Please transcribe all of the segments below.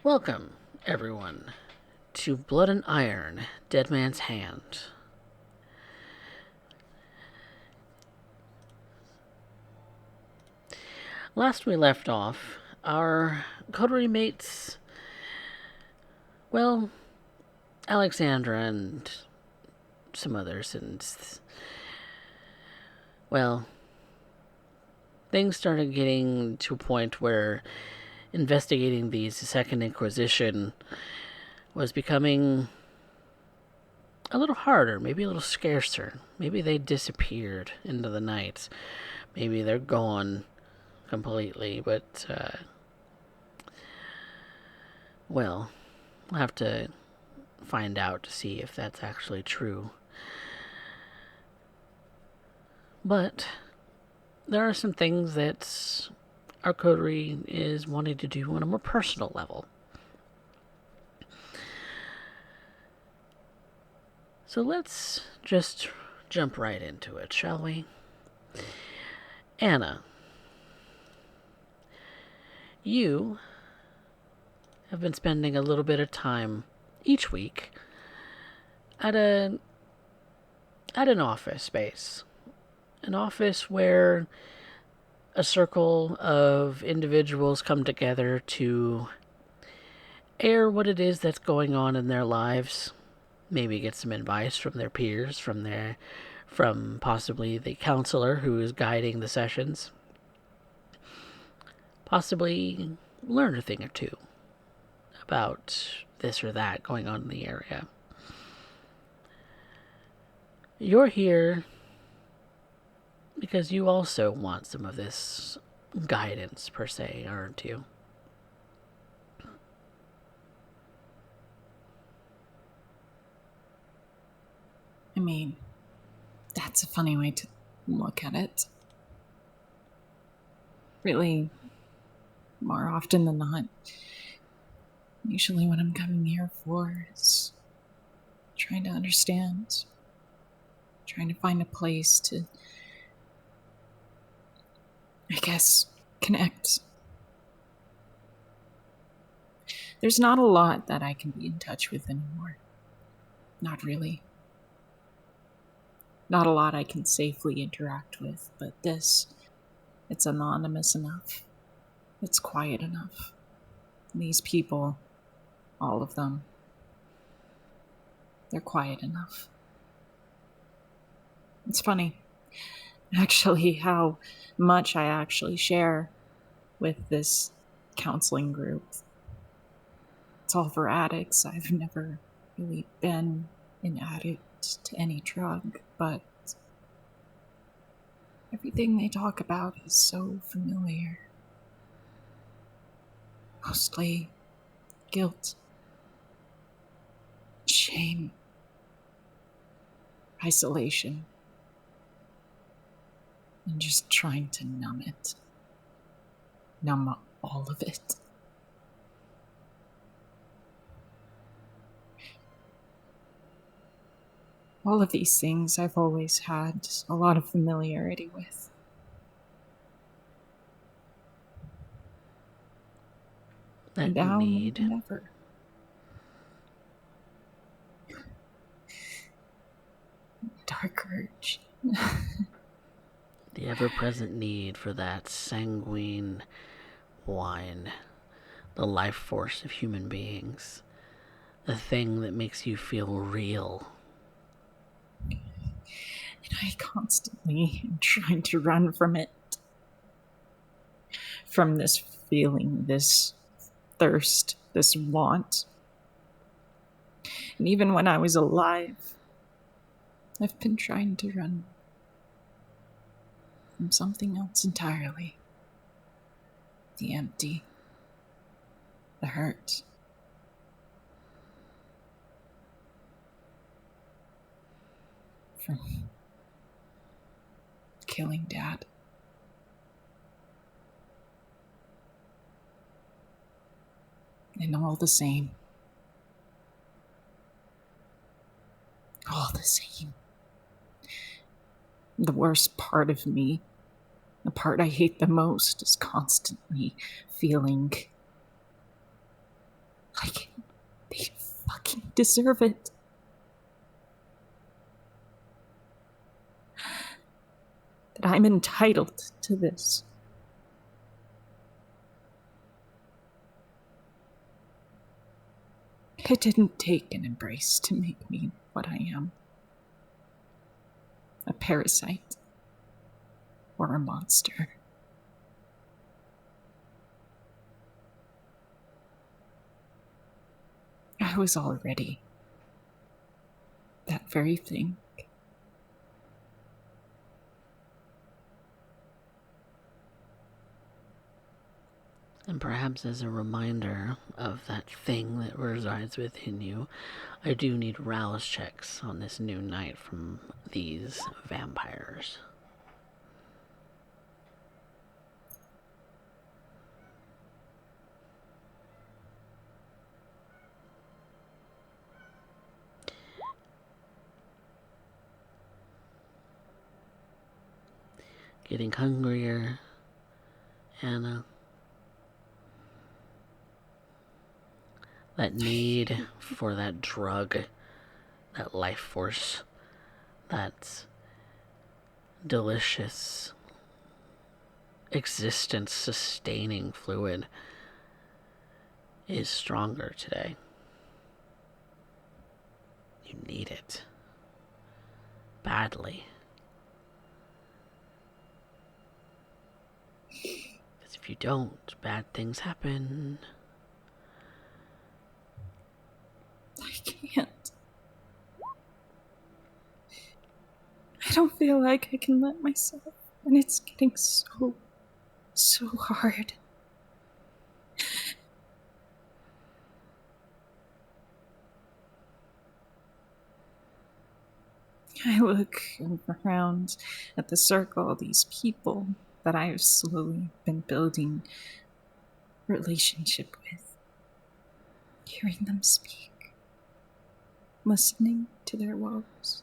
Welcome, everyone, to Blood and Iron, Dead Man's Hand. Last we left off, our coterie mates, well, Alexandra and some others, and, well, things started getting to a point where investigating the Second Inquisition was becoming a little harder, maybe a little scarcer. Maybe they disappeared into the night. Maybe they're gone completely, but, well, we'll have to find out to see if that's actually true. But there are some things that our coterie is wanting to do on a more personal level. So let's just jump right into it, shall we? Anna, you have been spending a little bit of time each week at an office space. An office where a circle of individuals come together to air what it is that's going on in their lives, maybe get some advice from their peers, from possibly the counselor who is guiding the sessions, possibly learn a thing or two about this or that going on in the area. You're here because you also want some of this guidance, per se, aren't you? I mean, that's a funny way to look at it. Really, more often than not, usually what I'm coming here for is trying to understand, trying to find a place to, I guess, connect. There's not a lot that I can be in touch with anymore. Not really. Not a lot I can safely interact with, but this, it's anonymous enough. It's quiet enough. These people, all of them, they're quiet enough. It's funny, actually, how much I actually share with this counseling group. It's all for addicts. I've never really been an addict to any drug, but everything they talk about is so familiar. Mostly guilt, shame, isolation, and just trying to numb it. Numb all of it. All of these things I've always had a lot of familiarity with. That Now you more need. than ever. Dark urge. The ever-present need for that sanguine wine, the life force of human beings, the thing that makes you feel real. And I constantly am trying to run from it. From this feeling, this thirst, this want. And even when I was alive, I've been trying to run from something else entirely. The empty, the hurt. From killing Dad. And all the same. All the same. The worst part of me, the part I hate the most, is constantly feeling deserve it. That I'm entitled to this. It didn't take an embrace to make me what I am. A parasite. Or a monster. I was already that very thing. And perhaps as a reminder of that thing that resides within you, I do need rouse checks on this new night from these vampires. Getting hungrier, Anna. That need for that drug, that life force, that delicious existence sustaining fluid is stronger today. You need it. Badly. Because if you don't, bad things happen. I can't. I don't feel like I can let myself, and it's getting so hard. I look around at the circle, these people that I have slowly been building relationship with, hearing them speak, listening to their woes,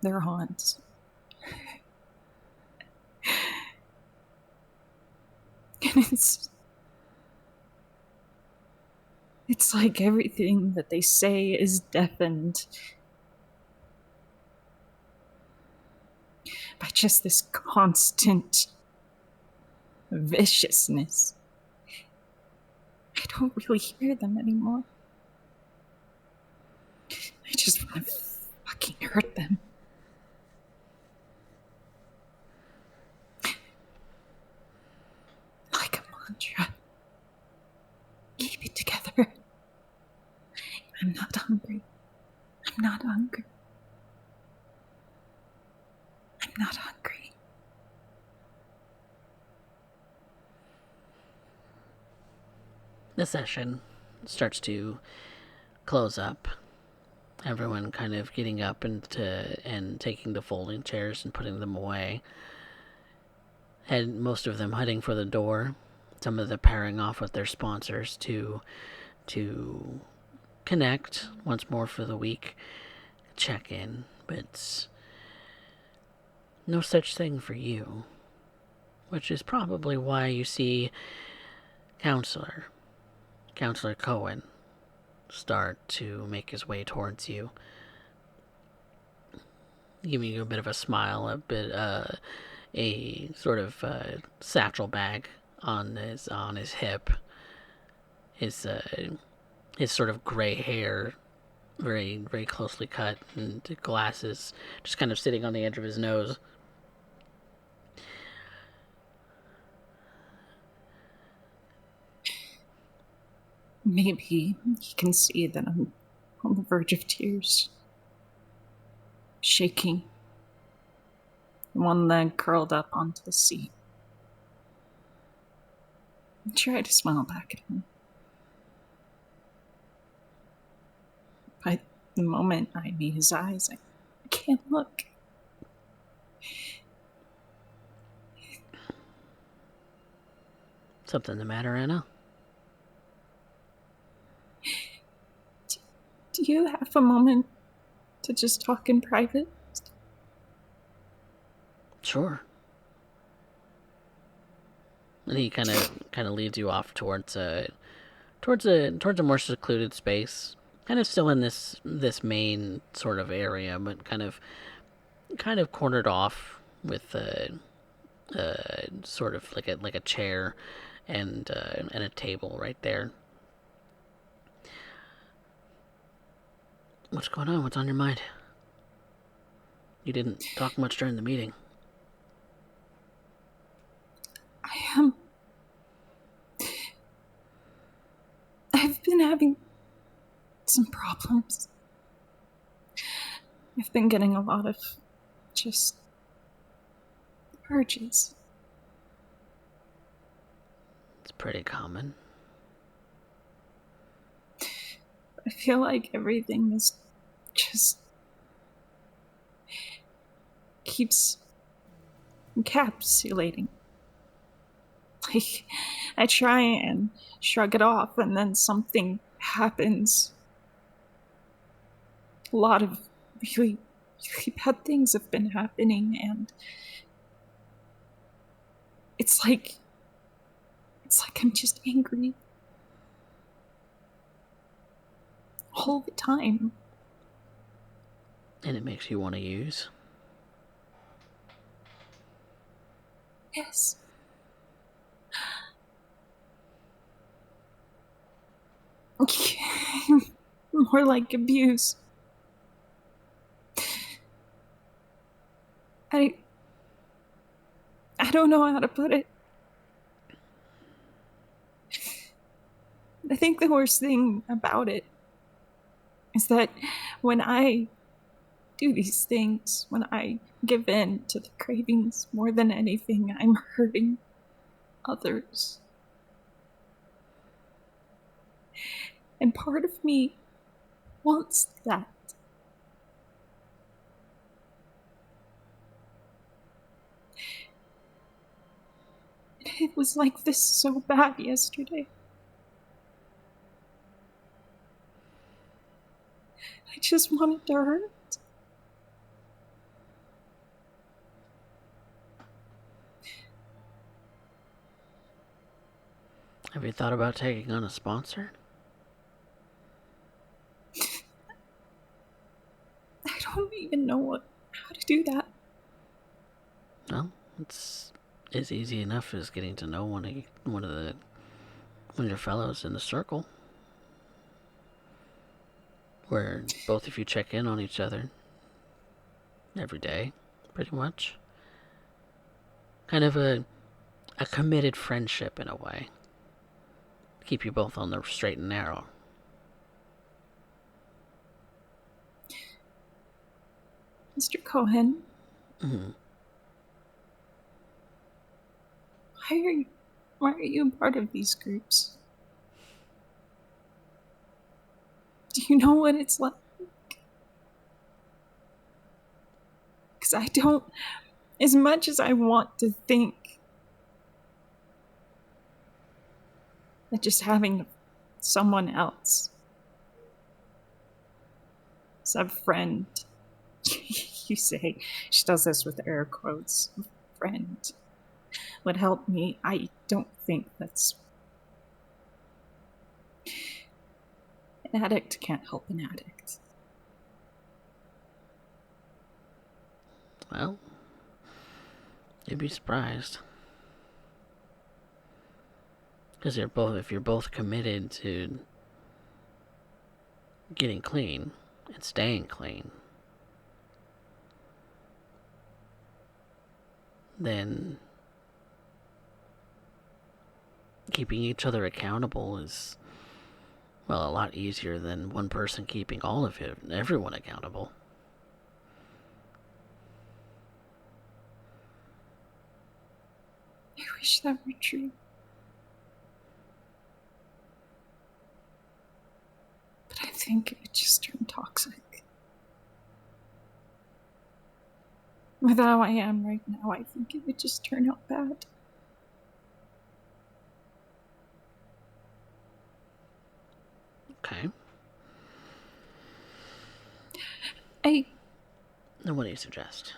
their haunts. And it's like everything that they say is deafened by just this constant viciousness. I don't really hear them anymore. I just want to fucking hurt them. Like a mantra. Keep it together. I'm not hungry. I'm not hungry. I'm not hungry. The session starts to close up. Everyone kind of getting up and taking the folding chairs and putting them away. And most of them heading for the door. Some of them pairing off with their sponsors to connect once more for the week. Check in. But no such thing for you. Which is probably why you see Counselor Cohen start to make his way towards you, giving you a bit of a smile, a sort of satchel bag on his hip, his sort of gray hair, very very closely cut, and glasses just kind of sitting on the edge of his nose. Maybe he can see that I'm on the verge of tears. Shaking. One leg curled up onto the seat. I try to smile back at him. But the moment I meet his eyes, I can't look. Something the matter, Anna? Do you have a moment to just talk in private? Sure. And he kind of leads you off towards a more secluded space. Kind of still in this main sort of area, but kind of cornered off with sort of like a chair and a table right there. What's going on? What's on your mind? You didn't talk much during the meeting. I've been having some problems. I've been getting a lot of just urges. It's pretty common. I feel like everything is just keeps encapsulating. Like, I try and shrug it off, and then something happens. A lot of really, really bad things have been happening, and it's like I'm just angry all the time. And it makes you want to use. Yes. More like abuse. I don't know how to put it. I think the worst thing about it is that when I do these things, when I give in to the cravings more than anything, I'm hurting others. And part of me wants that. It was like this so bad yesterday. I just wanted to hurt. Have you thought about taking on a sponsor? I don't even know how to do that. No, it's as easy enough as getting to know one of your fellows in the circle, where both of you check in on each other every day, pretty much. Kind of a committed friendship in a way. Keep you both on the straight and narrow. Mr. Cohen, Mm-hmm. why are you a part of these groups? Do you know what it's like? Because I don't, as much as I want to think that just having someone else as a friend, you say, she does this with air quotes, friend, would help me. I don't think that's. An addict can't help an addict. Well, you'd be surprised. Because if you're both committed to getting clean and staying clean, then keeping each other accountable is, well, a lot easier than one person keeping everyone accountable. I wish that were true. But I think it would just turn toxic. With how I am right now, I think it would just turn out bad. Okay. I Then what do you suggest?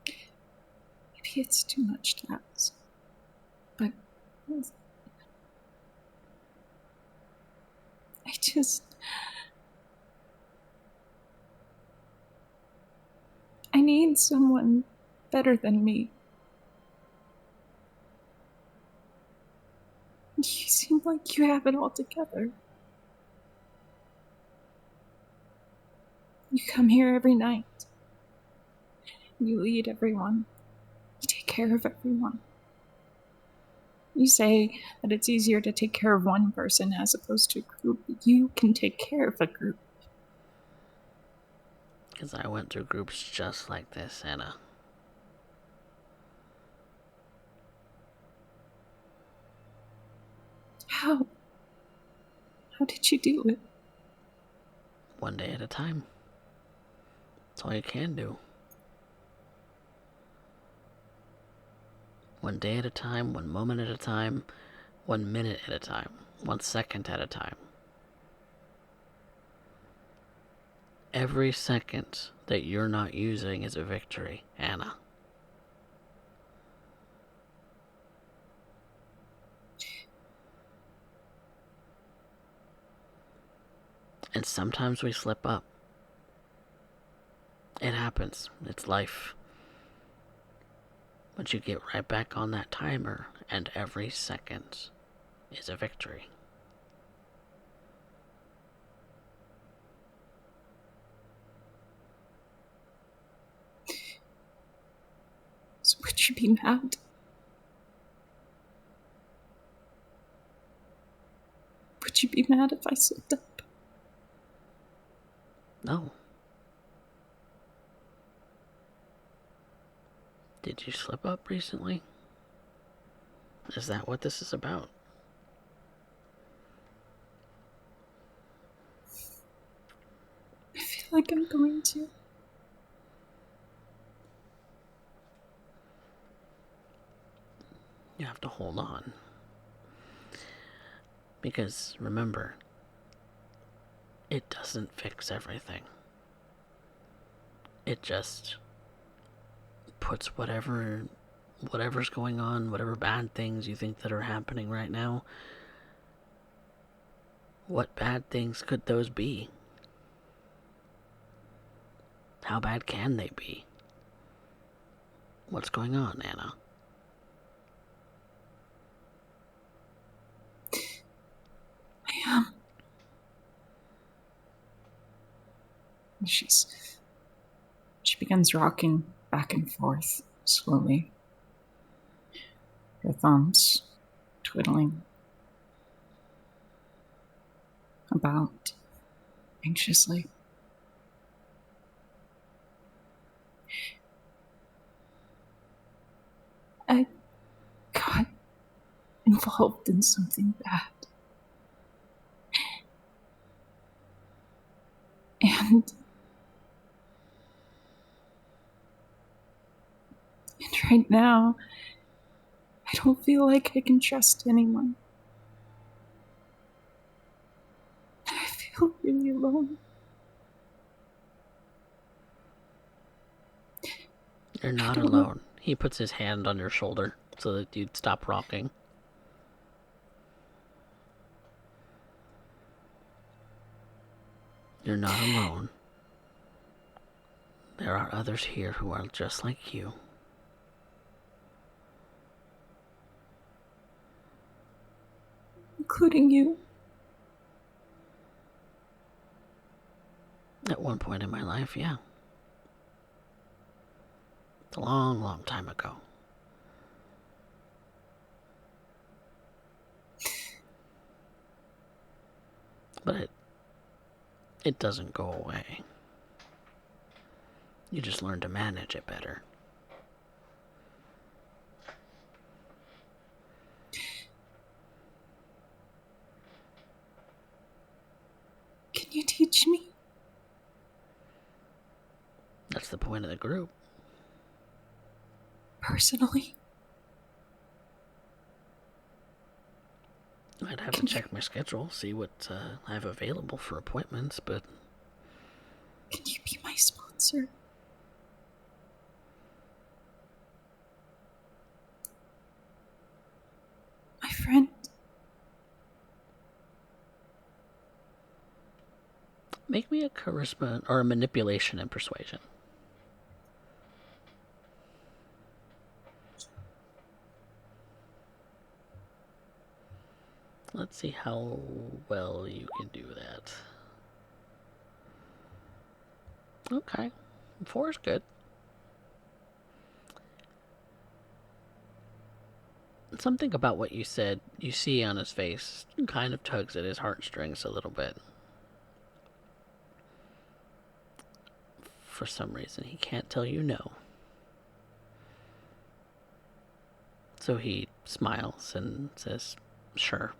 Maybe it's too much to ask. But I need someone better than me. You seem like you have it all together. You come here every night. You lead everyone. You take care of everyone. You say that it's easier to take care of one person as opposed to a group. You can take care of a group. Because I went through groups just like this, Anna. How? How did you do it? One day at a time. That's all you can do. One day at a time, 1 moment at a time, 1 minute at a time, 1 second at a time. Every second that you're not using is a victory, Anna. And sometimes we slip up. It happens. It's life. But you get right back on that timer, and every second is a victory. So would you be mad? Would you be mad if I slipped up? No. Did you slip up recently? Is that what this is about? I feel like I'm going to. You have to hold on. Because remember, it doesn't fix everything. It just puts whatever's going on, whatever bad things you think that are happening right now, what bad things could those be? How bad can they be? What's going on, Anna? I am. She begins rocking back and forth slowly, her thumbs twiddling about anxiously. I got involved in something bad. And right now, I don't feel like I can trust anyone. I feel really alone. You're I not don't know. alone. He puts his hand on your shoulder so that you'd stop rocking. You're not alone. There are others here who are just like you. Including you. At one point in my life, yeah. It's a long, long time ago. But it doesn't go away. You just learn to manage it better. Can you teach me? That's the point of the group. Personally? I'd have to check my schedule, see what I have available for appointments, but... Can you be my sponsor? My friend? Make me a charisma or a manipulation and persuasion. Let's see how well you can do that. Okay. 4 is good. Something about what you said, you see on his face, kind of tugs at his heartstrings a little bit. For some reason, he can't tell you no. So he smiles and says, sure.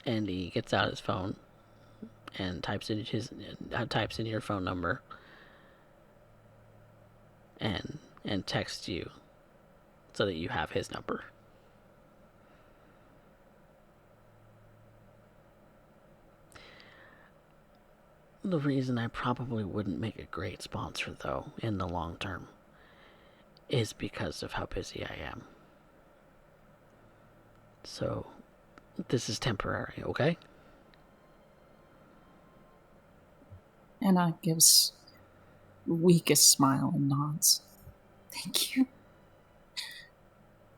And he gets out his phone and types in your phone number and texts you so that you have his number. The reason I probably wouldn't make a great sponsor, though, in the long term, is because of how busy I am. So, this is temporary, okay? Anna gives weakest smile and nods. Thank you.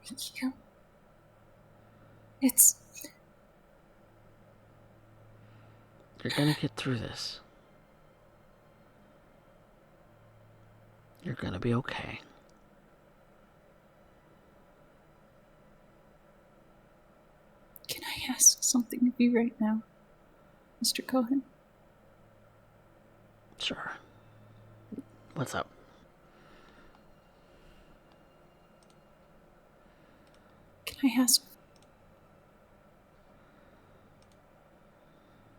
Thank you. You're gonna get through this. You're gonna be okay. Can I ask something of you right now, Mr. Cohen? Sure. What's up? Can I ask?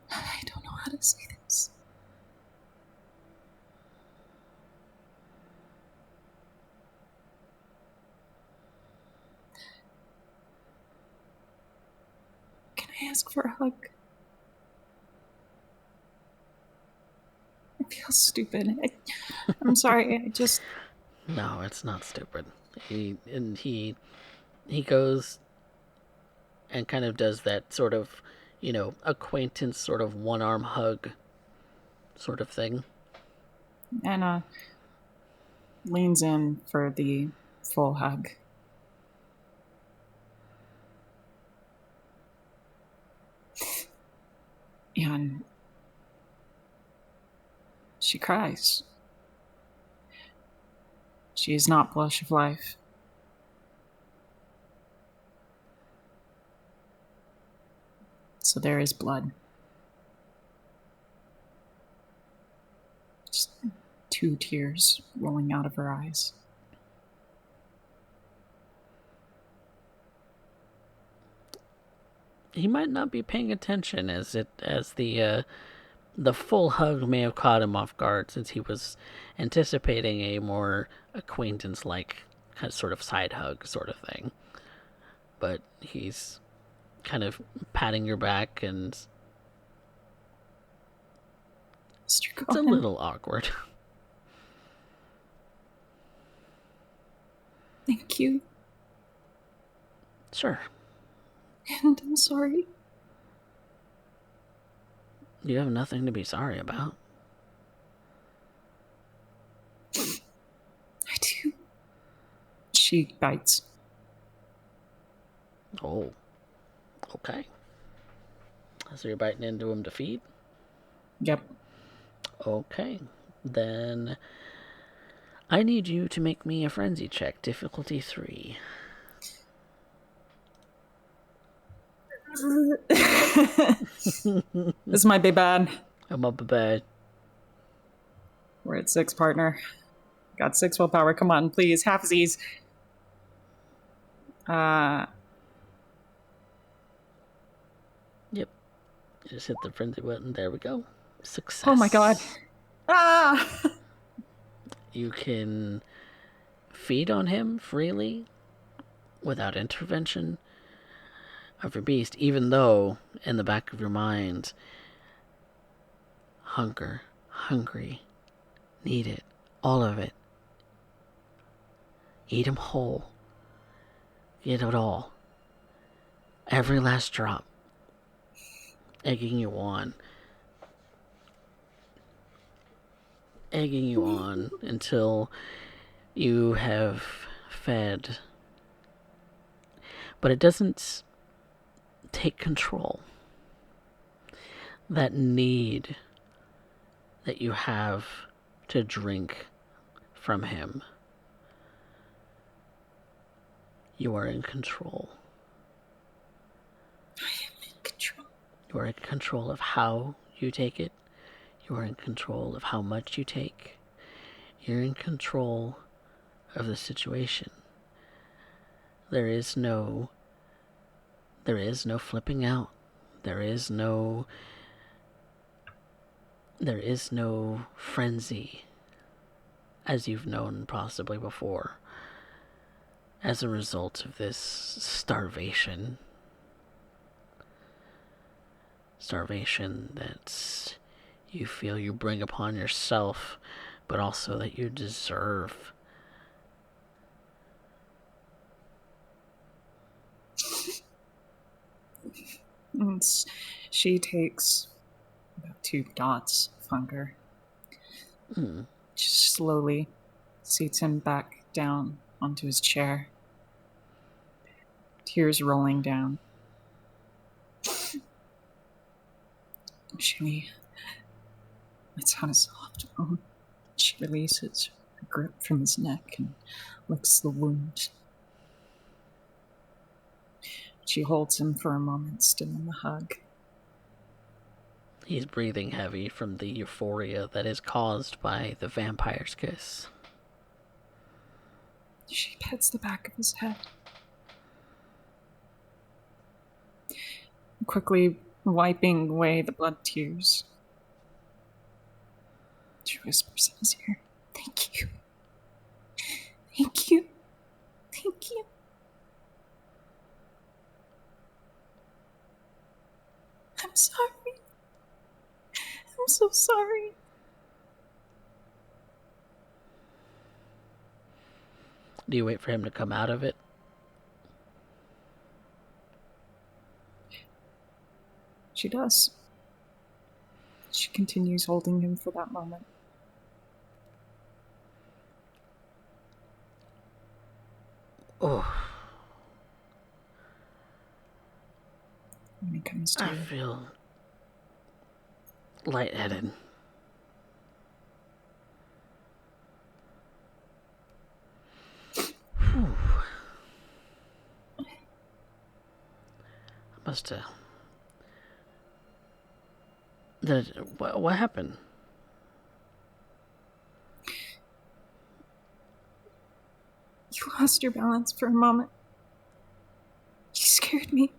I don't know how to say this. Can I ask for a hug? It feels stupid. I'm sorry. I just... No, it's not stupid. He goes and kind of does that sort of, acquaintance sort of one-arm hug sort of thing. Anna leans in for the full hug. And she cries. She is not blush of life. So there is blood. Just 2 tears rolling out of her eyes. He might not be paying attention as the full hug may have caught him off guard, since he was anticipating a more acquaintance-like kind of sort of side hug sort of thing. But he's kind of patting your back, and Mr. Cohen. It's a little awkward. Thank you. Sure. And I'm sorry. You have nothing to be sorry about. I do. She bites. Oh. Okay. So you're biting into him to feed? Yep. Okay. Then I need you to make me a frenzy check, difficulty 3. This might be bad. I'm up a bed. We're at 6, partner. Got 6 willpower. Come on, please. Halfsies. Yep. You just hit the frenzy button. There we go. Success. Oh my god. Ah! You can feed on him freely without intervention of your beast, even though in the back of your mind, hungry, need it, all of it. Eat him whole. Get it all. Every last drop. Egging you on. egging you on until you have fed. But it doesn't take control. That need that you have to drink from him, you are in control. I am in control. You are in control of how you take it. You are in control of how much you take. You're in control of the situation. There is no flipping out. There is no frenzy as you've known possibly before as a result of this starvation that you feel you bring upon yourself, but also that you deserve. And she takes about 2 dots of hunger. Just slowly seats him back down onto his chair. Tears rolling down. She lets out a soft moan. She releases her grip from his neck and licks the wound. She holds him for a moment, still in the hug. He's breathing heavy from the euphoria that is caused by the vampire's kiss. She pets the back of his head. Quickly wiping away the blood tears. She whispers in his ear, "Thank you. Thank you. Thank you." "I'm sorry. I'm so sorry." Do you wait for him to come out of it? She does. She continues holding him for that moment. Oh. When he comes to I feel lightheaded. Whew. I must have. What happened? You lost your balance for a moment. You scared me.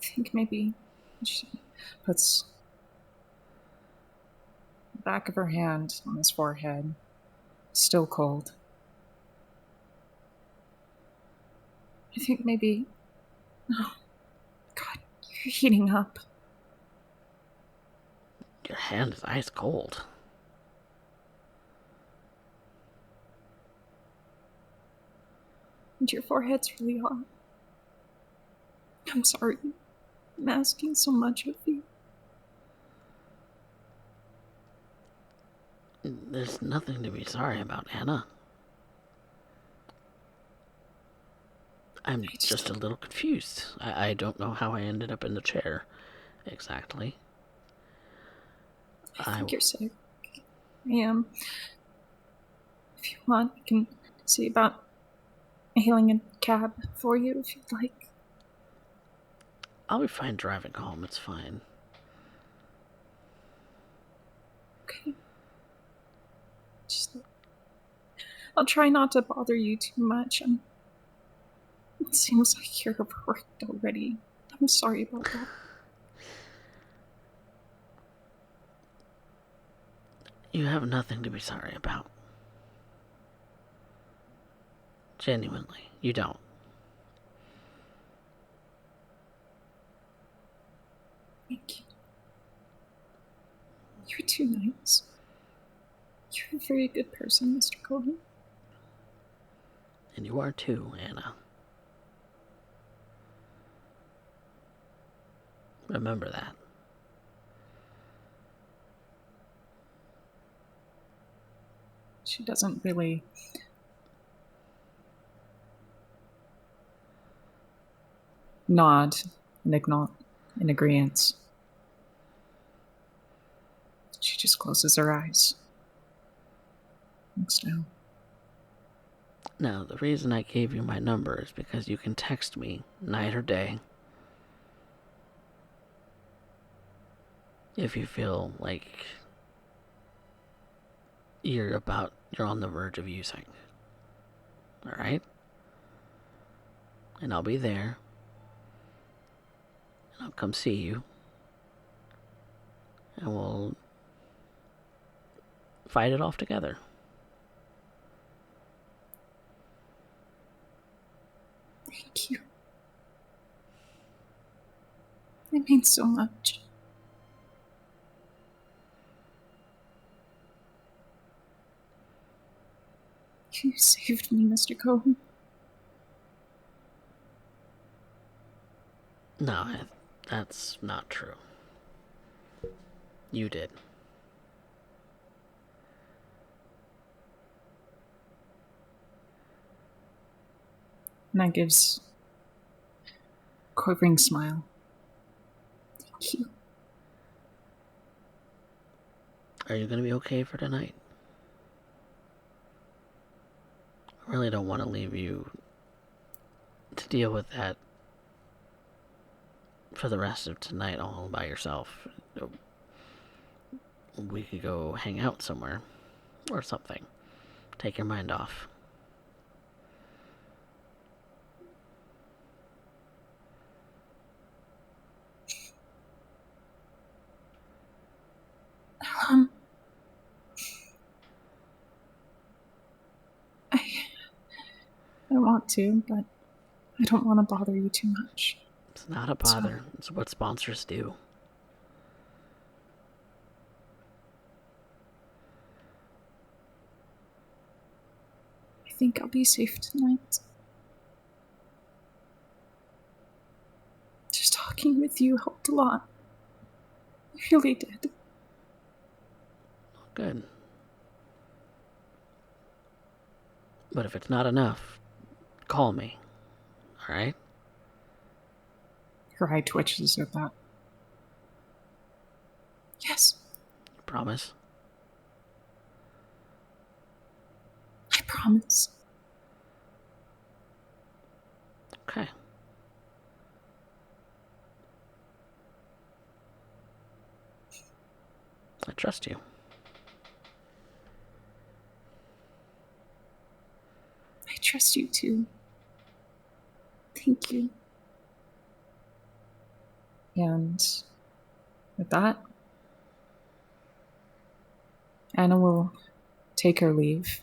I think maybe she puts the back of her hand on his forehead, still cold. I think maybe. Oh, God, you're heating up. Your hand is ice cold. And your forehead's really hot. I'm sorry. I'm asking so much of you. There's nothing to be sorry about, Anna. I'm just a little confused. I don't know how I ended up in the chair exactly. I think you're sick. I am. If you want, I can see about hailing a cab for you if you'd like. I'll be fine driving home. It's fine. Okay. I'll try not to bother you too much. It seems like you're overworked already. I'm sorry about that. You have nothing to be sorry about. Genuinely, you don't. Thank you. You're too nice. You're a very good person, Mr. Cohen. And you are too, Anna. Remember that. She doesn't really nod in agreement. She just closes her eyes. Looks down. Now, the reason I gave you my number is because you can text me night or day if you feel like you're on the verge of using. Alright? And I'll be there. And I'll come see you. And we'll fight it off together. Thank you. It means so much. You saved me, Mr. Cohen. No, that's not true. You did. Matt gives a quivering smile. Thank you. Are you going to be okay for tonight? I really don't want to leave you to deal with that for the rest of tonight all by yourself. We could go hang out somewhere or something. Take your mind off. Um, I want to, but I don't want to bother you too much. It's not a bother. It's what sponsors do. I think I'll be safe tonight. Just talking with you helped a lot. It really did. Good. But if it's not enough, call me. Alright? Her eye twitches at that. Yes. Promise? I promise. Okay. I trust you. I trust you too. Thank you. And with that, Anna will take her leave.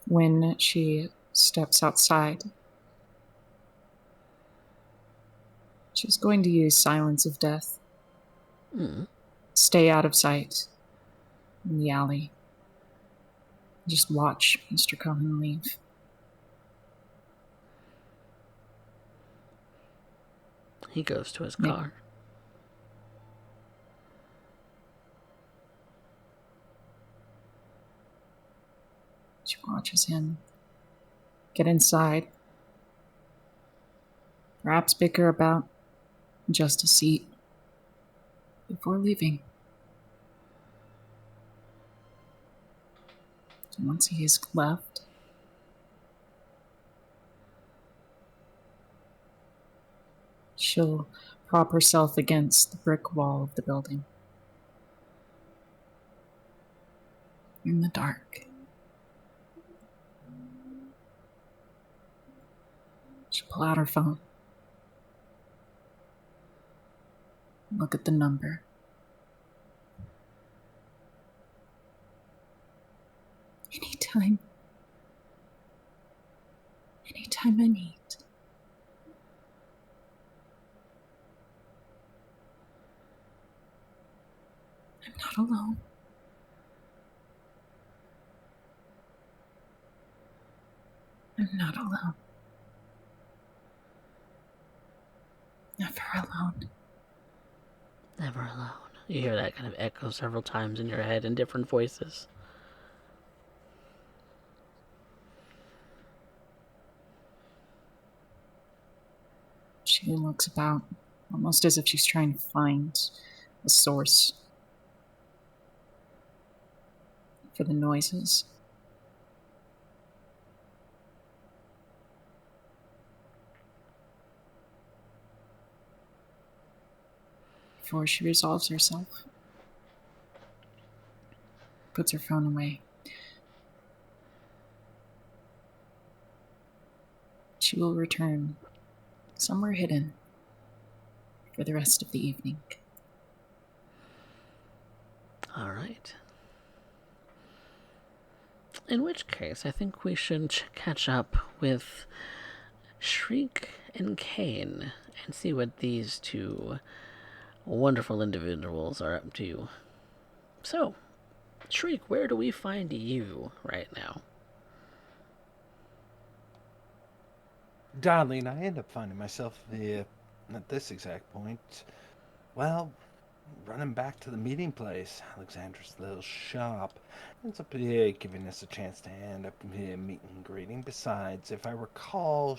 When she steps outside, she's going to use Silence of Death. Stay out of sight in the alley. Just watch Mr. Cohen leave. He goes to his car. She watches him get inside. Perhaps bicker about just a seat before leaving. And once he is left, she'll prop herself against the brick wall of the building. In the dark. She'll pull out her phone. Look at the number. Anytime. Anytime I need. I'm not alone. I'm not alone. Never alone. Never alone. You hear that kind of echo several times in your head in different voices. She looks about, almost as if she's trying to find a source for the noises. Before she resolves herself, puts her phone away. She will return somewhere hidden for the rest of the evening. All right. In which case, I think we should catch up with Shriek and Kane and see what these two wonderful individuals are up to. So, Shriek, where do we find you right now? Darling, I end up finding myself here at this exact point. Well, running back to the meeting place, Alexandra's little shop. Ends up here giving us a chance to end up here meeting and greeting. Besides, if I recall,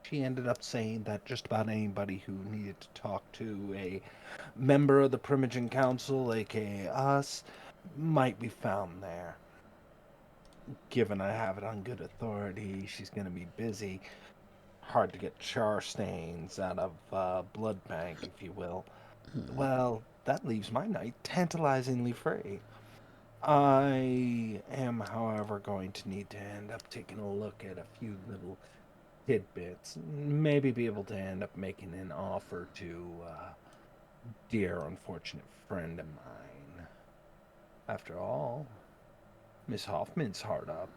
she ended up saying that just about anybody who needed to talk to a member of the Primogen Council, aka us, might be found there. Given I have it on good authority, she's going to be busy. Hard to get char stains out of blood bank, if you will. Well, that leaves my night tantalizingly free. I am, however, going to need to end up taking a look at a few little tidbits. Maybe be able to end up making an offer to a dear unfortunate friend of mine. After all, Miss Hoffman's hard up.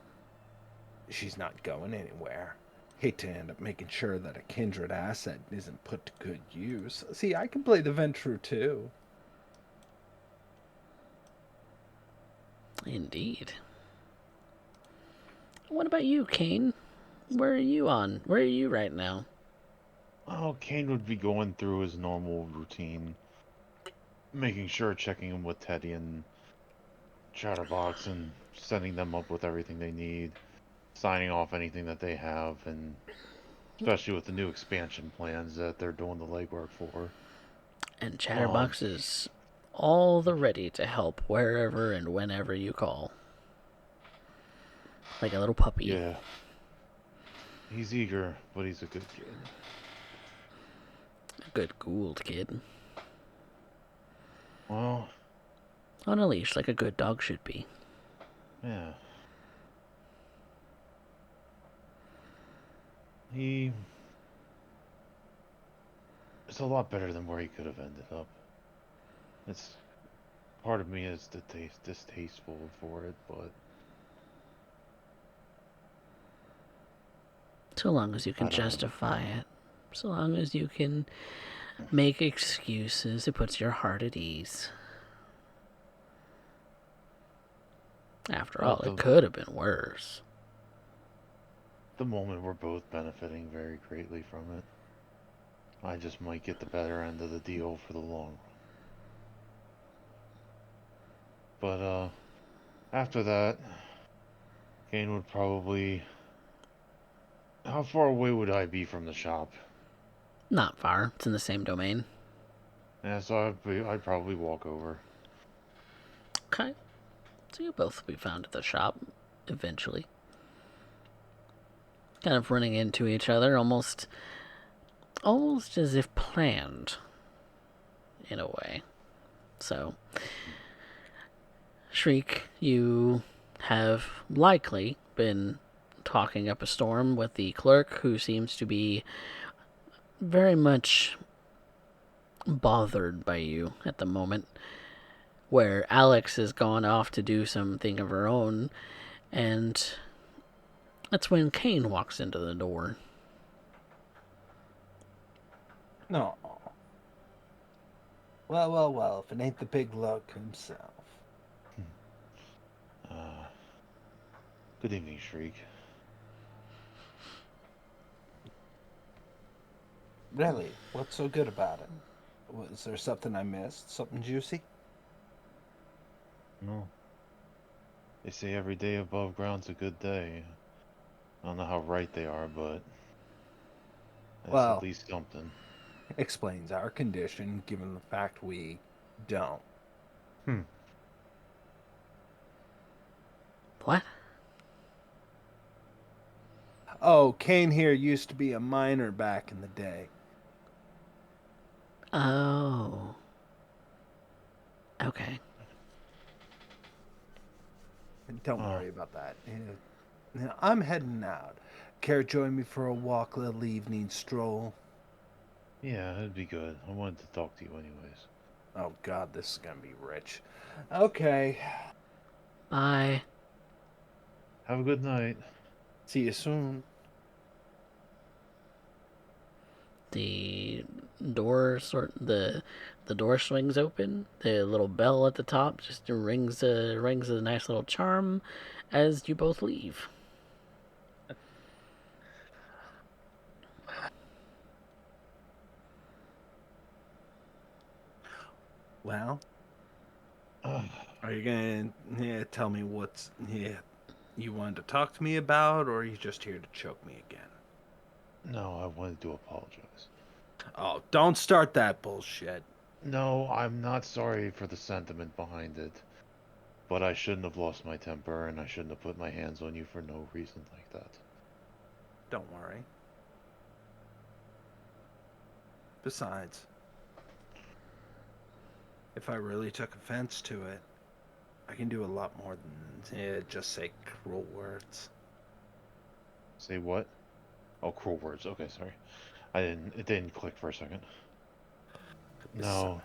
She's not going anywhere. Hate to end up making sure that a kindred asset isn't put to good use. See, I can play the Ventrue too. Indeed. What about you, Kane? Where are you on? Where are you right now? Oh, Kane would be going through his normal routine, making sure, checking in with Teddy and Chatterbox and setting them up with everything they need, signing off anything that they have, and especially with the new expansion plans that they're doing the legwork for. And Chatterbox is all the ready to help wherever and whenever you call. Like a little puppy. Yeah. He's eager, but he's a good kid. A good Gould kid. Well, on a leash like a good dog should be. yeah. He... It's a lot better than where he could have ended up. It's... Part of me is distasteful for it, but... So long as you can justify it. So long as you can make excuses, it puts your heart at ease. After all, it could have been worse. At the moment, we're both benefiting very greatly from it. I just might get the better end of the deal for the long run. But, after that, Kane would probably... How far away would I be from the shop? Not far. It's in the same domain. Yeah, so I'd probably walk over. Okay. So you'll both be found at the shop eventually. Kind of running into each other, almost as if planned, in a way. So, Shriek, you have likely been talking up a storm with the clerk, who seems to be very much bothered by you at the moment, where Alex has gone off to do something of her own, and that's when Kane walks into the door. No. Well, if it ain't the big lug himself. Good evening, Shriek. Really? What's so good about it? Was there something I missed? Something juicy? No. They say every day above ground's a good day. I don't know how right they are, but that's at least something. explains our condition given the fact we don't. What? Oh, Kane here used to be a miner back in the day. Oh. Okay. Don't Oh. worry about that. Now, I'm heading out. Care to join me for a walk, little evening stroll? Yeah, that'd be good. I wanted to talk to you anyways. Oh God, this is gonna be rich. Okay, Bye. Have a good night. see you soon. The the door swings open. The little bell at the top just rings a nice little charm as you both leave. Well, Ugh. are you gonna tell me what's you wanted to talk to me about, or are you just here to choke me again? No, I wanted to apologize. Oh, don't start that bullshit. No, I'm not sorry for the sentiment behind it. But I shouldn't have lost my temper, and I shouldn't have put my hands on you for no reason like that. Don't worry. Besides, if I really took offense to it, I can do a lot more than just say cruel words. Say what? Oh, cruel words. Okay, sorry. It didn't click for a second. Besides, No,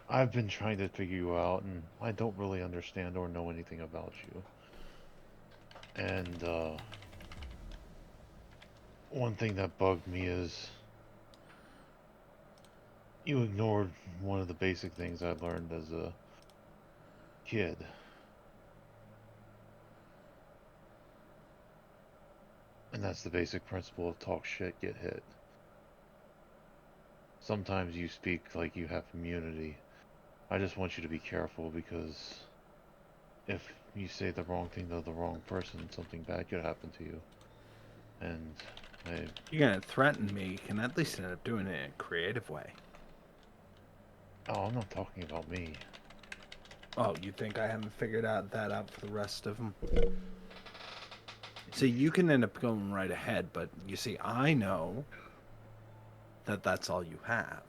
I've been trying to figure you out, and I don't really understand or know anything about you. And, one thing that bugged me is you ignored one of the basic things I learned as a kid. And that's the basic principle of talk shit, get hit. Sometimes you speak like you have immunity. I just want you to be careful because if you say the wrong thing to the wrong person, something bad could happen to you. And I, you're gonna threaten me. You can at least end up doing it in a creative way. oh, I'm not talking about me. Oh, you think I haven't figured that out for the rest of them? See, you can end up going right ahead, but you see, I know that that's all you have.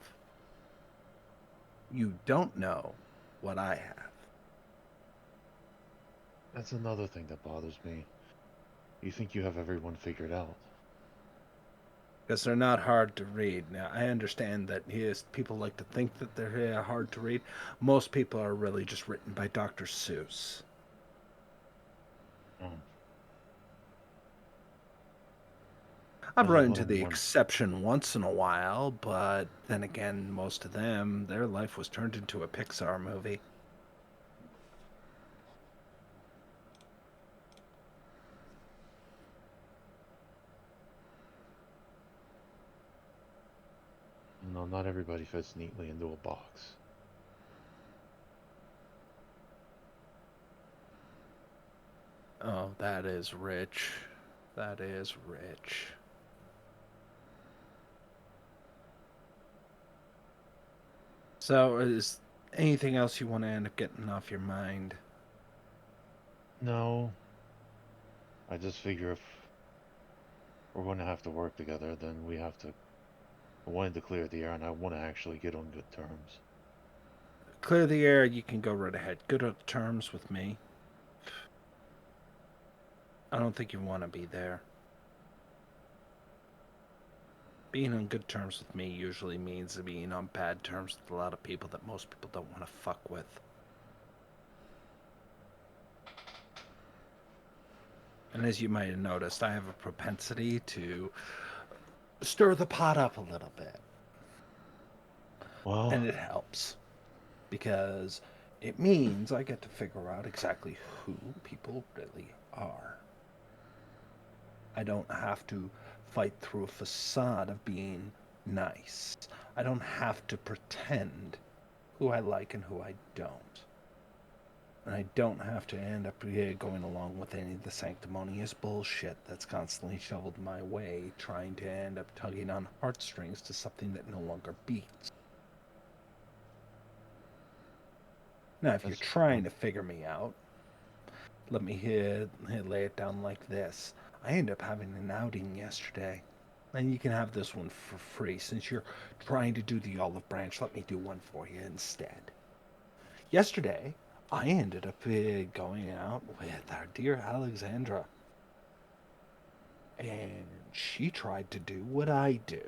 You don't know what I have. That's another thing that bothers me. You think you have everyone figured out. Because they're not hard to read. Now, I understand that yes, people like to think that they're hard to read. Most people are really just written by Dr. Seuss. Oh, I've I just run want into the everyone. exception once in a while, but then again, most of them, their life was turned into a Pixar movie. No, not everybody fits neatly into a box. Oh, that is rich. That is rich. So, is anything else you want to end up getting off your mind? No, I just figure if we're going to have to work together, then we have to. I wanted to clear the air, and I want to actually get on good terms. Clear the air, you can go right ahead. Good on terms with me. I don't think you want to be there. Being on good terms with me usually means being on bad terms with a lot of people that most people don't want to fuck with. And as you might have noticed, I have a propensity to stir the pot up a little bit. Well, And it helps because it means I get to figure out exactly who people really are. I don't have to fight through a facade of being nice. I don't have to pretend who I like and who I don't. And I don't have to end up going along with any of the sanctimonious bullshit that's constantly shoveled my way, trying to end up tugging on heartstrings to something that no longer beats. Now, if you're That's trying to figure me out, let me lay it down like this. I ended up having an outing yesterday. And you can have this one for free. Since you're trying to do the olive branch, let me do one for you instead. Yesterday, I ended up going out with our dear Alexandra. And she tried to do what I do.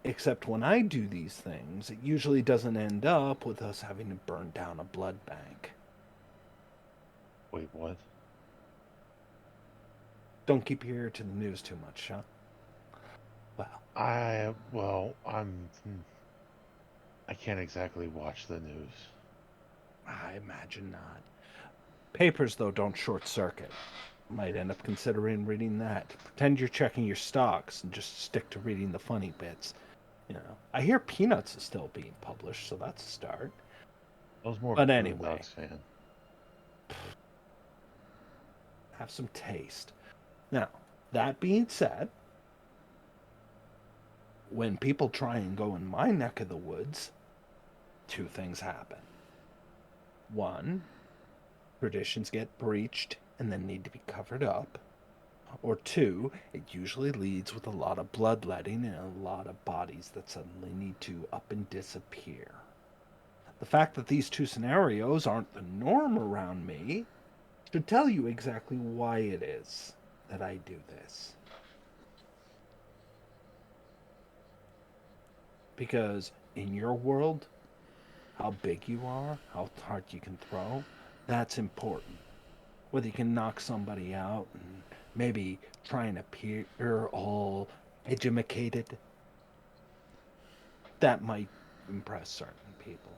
Except when I do these things, it usually doesn't end up with us having to burn down a blood bank. Wait, what? Don't keep your ear to the news too much, huh? Well, I can't exactly watch the news. I imagine not. Papers, though, don't short circuit. Might end up considering reading that. Pretend you're checking your stocks and just stick to reading the funny bits. You know, I hear Peanuts is still being published, so that's a start. I was more But of a anyway, Boondocks fan. have some taste. Now, that being said, when people try and go in my neck of the woods, two things happen. One, traditions get breached and then need to be covered up. Or two, it usually leads with a lot of bloodletting and a lot of bodies that suddenly need to up and disappear. The fact that these two scenarios aren't the norm around me should tell you exactly why it is that I do this. Because in your world, how big you are, how hard you can throw, that's important. Whether you can knock somebody out and maybe try and appear all educated, that might impress certain people.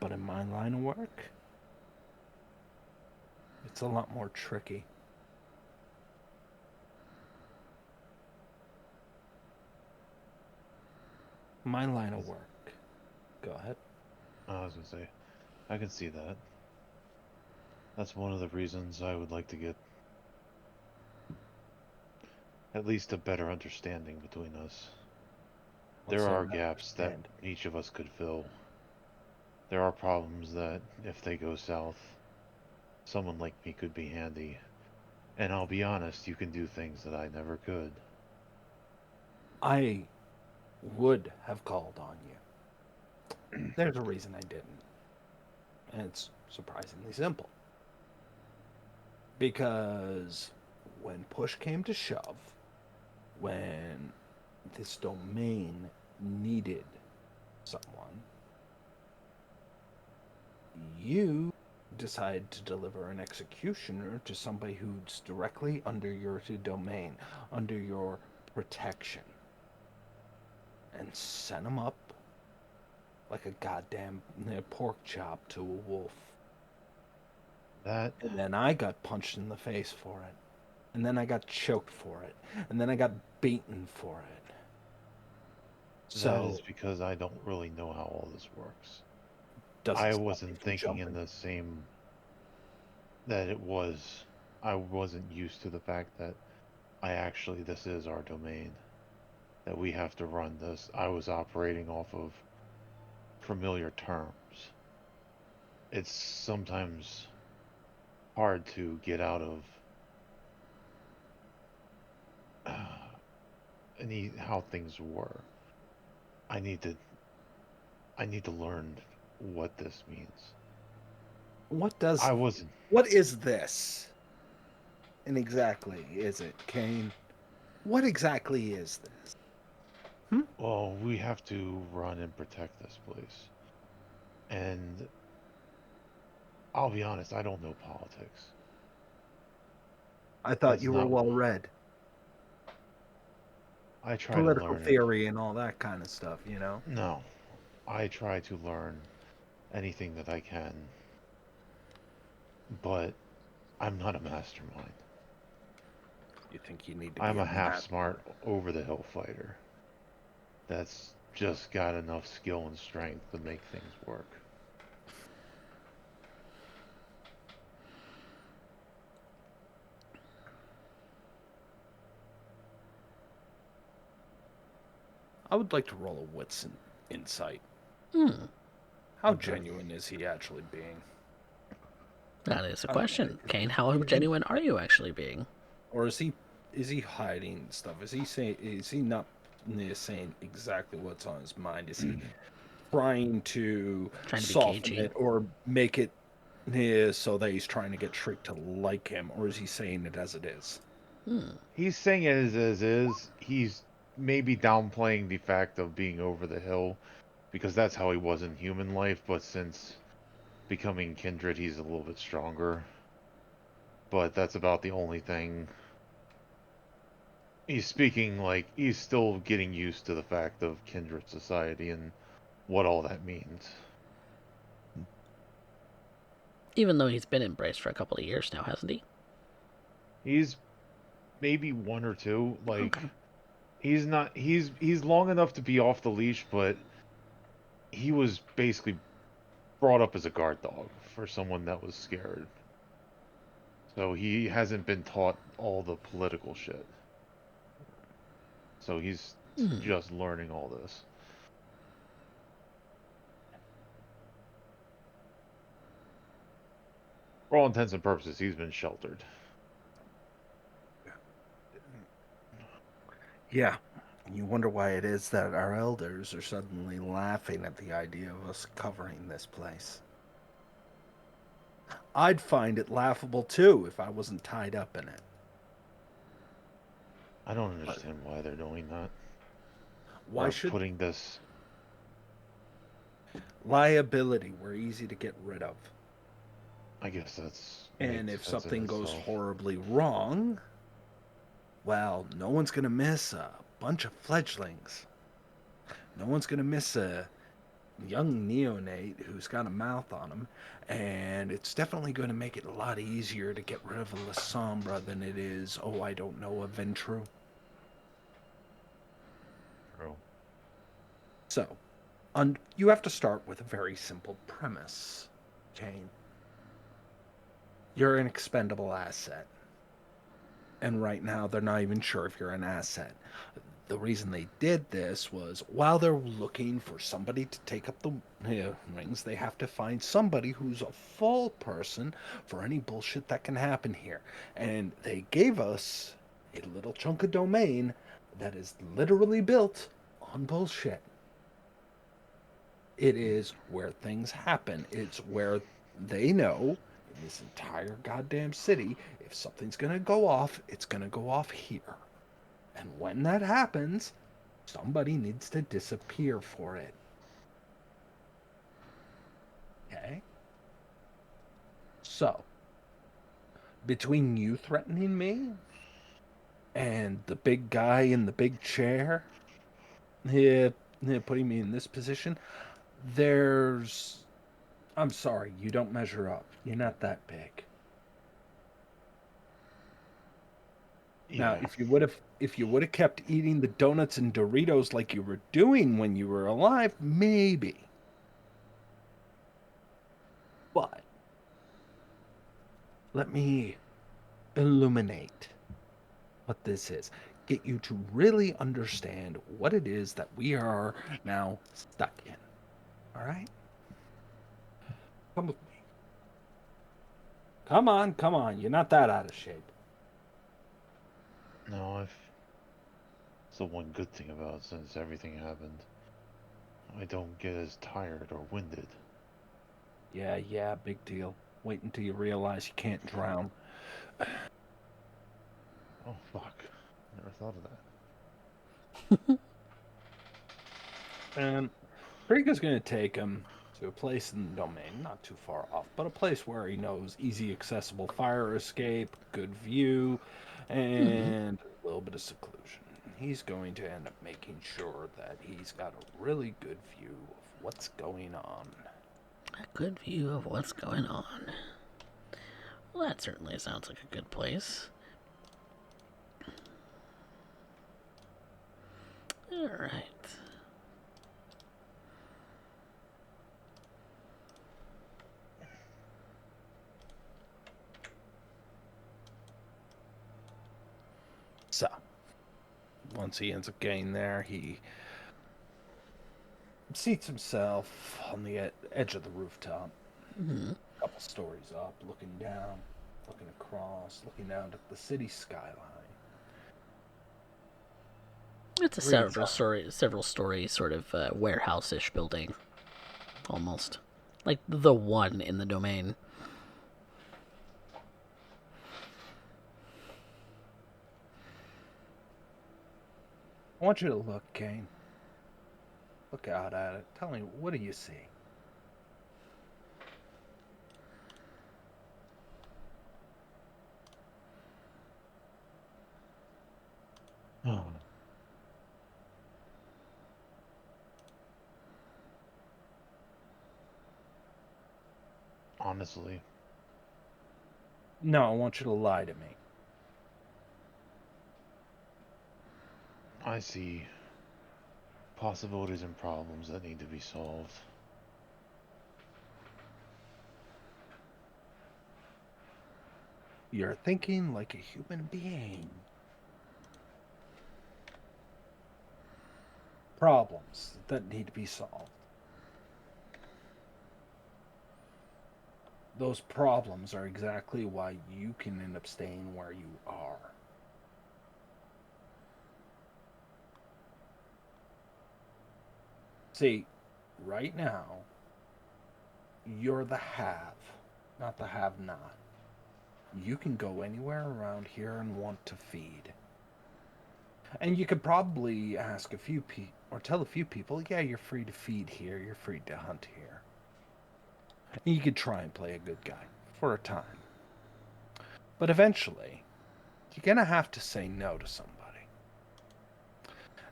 But in my line of work, it's a lot more tricky. My line of work. Go ahead. I was gonna say, I can see that. That's one of the reasons I would like to get at least a better understanding between us. What's There that are not gaps that understand? each of us could fill. There are problems that, if they go south, someone like me could be handy. And I'll be honest, you can do things that I never could. I would have called on you. There's a reason I didn't. And it's surprisingly simple. Because when push came to shove, when this domain needed someone, you decide to deliver an executioner to somebody who's directly under your domain, under your protection, and send them up like a goddamn pork chop to a wolf. That And then I got punched in the face for it. And then I got choked for it. And then I got beaten for it. that So, is because I don't really know how all this works. doesn't I stop me wasn't from thinking in jumping. the same that it was. I wasn't used to the fact that this is our domain, that we have to run this. I was operating off of familiar terms. It's sometimes hard to get out of how things were. I need to I need to learn what this means. What does. I wasn't. What is this? And exactly is it, Kane? What exactly is this? Well, we have to run and protect this place. And I'll be honest, I don't know politics. I thought That's you were not. well read. I try to Political learn it. theory and all that kind of stuff, you know? No. I try to learn anything that I can. But I'm not a mastermind. You think you need to I'm be a a half master. smart, over the hill fighter that's just got enough skill and strength to make things work. I would like to roll a wits insight. Hmm. How Okay. genuine is he actually being? That is a question. Kane, how genuine are you actually being? Or is he hiding stuff? Is he not saying exactly what's on his mind? Is he trying to Trying to be soften cagey. it or make it so that he's trying to get Shriek to like him, or is he saying it as it is? He's saying it as is. He's maybe downplaying the fact of being over the hill because that's how he was in human life, but since becoming kindred, he's a little bit stronger. But that's about the only thing. He's speaking like he's still getting used to the fact of kindred society and what all that means. Even though he's been embraced for a couple of years now, hasn't he? He's maybe one or two. Like Okay. he's not. He's long enough to be off the leash, but he was basically brought up as a guard dog for someone that was scared. So he hasn't been taught all the political shit. So he's just learning all this. For all intents and purposes, he's been sheltered. Yeah. You wonder why it is that our elders are suddenly laughing at the idea of us covering this place. I'd find it laughable too if I wasn't tied up in it. I don't But understand why they're doing that. why Or should putting this. liability we're easy to get rid of? I guess that's And makes if sense in something goes itself. horribly wrong, well, no one's going to miss a bunch of fledglings. No one's going to miss a young neonate who's got a mouth on him. And it's definitely going to make it a lot easier to get rid of a La Sombra than it is, oh, I don't know, a Ventru. True. So, you have to start with a very simple premise, Kane. You're an expendable asset. And right now, they're not even sure if you're an asset. The reason they did this was while they're looking for somebody to take up the rings, they have to find somebody who's a full person for any bullshit that can happen here. And they gave us a little chunk of domain that is literally built on bullshit. It is where things happen. It's where they know in this entire goddamn city, if something's going to go off, it's going to go off here. And when that happens, somebody needs to disappear for it. Okay? So, between you threatening me and the big guy in the big chair, putting me in this position, there's. I'm sorry, you don't measure up. You're not that big. Now, Yeah. if you would have kept eating the donuts and Doritos like you were doing when you were alive, maybe. But let me illuminate what this is. Get you to really understand what it is that we are now stuck in. All right? Come with me. Come on, come on. You're not that out of shape. No, I've. It's the one good thing about it since everything happened. I don't get as tired or winded. Yeah, big deal. Wait until you realize you can't drown. Oh fuck! Never thought of that. And Rika's going to take him to a place in the domain, not too far off, but a place where he knows easy accessible fire escape, good view, and a little bit of seclusion. He's going to end up making sure that he's got a really good view of what's going on. A good view of what's going on. Well, that certainly sounds like a good place. Alright. once he ends up getting there, he seats himself on the edge of the rooftop, a couple stories up, looking down, looking across, looking down at the city skyline. It's a Reads several story sort of warehouse-ish building, almost like the one in the domain. I want you to look, Kane. Look out at it. Tell me, what do you see? Honestly, No, I want you to lie to me. I see possibilities and problems that need to be solved. You're thinking like a human being. Problems that need to be solved. Those problems are exactly why you can end up staying where you are. See, right now, you're the have, not the have not. You can go anywhere around here and want to feed. And you could probably ask a few people, or tell a few people, yeah, you're free to feed here, you're free to hunt here. And you could try and play a good guy for a time. But eventually, you're going to have to say no to somebody.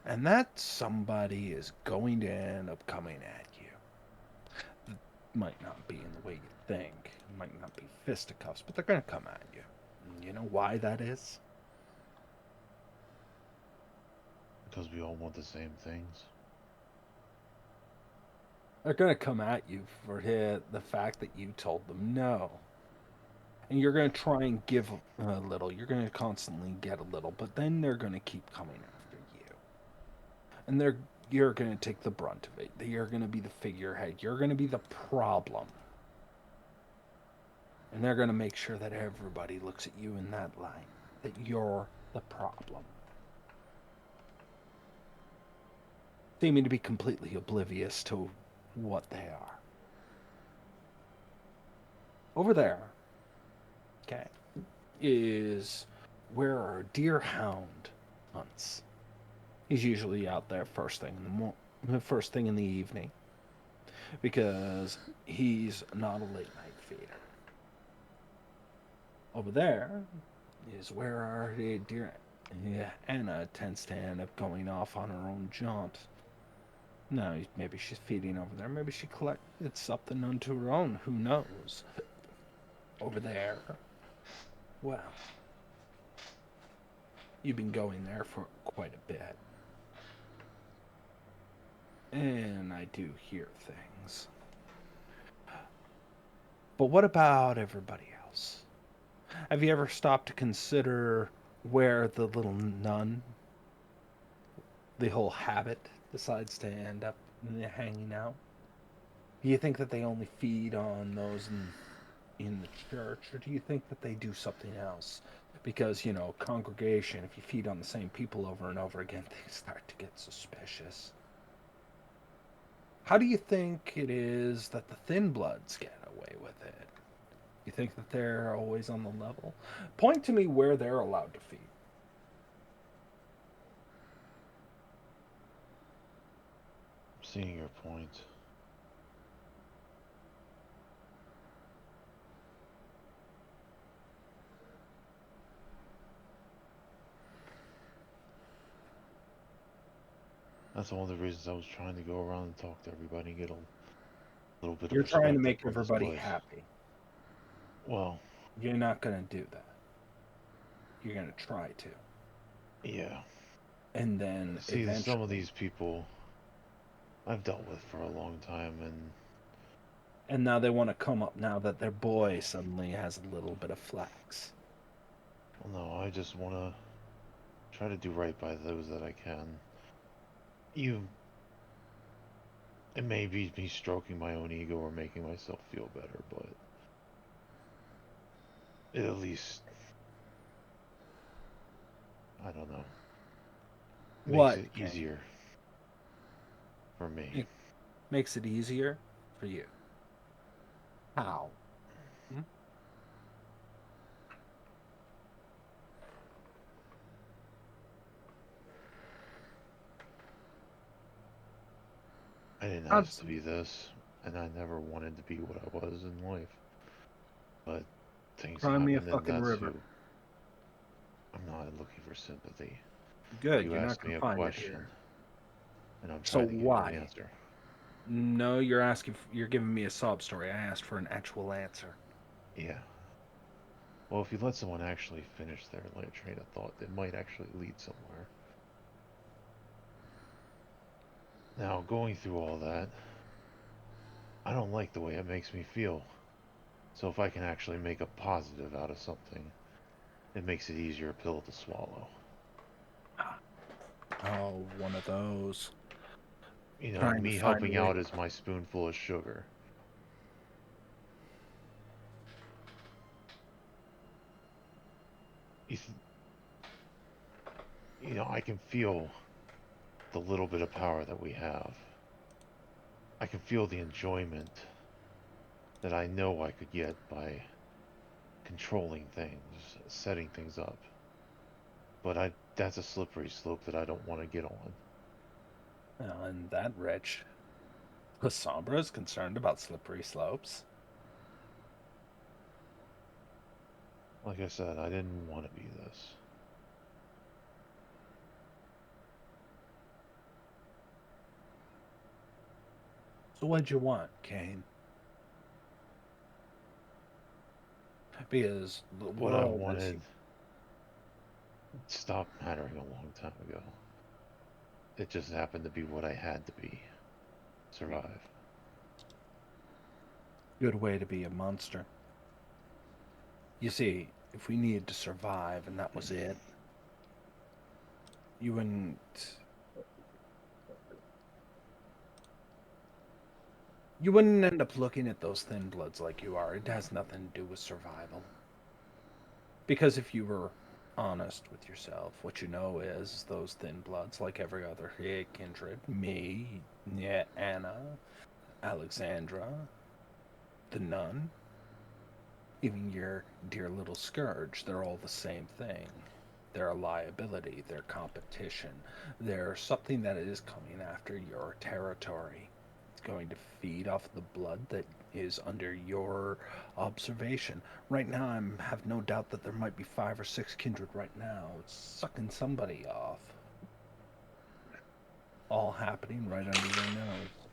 And that somebody is going to end up coming at you. It might not be in the way you think. It might not be fisticuffs, but they're going to come at you. And you know why that is? Because we all want the same things. They're going to come at you for the fact that you told them no. And you're going to try and give a little. You're going to constantly get a little, but then they're going to keep coming after you. And you're going to take the brunt of it. You're going to be the figurehead. You're going to be the problem. And they're going to make sure that everybody looks at you in that line, that you're the problem. Seeming to be completely oblivious to what they are. Over there, okay, is where our deer hound hunts. He's usually out there first thing in the evening, because he's not a late night feeder. Over there is where our deer Anna tends to end up going off on her own jaunt. No, maybe she's feeding over there. Maybe she collected something unto her own. Who knows? Over there, well, you've been going there for quite a bit. And I do hear things. But what about everybody else? Have you ever stopped to consider where the little nun, the whole habit, decides to end up hanging out? Do you think that they only feed on those in the church, or do you think that they do something else? Because, congregation, if you feed on the same people over and over again, things start to get suspicious. How do you think it is that the thin bloods get away with it? You think that they're always on the level? Point to me where they're allowed to feed. I'm seeing your point. That's one of the reasons I was trying to go around and talk to everybody and get a little bit of You're trying to make perspective for this everybody place. happy. Well, You're not going to do that. You're going to try to. yeah. And then See, eventually, some of these people I've dealt with for a long time, and now they want to come up now that their boy suddenly has a little bit of flax. well, no, I just want to Try to do right by those that I can. It may be me stroking my own ego or making myself feel better, but it at least, I don't know, makes What, it Kane? easier for me. Makes it easier for you. How? I didn't ask to be this, and I never wanted to be what I was in life. But things Cry me a happen, and fucking that's river. who. I'm not looking for sympathy. Good, You you're not asked me gonna a find it question, here. and I'm So trying to give you an why? answer. No, you're giving me a sob story. I asked for an actual answer. Yeah. Well, if you let someone actually finish their train of thought, it might actually lead somewhere. Now, going through all that, I don't like the way it makes me feel. So if I can actually make a positive out of something, it makes it easier pill to swallow. Oh, one of those. You know, Trying to me find a helping way. out is my spoonful of sugar. You, th- you know, I can feel the little bit of power that we have. I can feel the enjoyment that I know I could get by controlling things, setting things up. But that's a slippery slope that I don't want to get on. And that wretch, Cassandra, is concerned about slippery slopes. Like I said, I didn't want to be this. So what'd you want, Kane? Because the What I world is. wanted stopped mattering a long time ago. It just happened to be what I had to be. Survive. Good way to be a monster. You see, if we needed to survive and that was it, you wouldn't. You wouldn't end up looking at those thin bloods like you are. It has nothing to do with survival. Because if you were honest with yourself, what you know is those thin bloods, like every other kindred, me, Anna, Alexandra, the nun, even your dear little scourge, they're all the same thing. They're a liability, they're competition, they're something that is coming after your territory. It's going to feed off the blood that is under your observation. Right now, I have no doubt that there might be 5 or 6 kindred right now sucking somebody off. All happening right under your nose.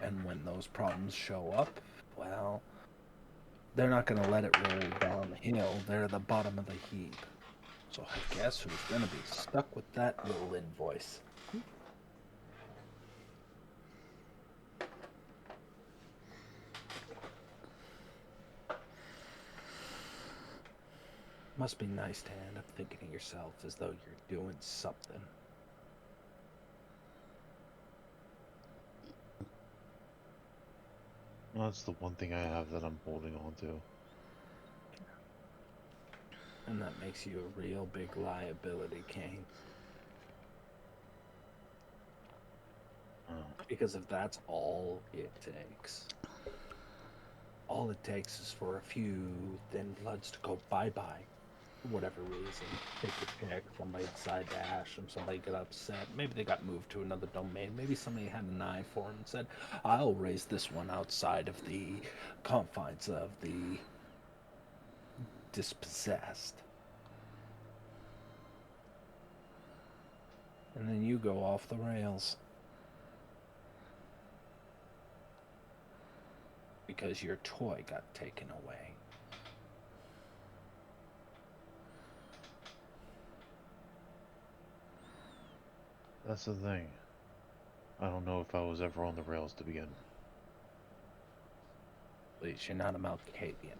And when those problems show up, well, they're not going to let it roll downhill. They're at the bottom of the heap. So I guess who's going to be stuck with that little invoice? Must be nice to end up thinking of yourself as though you're doing something. That's the one thing I have that I'm holding on to. And that makes you a real big liability, Kane. Oh. Because if that's all it takes is for a few thin bloods to go bye-bye. For whatever reason. Take your pick. Somebody decide to ash them. Somebody get upset. Maybe they got moved to another domain. Maybe somebody had an eye for them and said, I'll raise this one outside of the confines of the dispossessed. And then you go off the rails. Because your toy got taken away. That's the thing. I don't know if I was ever on the rails to begin with. At least you're not a Malkavian.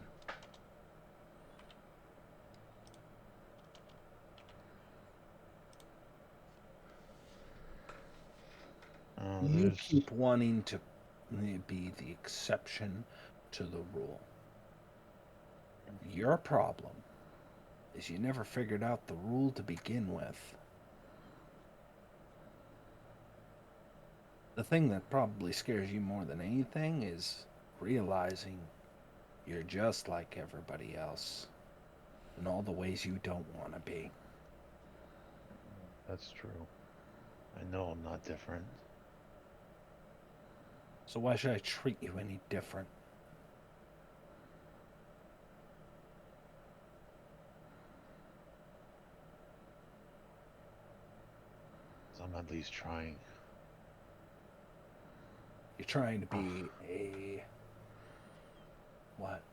You there's keep wanting to be the exception to the rule. Your problem is you never figured out the rule to begin with. The thing that probably scares you more than anything is realizing you're just like everybody else in all the ways you don't want to be. that's true. I know I'm not different. So why should I treat you any different? 'Cause I'm at least trying. You're trying to be a what?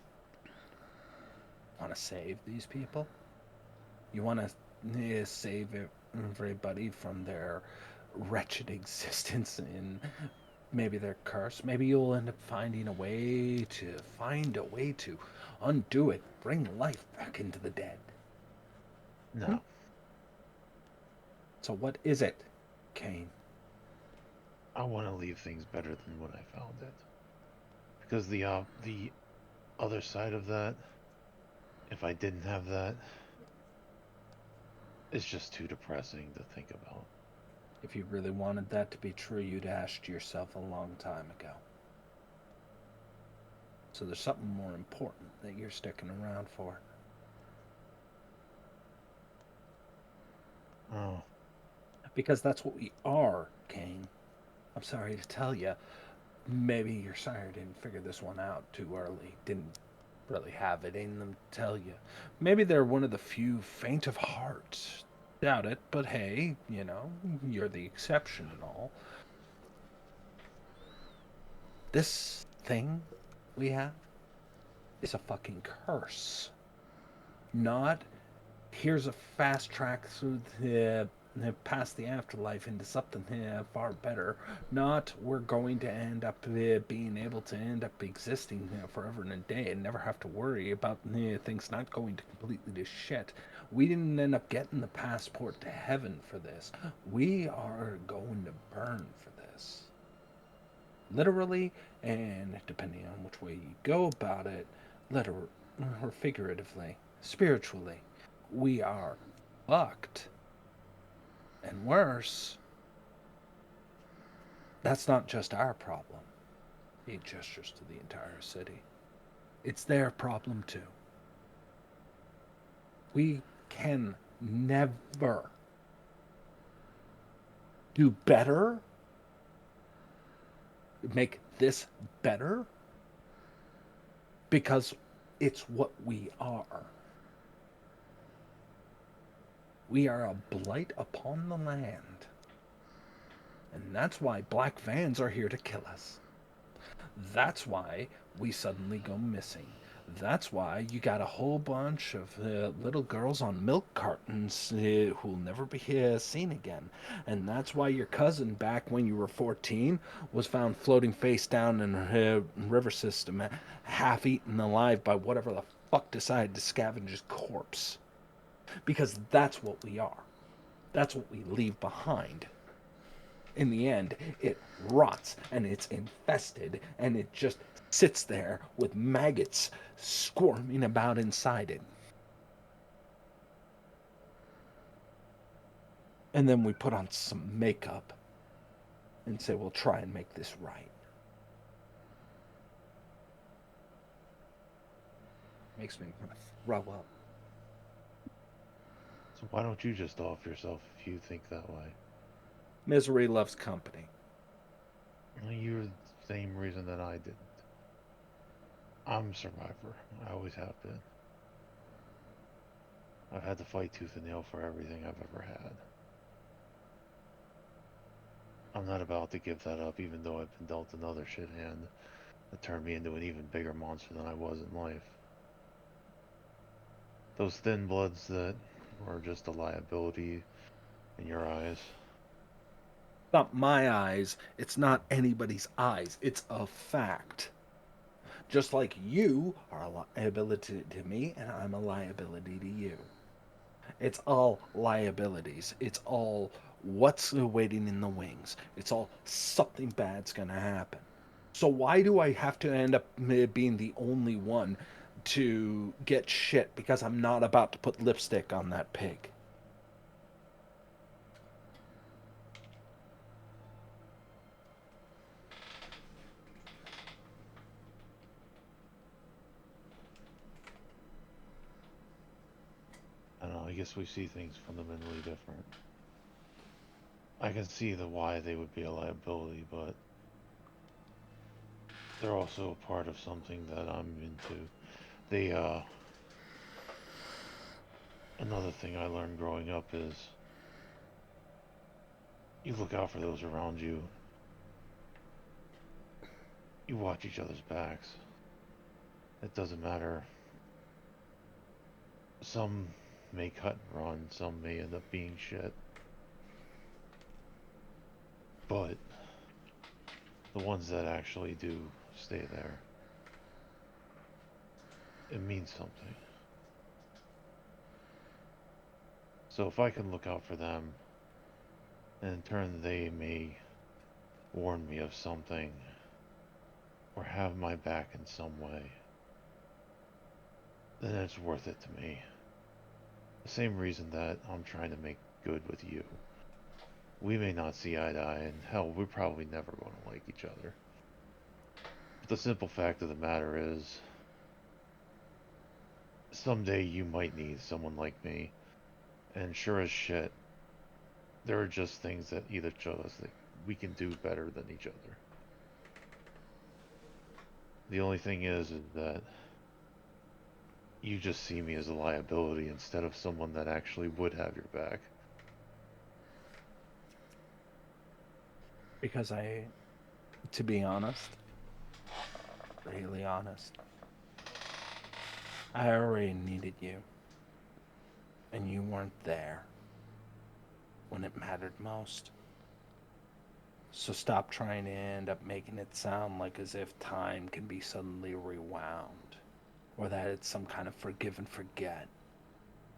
Want to save these people? You want to save everybody from their wretched existence and maybe their curse. Maybe you'll end up finding a way to undo it, bring life back into the dead. No. So what is it, Kane? I want to leave things better than when I found it. Because the other side of that, if I didn't have that, it's just too depressing to think about. If you really wanted that to be true, you'd asked yourself a long time ago. So there's something more important that you're sticking around for. Oh, Because that's what we are, Kane. I'm sorry to tell you. Maybe your sire didn't figure this one out too early. Didn't really have it in them to tell you. Maybe they're one of the few faint of heart. Doubt it, but hey, you're the exception and all. This thing we have is a fucking curse. Not here's a fast track through the past the afterlife into something far better. Not we're going to end up being able to end up existing forever and a day and never have to worry about things not going to completely to shit. We didn't end up getting the passport to heaven for this. We are going to burn for this. Literally, and depending on which way you go about it, literally or figuratively, spiritually, we are fucked. And worse, that's not just our problem. He gestures to the entire city. It's their problem too. We can never do better, make this better, because it's what we are. We are a blight upon the land. And that's why black vans are here to kill us. That's why we suddenly go missing. That's why you got a whole bunch of little girls on milk cartons who'll never be seen again. And that's why your cousin, back when you were 14, was found floating face down in a river system, half eaten alive by whatever the fuck decided to scavenge his corpse. Because that's what we are. That's what we leave behind. In the end, it rots and it's infested and it just sits there with maggots squirming about inside it. And then we put on some makeup and say, we'll try and make this right. Makes me want to throw up. so why don't you just off yourself if you think that way? Misery loves company. Well, you're the same reason that I didn't. I'm a survivor. I always have been. I've had to fight tooth and nail for everything I've ever had. I'm not about to give that up, even though I've been dealt another shit hand that turned me into an even bigger monster than I was in life. Those thin bloods that were just a liability in your eyes. Not my eyes. It's not anybody's eyes. It's a fact. Just like you are a liability to me, and I'm a liability to you. It's all liabilities. It's all what's waiting in the wings. It's all something bad's gonna happen. So why do I have to end up being the only one to get shit because I'm not about to put lipstick on that pig? I don't know, I guess we see things fundamentally different. I can see the why they would be a liability, but they're also a part of something that I'm into. They, another thing I learned growing up is you look out for those around you. You watch each other's backs. It doesn't matter. Some may cut and run, some may end up being shit. But the ones that actually do stay there, it means something. So if I can look out for them, and in turn they may warn me of something, or have my back in some way, then it's worth it to me. The same reason that I'm trying to make good with you. We may not see eye to eye, and hell, we're probably never going to like each other. But the simple fact of the matter is, someday you might need someone like me, and sure as shit, there are just things that either show us that we can do better than each other. The only thing is that you just see me as a liability instead of someone that actually would have your back. Because to be honest, really honest, I already needed you. And you weren't there when it mattered most. So stop trying to end up making it sound like as if time can be suddenly rewound, or that it's some kind of forgive and forget.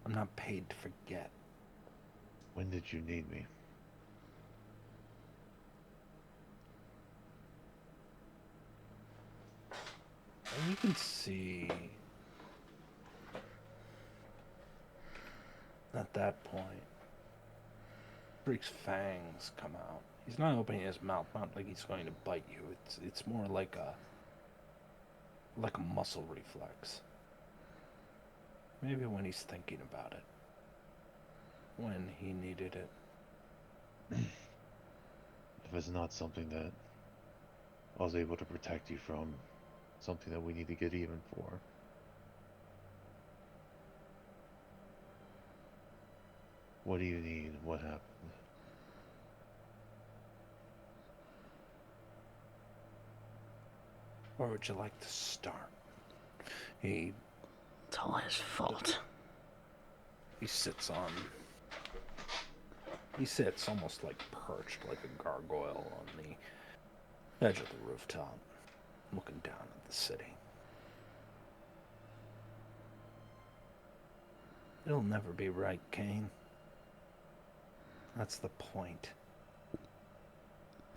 I'm not paid to forget. When did you need me? And you can see at that point, Freak's fangs come out. He's not opening his mouth, not like he's going to bite you. It's more like a muscle reflex. Maybe when he's thinking about it. When he needed it. If it's not something that I was able to protect you from, something that we need to get even for. What do you need? What happened? Where would you like to start? He It's all his fault. sits on. He sits almost like perched, like a gargoyle on the edge of the rooftop, looking down at the city. It'll never be right, Kane. That's the point.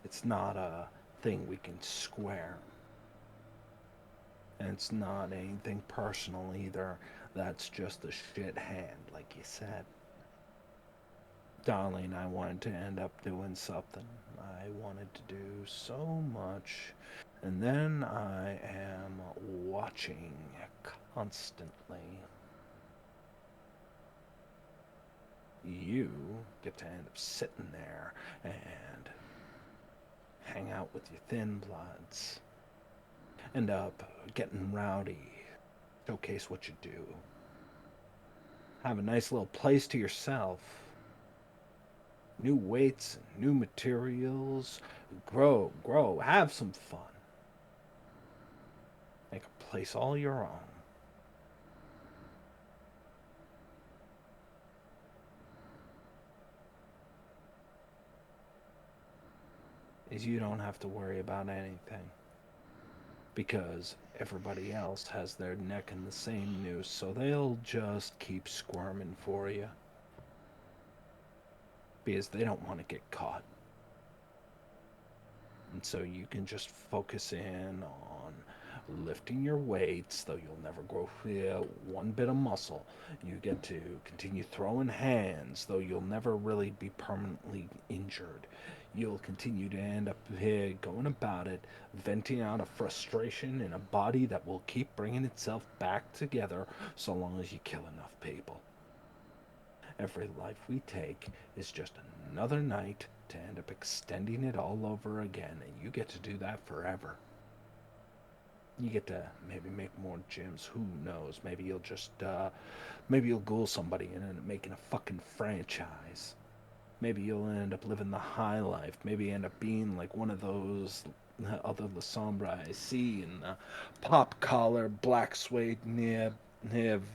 It's not a thing we can square. And it's not anything personal either. That's just a shit hand, like you said. Darling, I wanted to end up doing something. I wanted to do so much. And then I am watching constantly. You get to end up sitting there and hang out with your thin bloods. End up getting rowdy. Showcase what you do. Have a nice little place to yourself. New weights, new materials. Grow, have some fun. Make a place all your own. Is you don't have to worry about anything. Because everybody else has their neck in the same noose, so they'll just keep squirming for you. because they don't want to get caught. And so you can just focus in on lifting your weights, though you'll never grow one bit of muscle. You get to continue throwing hands, though you'll never really be permanently injured. You'll continue to end up going about it, venting out a frustration in a body that will keep bringing itself back together so long as you kill enough people. Every life we take is just another night to end up extending it all over again, and you get to do that forever. You get to maybe make more gyms. Who knows? Maybe you'll ghoul somebody and end up making a fucking franchise. Maybe you'll end up living the high life. Maybe end up being like one of those other La Sombra I see in the pop collar, black suede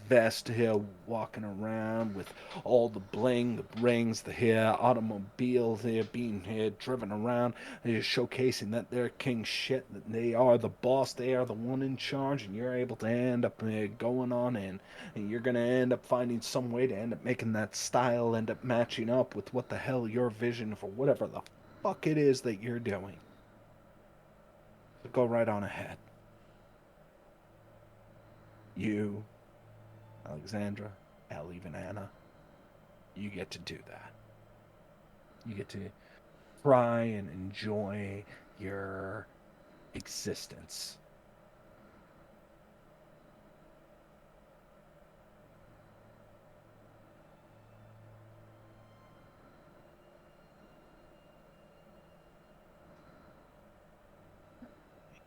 vest here, walking around with all the bling, the rings, the here automobiles here being here driven around, they're showcasing that they're king shit, that they are the boss, they are the one in charge, and you're able to end up going on in, and you're gonna end up finding some way to end up making that style end up matching up with what the hell your vision for whatever the fuck it is that you're doing. So go right on ahead. You, Alexandra, hell, even Anna, you get to do that. You get to try and enjoy your existence.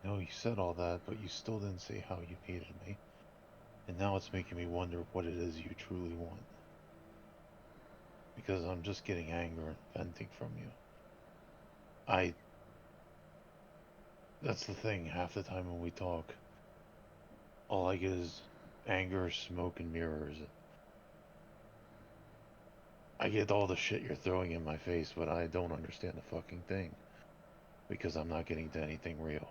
You know, you said all that, but you still didn't say how you hated me. And now it's making me wonder what it is you truly want. Because I'm just getting anger and venting from you. That's the thing, half the time when we talk, all I get is anger, smoke, and mirrors. I get all the shit you're throwing in my face, but I don't understand the fucking thing. Because I'm not getting to anything real.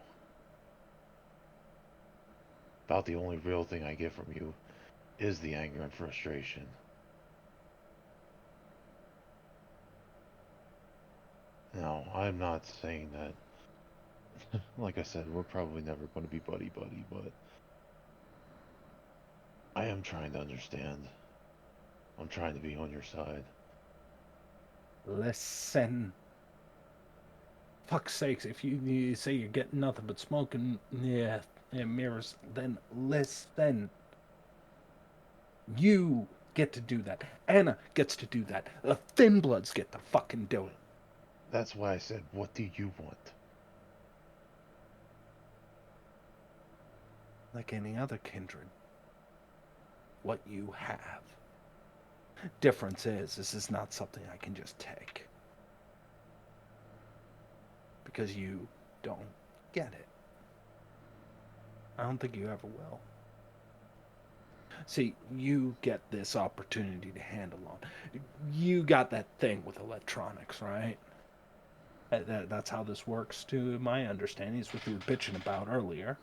About the only real thing I get from you is the anger and frustration. Now, I'm not saying that, like I said, we're probably never going to be buddy-buddy, but I am trying to understand. I'm trying to be on your side. Listen. Fuck's sakes, if you say you're getting nothing but smoke and mirrors, then listen. You get to do that. Anna gets to do that. The Thin Bloods get to fucking do it. That's why I said, what do you want? Like any other kindred. What you have. Difference is, this is not something I can just take. Because you don't get it. I don't think you ever will. See, you get this opportunity to handle on. You got that thing with electronics, right? That's how this works, to my understanding. It's what you were bitching about earlier,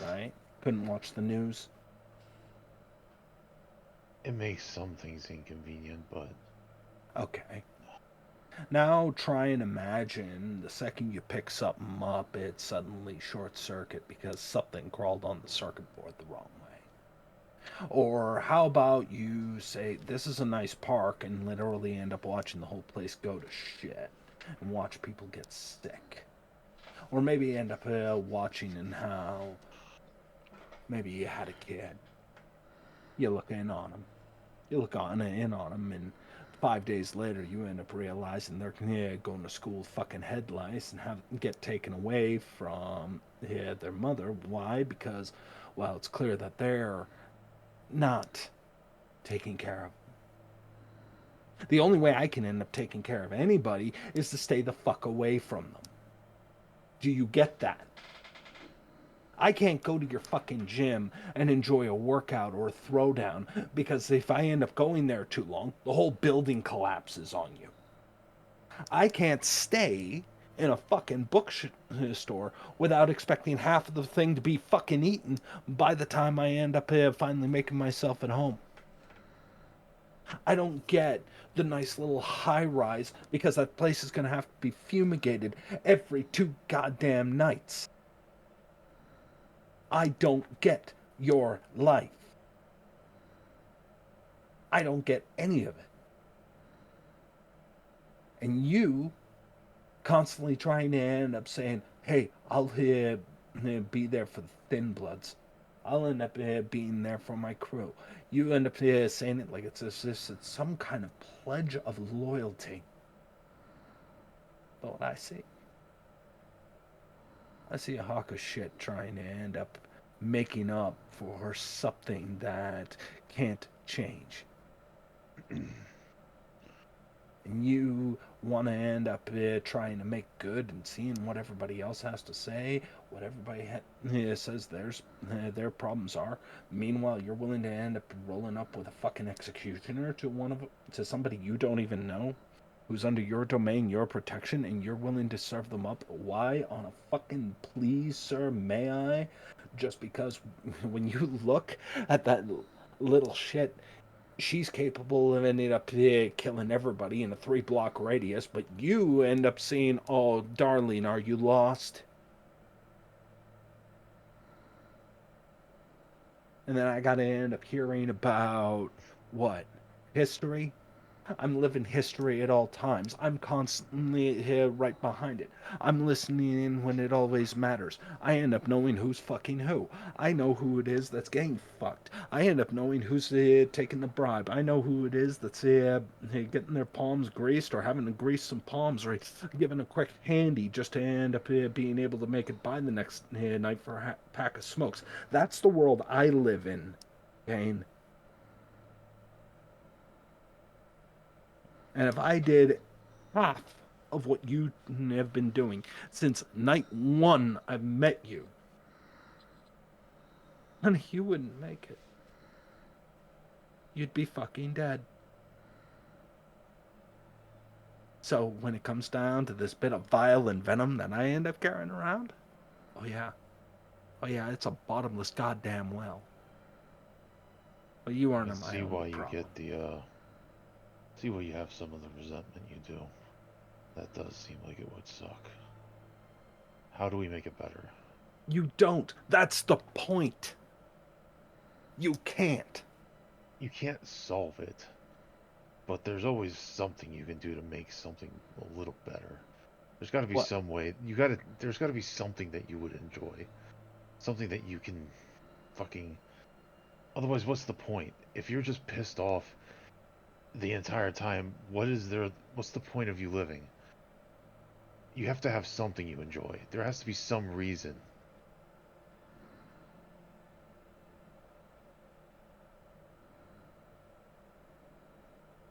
right? Couldn't watch the news. It makes some things inconvenient, but... Okay. Now try and imagine the second you pick something up, it suddenly short circuit because something crawled on the circuit board the wrong way. Or how about you say, this is a nice park, and literally end up watching the whole place go to shit and watch people get sick. Or maybe end up watching and how maybe you had a kid. You look in on them. You look in on them, and 5 days later, you end up realizing they're going to school with fucking head lice and get taken away from their mother. Why? Because, well, it's clear that they're not taking care of them. The only way I can end up taking care of anybody is to stay the fuck away from them. Do you get that? I can't go to your fucking gym and enjoy a workout or a throwdown because if I end up going there too long, the whole building collapses on you. I can't stay in a fucking bookstore without expecting half of the thing to be fucking eaten by the time I end up finally making myself at home. I don't get the nice little high rise because that place is going to have to be fumigated every 2 goddamn nights. I don't get your life. I don't get any of it. And you constantly trying to end up saying, hey, I'll be there for the thin bloods. I'll end up being there for my crew. You end up saying it like it's as if it's some kind of pledge of loyalty. But what I see a hawk of shit trying to end up making up for something that can't change. And you want to end up trying to make good and seeing what everybody else has to say, what everybody says their problems are. Meanwhile, you're willing to end up rolling up with a fucking executioner to somebody you don't even know, who's under your domain, your protection, and you're willing to serve them up. Why? On a fucking please, sir, may I? Just because when you look at that little shit, she's capable of ending up killing everybody in a 3-block radius, but you end up seeing, oh, darling, are you lost? And then I gotta end up hearing about what? History? I'm living history at all times. I'm constantly here right behind it. I'm listening in when it always matters. I end up knowing who's fucking who. I know who it is that's getting fucked. I end up knowing who's taking the bribe. I know who it is that's getting their palms greased or having to grease some palms or giving a quick handy just to end up being able to make it by the next night for a pack of smokes. That's the world I live in, Kane. And if I did half of what you have been doing since night 1 I've met you, honey, you wouldn't make it. You'd be fucking dead. So when it comes down to this bit of bile and venom that I end up carrying around, oh yeah, it's a bottomless goddamn well. Well, you aren't my only problem. See why you have some of the resentment you do. That does seem like it would suck. How do we make it better? You don't. That's the point. You can't. You can't solve it, but there's always something you can do to make something a little better. There's got to be some way. There's got to be something that you would enjoy. Something that you can fucking. Otherwise, what's the point? If you're just pissed off the entire time, what's the point of you living? You have to have something you enjoy. There has to be some reason.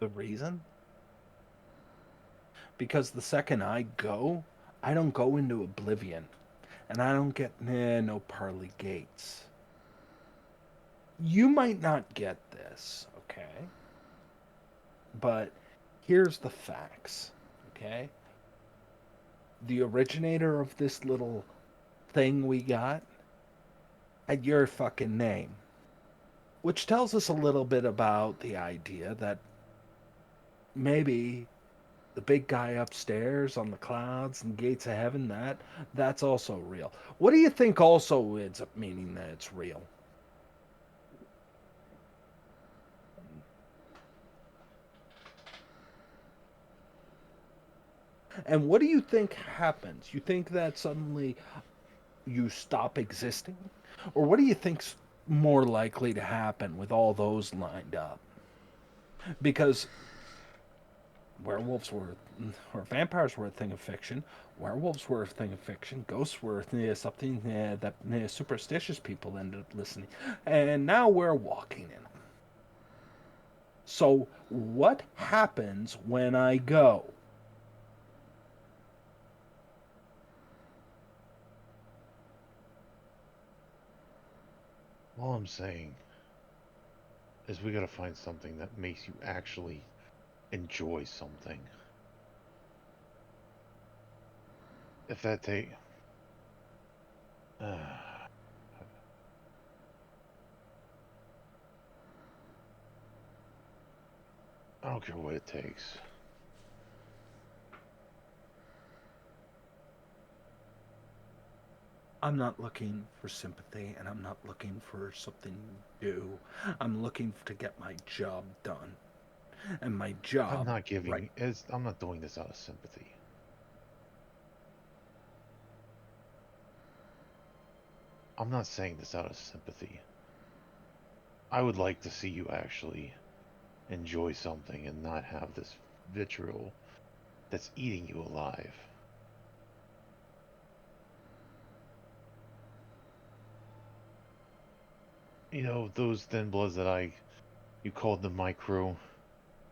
The reason? Because the second I go, I don't go into oblivion. And I don't get no pearly gates. You might not get this, okay? But here's the facts, okay? The originator of this little thing we got had your fucking name. Which tells us a little bit about the idea that maybe the big guy upstairs on the clouds and gates of heaven, that's also real. What do you think also ends up meaning that it's real? And what do you think happens? You think that suddenly you stop existing? Or what do you think's more likely to happen with all those lined up? Because werewolves were, or vampires were a thing of fiction. Werewolves were a thing of fiction. Ghosts were something that superstitious people ended up listening. And now we're walking in them. So what happens when I go? All I'm saying is we gotta find something that makes you actually enjoy something. If that take... don't care what it takes. I'm not looking for sympathy, and I'm not looking for something new. I'm looking to get my job done. And my I'm job, not right. I'm not doing this out of sympathy. I'm not saying this out of sympathy. I would like to see you actually enjoy something and not have this vitriol that's eating you alive. You know, those thin bloods you called them my crew,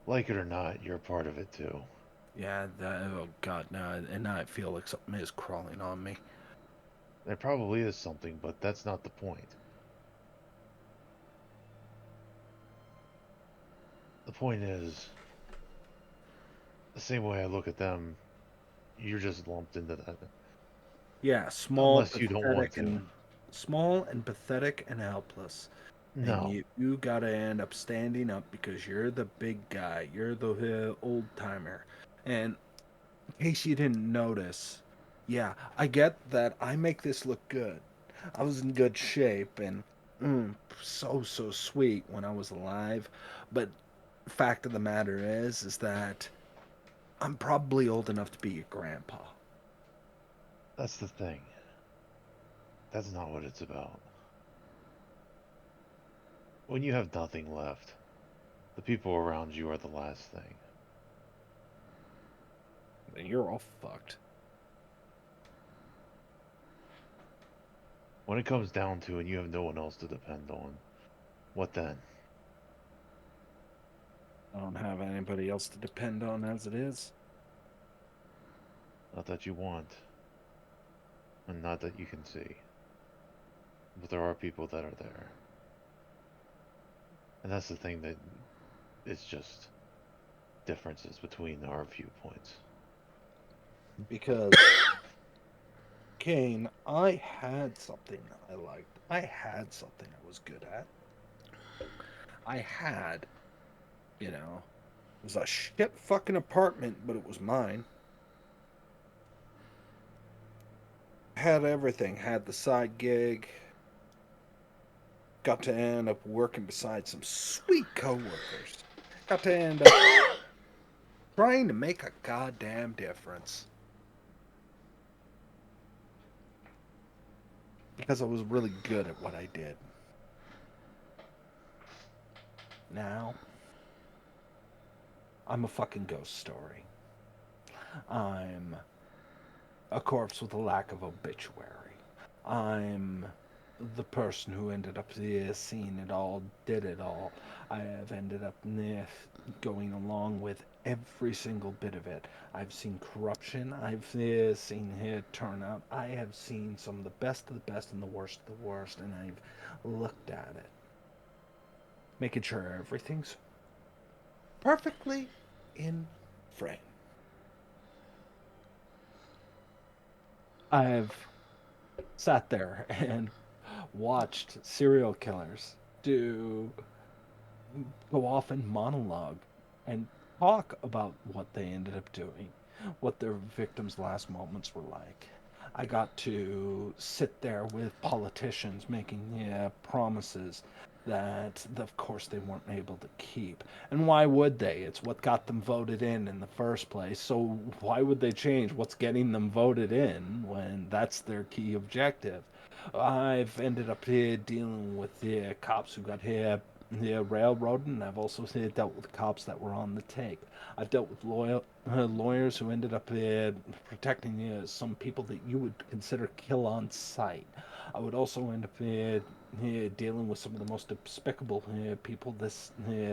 like it or not, you're a part of it too. Yeah, oh God, now, and now I feel like something is crawling on me. There probably is something, but that's not the point. The point is, the same way I look at them, you're just lumped into that. Yeah, small, Unless you don't want pathetic, to. and small and pathetic and helpless. And No. you gotta end up standing up because you're the big guy. You're the old timer. And in case you didn't notice, yeah, I get that I make this look good. I was in good shape and so sweet when I was alive. But fact of the matter is that I'm probably old enough to be your grandpa. That's the thing. That's not what it's about. When you have nothing left, the people around you are the last thing. You're all fucked. When it comes down to it and you have no one else to depend on, what then? I don't have anybody else to depend on as it is. Not that you want, and not that you can see. But there are people that are there. And that's the thing that it's just differences between our viewpoints. Because, Kane, I had something I liked. I had something I was good at. I had, you know, it was a shit fucking apartment, but it was mine. Had everything. Had the side gig. Got to end up working beside some sweet coworkers. Got to end up trying to make a goddamn difference. Because I was really good at what I did. Now, I'm a fucking ghost story. I'm a corpse with a lack of obituary. I'm the person who ended up seeing it all, did it all. I have ended up going along with every single bit of it. I've seen corruption. I've seen it turn out. I have seen some of the best and the worst of the worst, and I've looked at it, making sure everything's perfectly in frame. I've sat there and watched serial killers do go off and monologue and talk about what they ended up doing, what their victims' last moments were like. I got to sit there with politicians making promises that, of course, they weren't able to keep. And why would they? It's what got them voted in the first place. So why would they change what's getting them voted in when that's their key objective? I've ended up here dealing with the cops who got here railroad, and I've also dealt with cops that were on the take. I've dealt with lawyers who ended up protecting some people that you would consider kill on sight. I would also end up dealing with some of the most despicable people this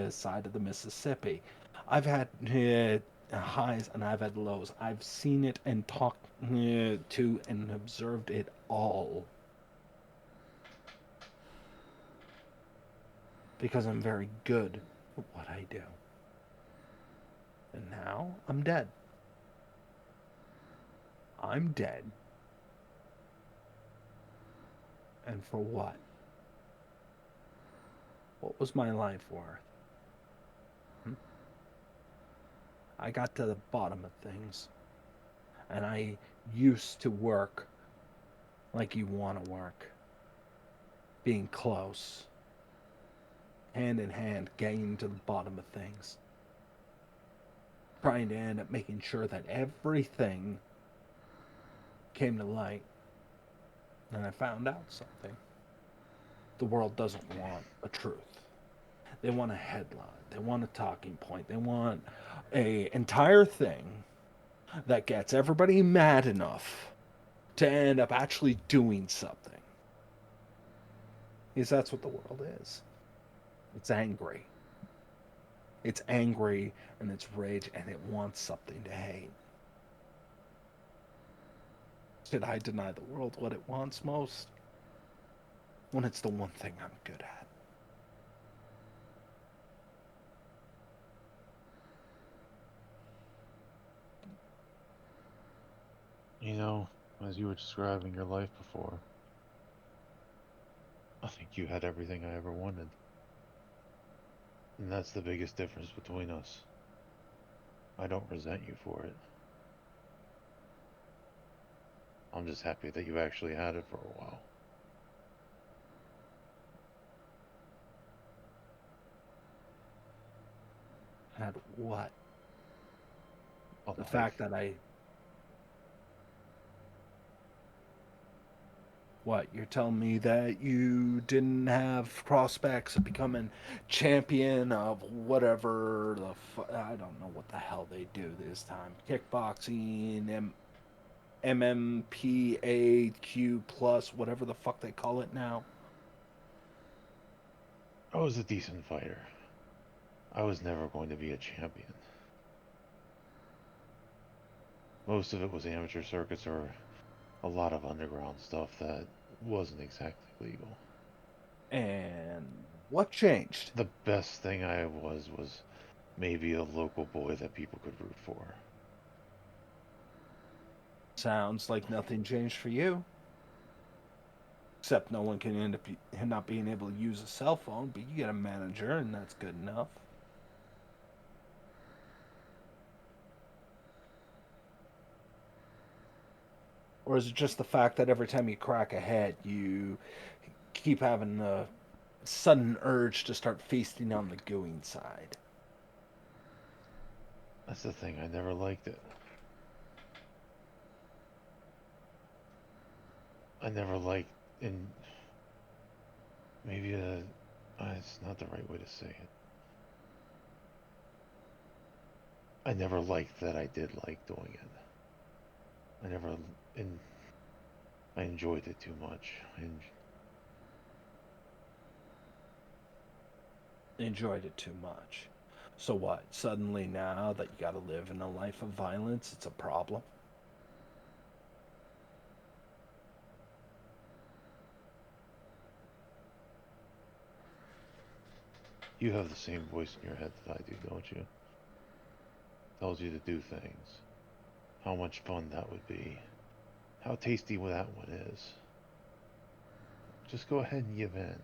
side of the Mississippi. I've had highs and I've had lows. I've seen it and talked to and observed it all. Because I'm very good at what I do. And now I'm dead. I'm dead. And for what? What was my life worth? Hmm? I got to the bottom of things. And I used to work like you want to work. Being close. Hand in hand, getting to the bottom of things. Trying to end up making sure that everything came to light. And I found out something. The world doesn't want a truth. They want a headline. They want a talking point. They want a entire thing that gets everybody mad enough to end up actually doing something. Because that's what the world is. It's angry. It's angry and it's rage and it wants something to hate. Should I deny the world what it wants most? When it's the one thing I'm good at. You know, as you were describing your life before, I think you had everything I ever wanted. And that's the biggest difference between us. I don't resent you for it. I'm just happy that you actually had it for a while. Had what? The Life. fact that I... What, you're telling me that you didn't have prospects of becoming champion of whatever I don't know what the hell they do this time. Kickboxing, MMPAQ plus, whatever the fuck they call it now. I was a decent fighter. I was never going to be a champion. Most of it was amateur circuits or a lot of underground stuff that wasn't exactly legal. And what changed? The best thing I was maybe a local boy that people could root for. Sounds like nothing changed for you. Except no one can end up not being able to use a cell phone, but you get a manager, and that's good enough. Or is it just the fact that every time you crack a head, you keep having a sudden urge to start feasting on the gooing side? That's the thing, I never liked it. I never liked, and maybe it's not the right way to say it. I never liked that I did like doing it. I enjoyed it too much. Enjoyed it too much. So what? Suddenly now that you gotta live in a life of violence, it's a problem? You have the same voice in your head that I do, don't you? Tells you to do things. How much fun that would be. How tasty that one is. Just go ahead and give in.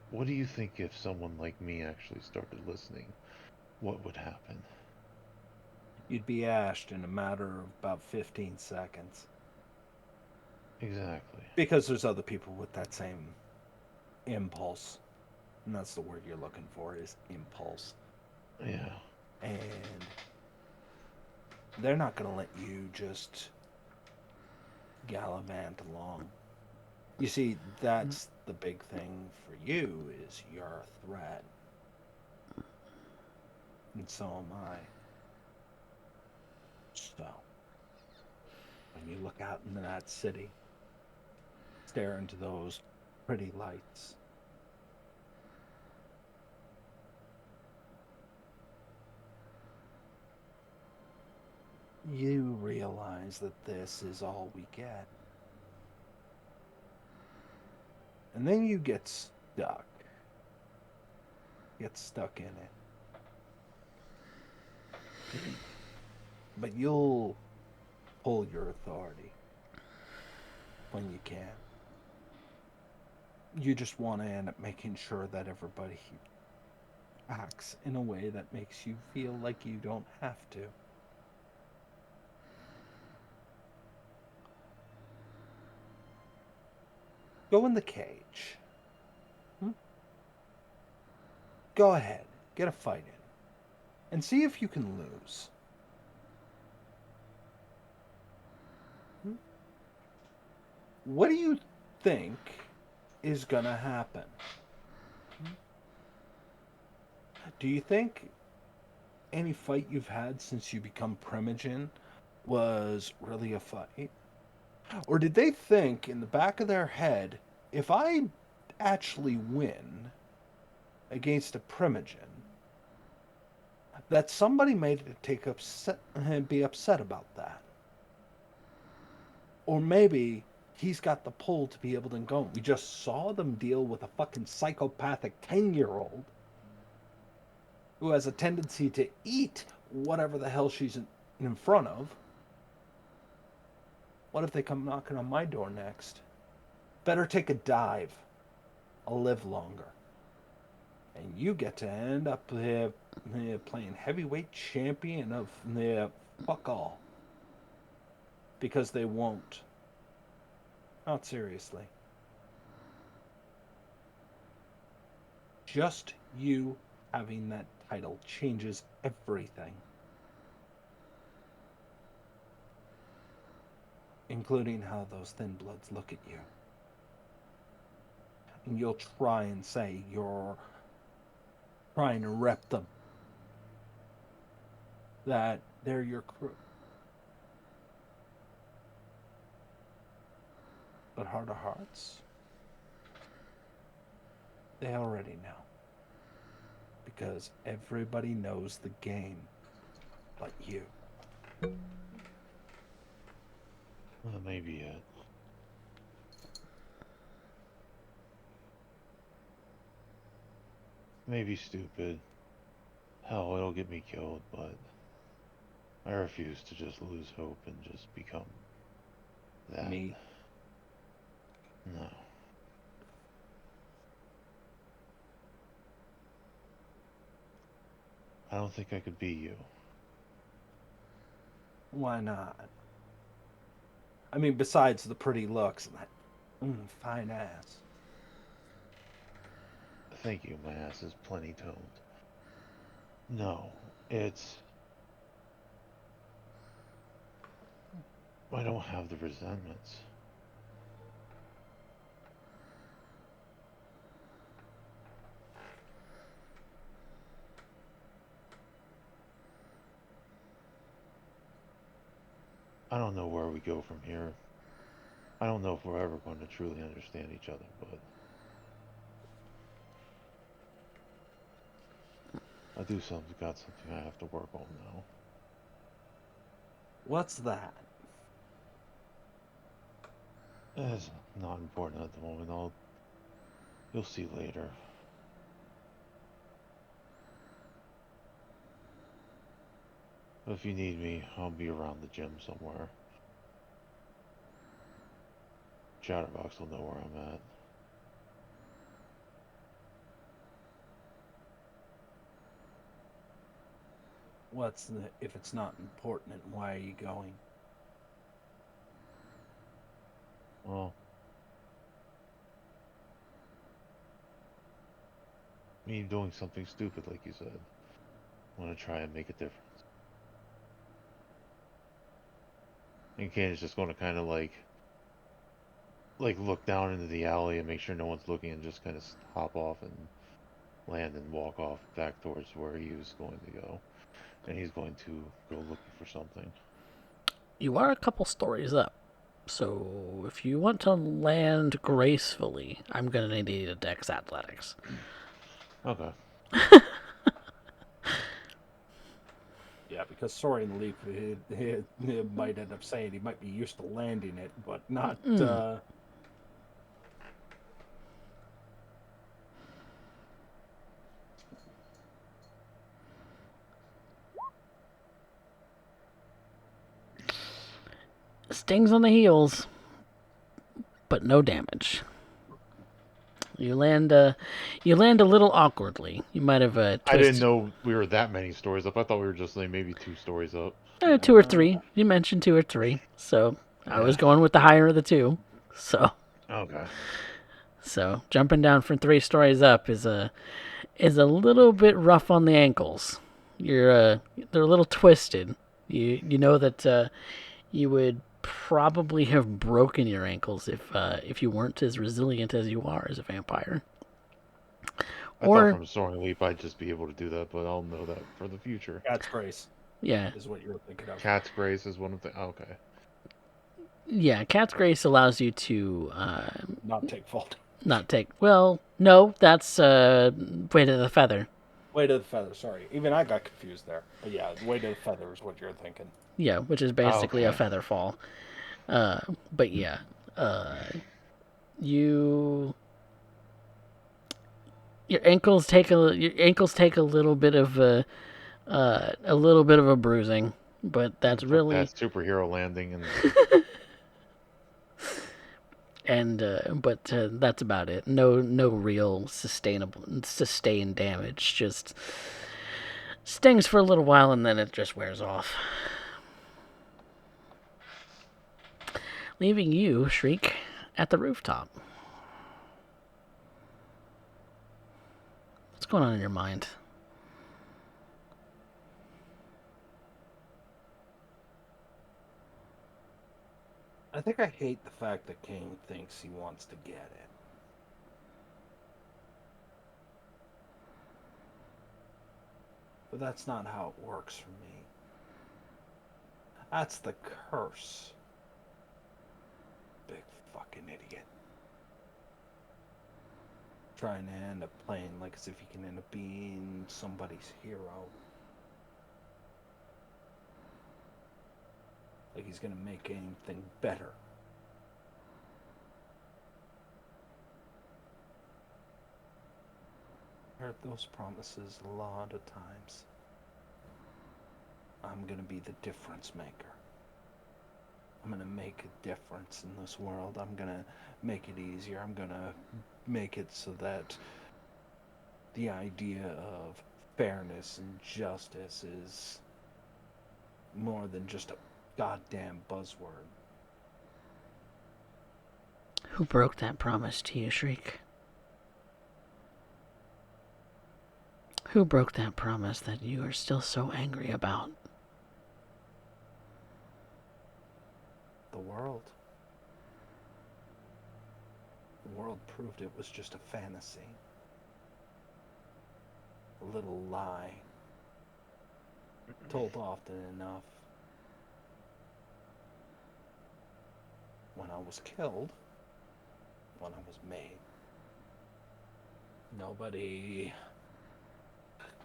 What do you think if someone like me actually started listening? What would happen? You'd be ashed in a matter of about 15 seconds. Exactly. Because there's other people with that same impulse. And that's the word you're looking for, is impulse. Yeah. And they're not going to let you just gallivant along. You see, that's the big thing for you, is you're a threat. And so am I. So, when you look out into that city, stare into those pretty lights, you realize that this is all we get. And then you get stuck. Get stuck in it. But you'll pull your authority when you can. You just want to end up making sure that everybody acts in a way that makes you feel like you don't have to. Go in the cage. Go ahead, get a fight in, and see if you can lose. What do you think is gonna happen? Do you think any fight you've had since you become Primogen was really a fight? Or did they think in the back of their head, if I actually win against a Primogen, that somebody may be upset about that? Or maybe he's got the pull to be able to go. We just saw them deal with a fucking psychopathic 10-year-old who has a tendency to eat whatever the hell she's in front of. What if they come knocking on my door next? Better take a dive. I'll live longer. And you get to end up playing heavyweight champion of fuck all. Because they won't. Not seriously. Just you having that title changes everything. Including how those thin bloods look at you. And you'll try and say you're trying to rep them. That they're your crew. But heart of hearts, they already know. Because everybody knows the game but you. Well, that may be it. Maybe stupid. Hell, it'll get me killed, but I refuse to just lose hope and just become that. Me. No. I don't think I could be you. Why not? I mean, besides the pretty looks and that fine ass. Thank you, my ass is plenty toned. No, it's... I don't have the resentments. I don't know where we go from here. I don't know if we're ever going to truly understand each other, but I do got something I have to work on now. What's that? It's not important at the moment. You'll see later. If you need me, I'll be around the gym somewhere. Chatterbox will know where I'm at. If it's not important, why are you going? Well, me doing something stupid, like you said. I want to try and make a difference. And Kane's just going to kind of like look down into the alley and make sure no one's looking and just kind of hop off and land and walk off back towards where he was going to go. And he's going to go looking for something. You are a couple stories up. So if you want to land gracefully, I'm going to need a Dex Athletics. Okay. Yeah, because Soaring Leap, he might end up saying he might be used to landing it, but not... Stings on the heels, but no damage. You land a little awkwardly. You might have I twisted. didn't know we were that many stories up. I thought we were just like maybe 2 stories up. 2 or 3. You mentioned 2 or 3, so I was Yeah. going with the higher of the 2. Okay. So jumping down from 3 stories up is a little bit rough on the ankles. They're a little twisted. You know that you would probably have broken your ankles if you weren't as resilient as you are as a vampire. I thought Or from Soaring Leap I'd just be able to do that, but I'll know that for the future. Cat's Grace yeah, is what you're thinking of. Cat's Grace is one of the. Okay. yeah, Cat's Grace allows you to Not take fault. not take. Well, no, that's weight of the feather. Weight of the feather, sorry. Even I got confused there. But yeah, weight of the feather is what you're thinking. Yeah, which is basically a Okay. feather fall. But yeah, you your ankles take a little bit of a bruising, but that's Fuck really that superhero landing but that's about it. No real sustained damage. Just stings for a little while and then it just wears off, leaving you, Shriek, at the rooftop. What's going on in your mind? I think I hate the fact that Kane thinks he wants to get it. But that's not how it works for me. That's the curse. Big fucking idiot. Trying to end up playing like as if he can end up being somebody's hero. Like he's gonna make anything better. I heard those promises a lot of times. I'm gonna be the difference maker. I'm gonna make a difference in this world. I'm gonna make it easier. I'm gonna make it so that the idea of fairness and justice is more than just a goddamn buzzword. Who broke that promise to you, Shriek? Who broke that promise that you are still so angry about? The world. The world proved it was just a fantasy. A little lie. Told often enough. When I was killed, when I was made, nobody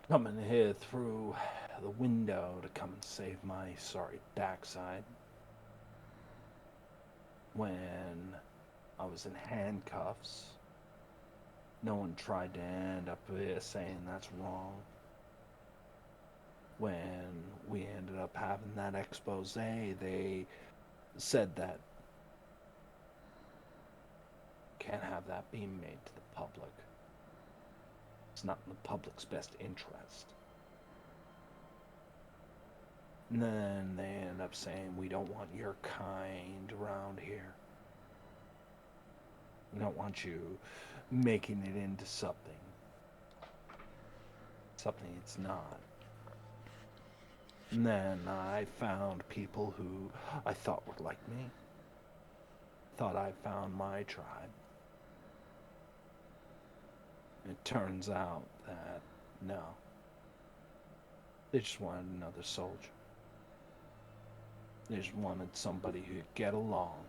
coming here through the window to come and save my sorry backside. When I was in handcuffs, no one tried to end up saying that's wrong. When we ended up having that expose, they said that can't have that being made to the public. It's not in the public's best interest. And then they end up saying, we don't want your kind around here. We don't want you making it into something it's not. And then I found people who I thought were like me. Thought I found my tribe. It turns out that no. They just wanted another soldier. They just wanted somebody who'd get along.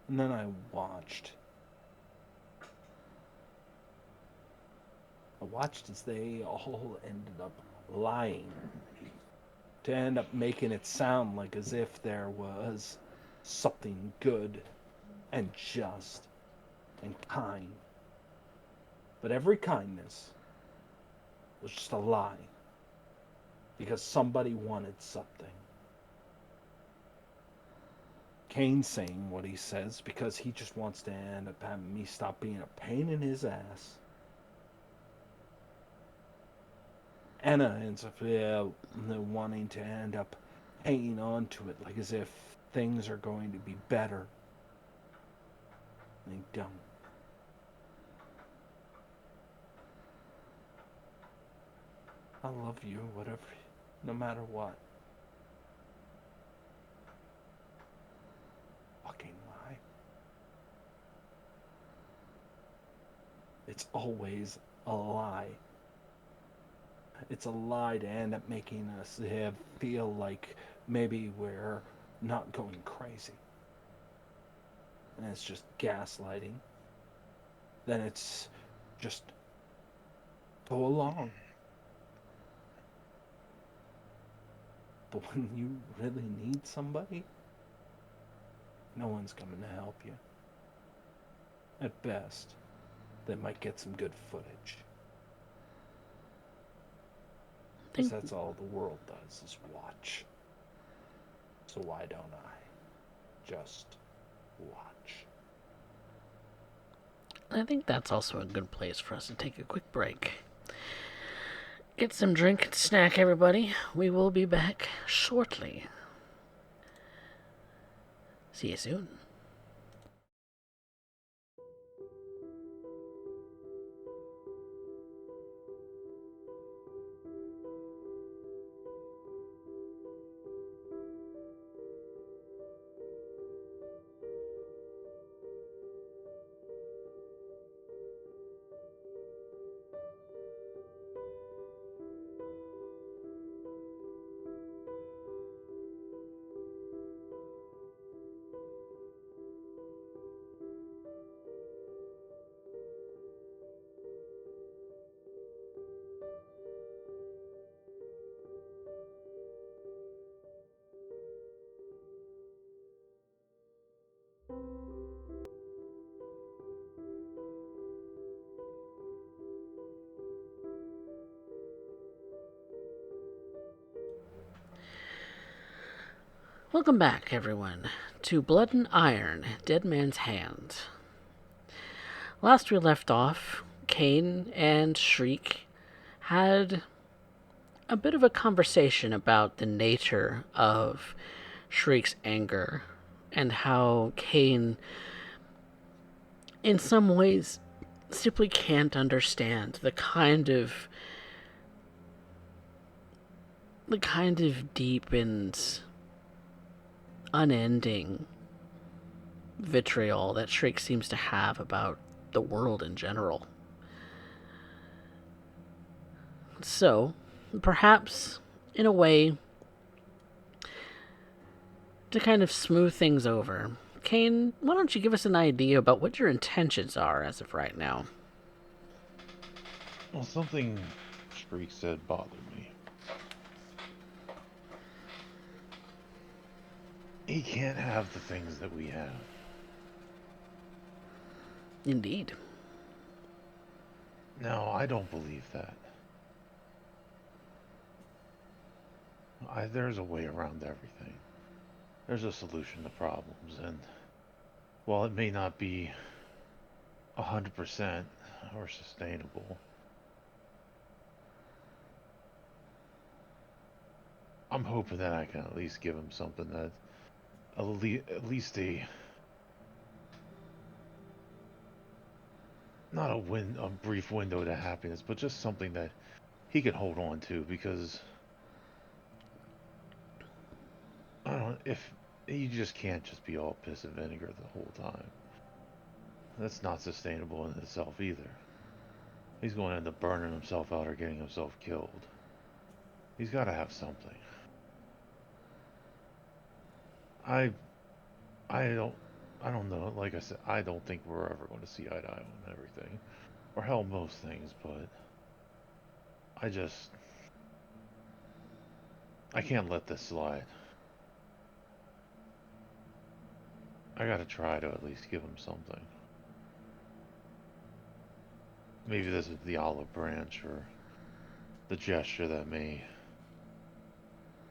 And then I watched as they all ended up lying. To end up making it sound like as if there was something good and just and kind. But every kindness was just a lie. Because somebody wanted something. Kane's saying what he says because he just wants to end up having me stop being a pain in his ass. Anna ends up wanting to end up hanging on to it like as if things are going to be better. They don't. I love you, whatever, no matter what. Fucking lie. It's always a lie. It's a lie to end up making us feel like maybe we're not going crazy. And it's just gaslighting. Then it's just go along. But when you really need somebody, no one's coming to help you. At best, they might get some good footage. Because that's all the world does is watch. So why don't I just watch? I think that's also a good place for us to take a quick break. Get some drink and snack, everybody. We will be back shortly. See you soon. Welcome back, everyone, to Blood and Iron, Dead Man's Hand. Last we left off, Kane and Shriek had a bit of a conversation about the nature of Shriek's anger and how Kane, in some ways, simply can't understand the kind of deep and unending vitriol that Shriek seems to have about the world in general. So, perhaps, in a way, to kind of smooth things over, Kane, why don't you give us an idea about what your intentions are as of right now? Well, something Shriek said bothered me. He can't have the things that we have. Indeed. No, I don't believe that. There's a way around everything. There's a solution to problems, and while it may not be 100% or sustainable, I'm hoping that I can at least give him something that at least not a brief window to happiness, but just something that he can hold on to, because I don't, if you just can't just be all piss and vinegar the whole time. That's not sustainable in itself either. He's going to end up burning himself out or getting himself killed. He's got to have something. I don't know. Like I said, I don't think we're ever going to see eye to eye on everything, or hell, most things. But I can't let this slide. I gotta try to at least give him something. Maybe this is the olive branch or the gesture that may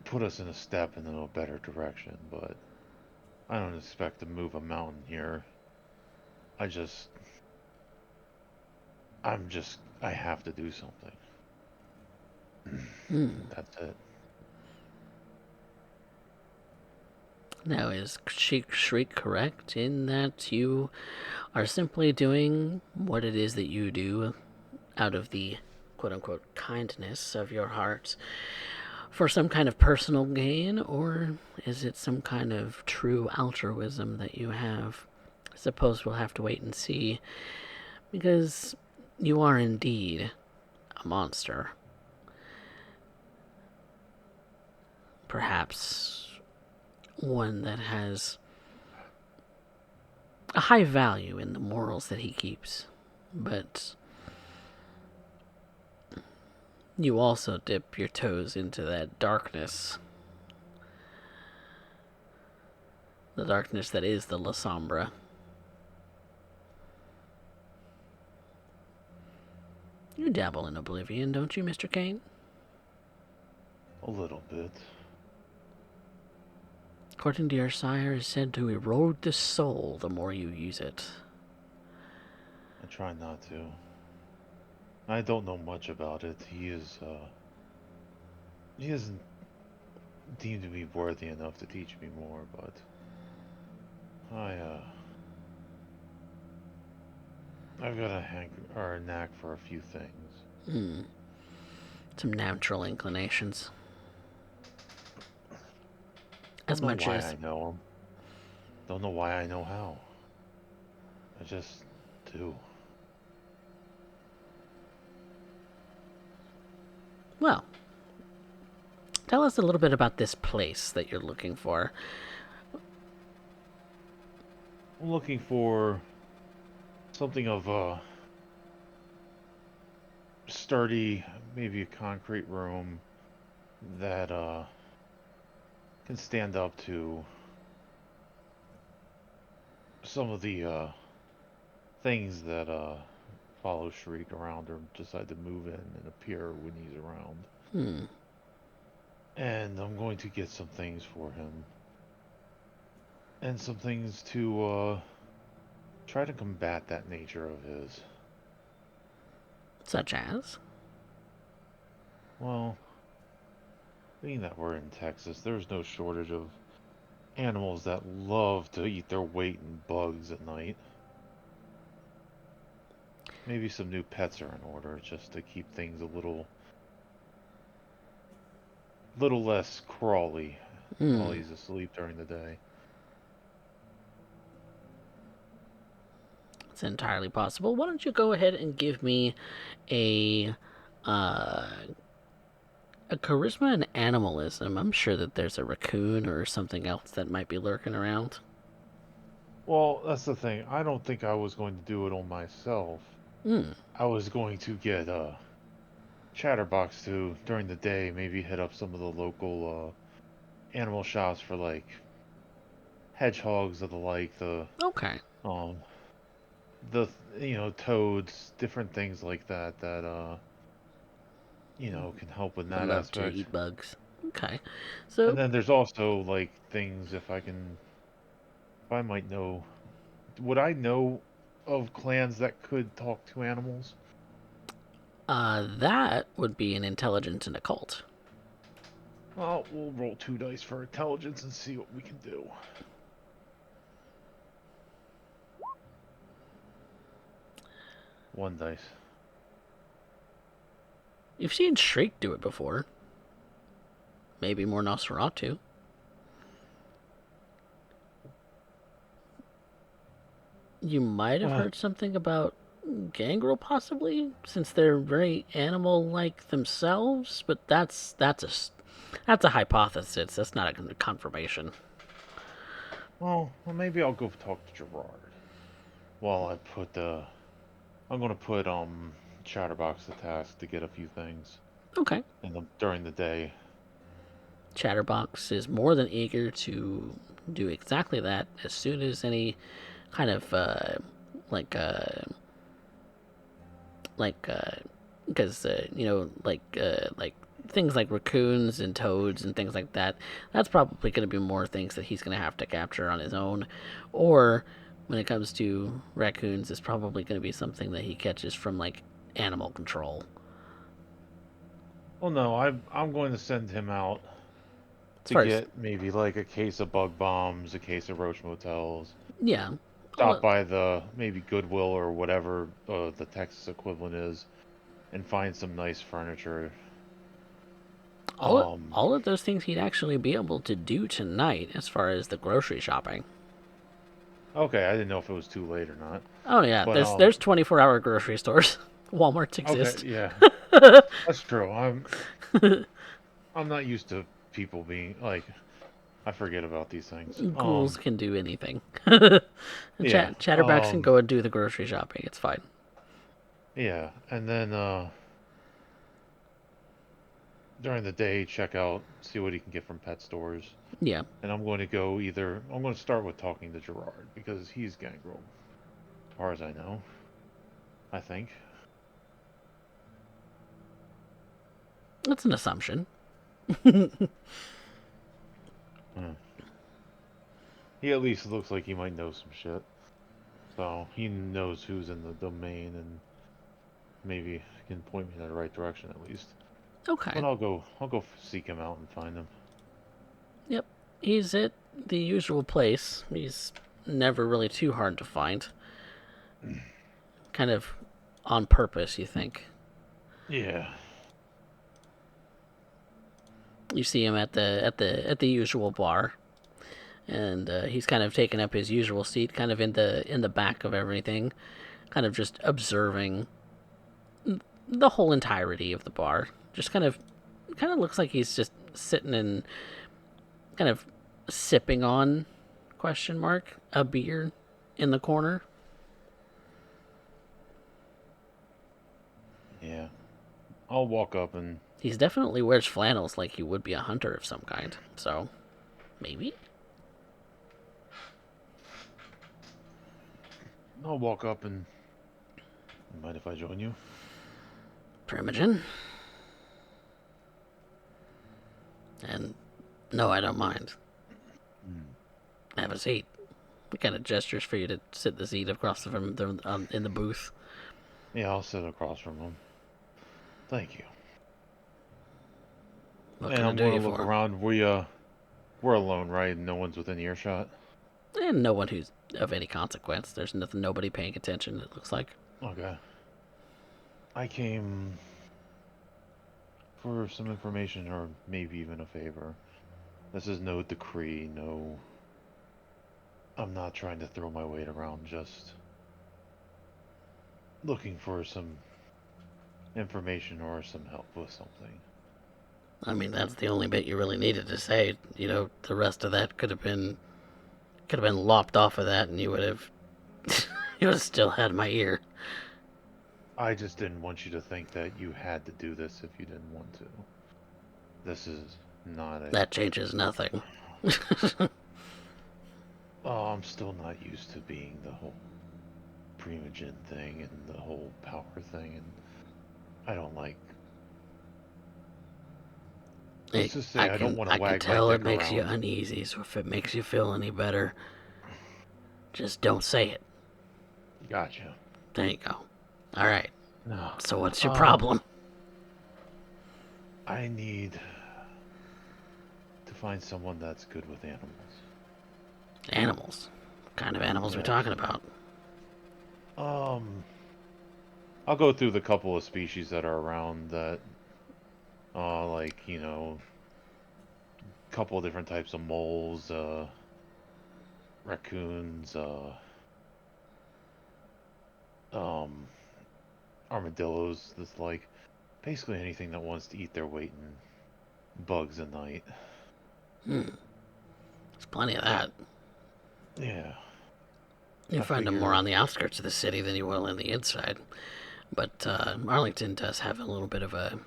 put us in a step in a better direction, but I don't expect to move a mountain here. I just, I have to do something. That's it. Now, is Shriek correct in that you are simply doing what it is that you do out of the quote-unquote kindness of your heart for some kind of personal gain, or is it some kind of true altruism that you have? I suppose we'll have to wait and see, because you are indeed a monster. Perhaps one that has a high value in the morals that he keeps, but you also dip your toes into that darkness. The darkness that is the La Sombra. You dabble in oblivion, don't you, Mr. Kane? A little bit. According to your sire, is said to erode the soul the more you use it. I try not to. I don't know much about it. He isn't deemed to be worthy enough to teach me more, but I've got a knack for a few things. Some natural inclinations. Don't know why I know him. Don't know why I know how. I just do. Well, tell us a little bit about this place that you're looking for. I'm looking for something of a sturdy, maybe a concrete room that can stand up to some of the things that follow Shriek around or decide to move in and appear when he's around. And I'm going to get some things for him. And some things to try to combat that nature of his. Such as? Well, being that we're in Texas, there's no shortage of animals that love to eat their weight in bugs at night. Maybe some new pets are in order just to keep things a little less crawly while he's asleep during the day. It's entirely possible. Why don't you go ahead and give me a charisma and animalism? I'm sure that there's a raccoon or something else that might be lurking around. Well, that's the thing. I don't think I was going to do it on myself. I was going to get Chatterbox to, during the day, maybe hit up some of the local animal shops for like hedgehogs or the like, Okay. the toads, different things like that can help with I that love to aspect. eat bugs. Okay. So And then there's also like things if I might know, would I know of clans that could talk to animals? that would be an intelligence and occult. Well, we'll roll 2 dice for intelligence and see what we can do. One dice. You've seen Shriek do it before. Maybe more Nosferatu. You might have heard something about Gangrel, possibly, since they're very animal-like themselves. But that's a hypothesis. That's not a confirmation. Well, maybe I'll go talk to Gerard. While I'm gonna put Chatterbox to task to get a few things. Okay. During the day. Chatterbox is more than eager to do exactly that as soon as any kind of because things like raccoons and toads and things like that, that's probably going to be more things that he's going to have to capture on his own. Or when it comes to raccoons, it's probably going to be something that he catches from like animal control. Well, no, I'm going to send him out As to far as get maybe like a case of bug bombs, a case of roach motels. yeah, Stop by the maybe Goodwill or whatever the Texas equivalent is, and find some nice furniture. all of those things he'd actually be able to do tonight as far as the grocery shopping. Okay, I didn't know if it was too late or not. Oh yeah, But there's 24-hour grocery stores. Walmarts okay, exist. yeah, that's true. I'm not used to people being like, I forget about these things. Ghouls can do anything. Yeah, Chatterbacks can go and do the grocery shopping. It's fine. yeah, and then during the day, check out, see what he can get from pet stores. Yeah. And I'm going to start with talking to Gerard because he's gangrel, as far as I know. I think. That's an assumption. He at least looks like he might know some shit. So he knows who's in the domain and maybe can point me in the right direction at least. Okay. But I'll go seek him out and find him. Yep. He's at the usual place. He's never really too hard to find. Kind of on purpose, you think. Yeah. You see him at the usual bar, and he's kind of taken up his usual seat, kind of in the back of everything, kind of just observing the whole entirety of the bar. Just kind of looks like he's just sitting and kind of sipping on a beer in the corner. Yeah. I'll walk up and He's definitely wears flannels like he would be a hunter of some kind. So, maybe? I'll walk up and mind if I join you? Primogen? And no, I don't mind. Have a seat. What kind of gestures for you to sit the seat across from them in the booth? Yeah, I'll sit across from him. Thank you. What And can I I'm do going you to look for? around. We're alone, right? No one's within earshot. And no one who's of any consequence. There's nobody paying attention, it looks like. Okay. I came for some information or maybe even a favor. This is no decree, no... I'm not trying to throw my weight around, just looking for some information or some help with something. I mean, that's the only bit you really needed to say. You know, the rest of that could have been lopped off of that, and you would have you would have still had my ear. I just didn't want you to think that you had to do this if you didn't want to. This is not a... That changes nothing. Oh, I'm still not used to being the whole Primogen thing and the whole power thing, and I don't like... Let's just say I don't want to I can wag my tell it dick makes you around. uneasy. So if it makes you feel any better, just don't say it. Gotcha. There you go. All right. No. So what's your problem? I need to find someone that's good with animals. Animals. What kind of animals are we Yeah. talking about? I'll go through the couple of species that are around that, like, couple of different types of moles, raccoons, armadillos, like, basically anything that wants to eat their weight in bugs a night. There's plenty of that. Yeah. You I find them figure... more on the outskirts of the city than you will in the inside. But Arlington does have a little bit of a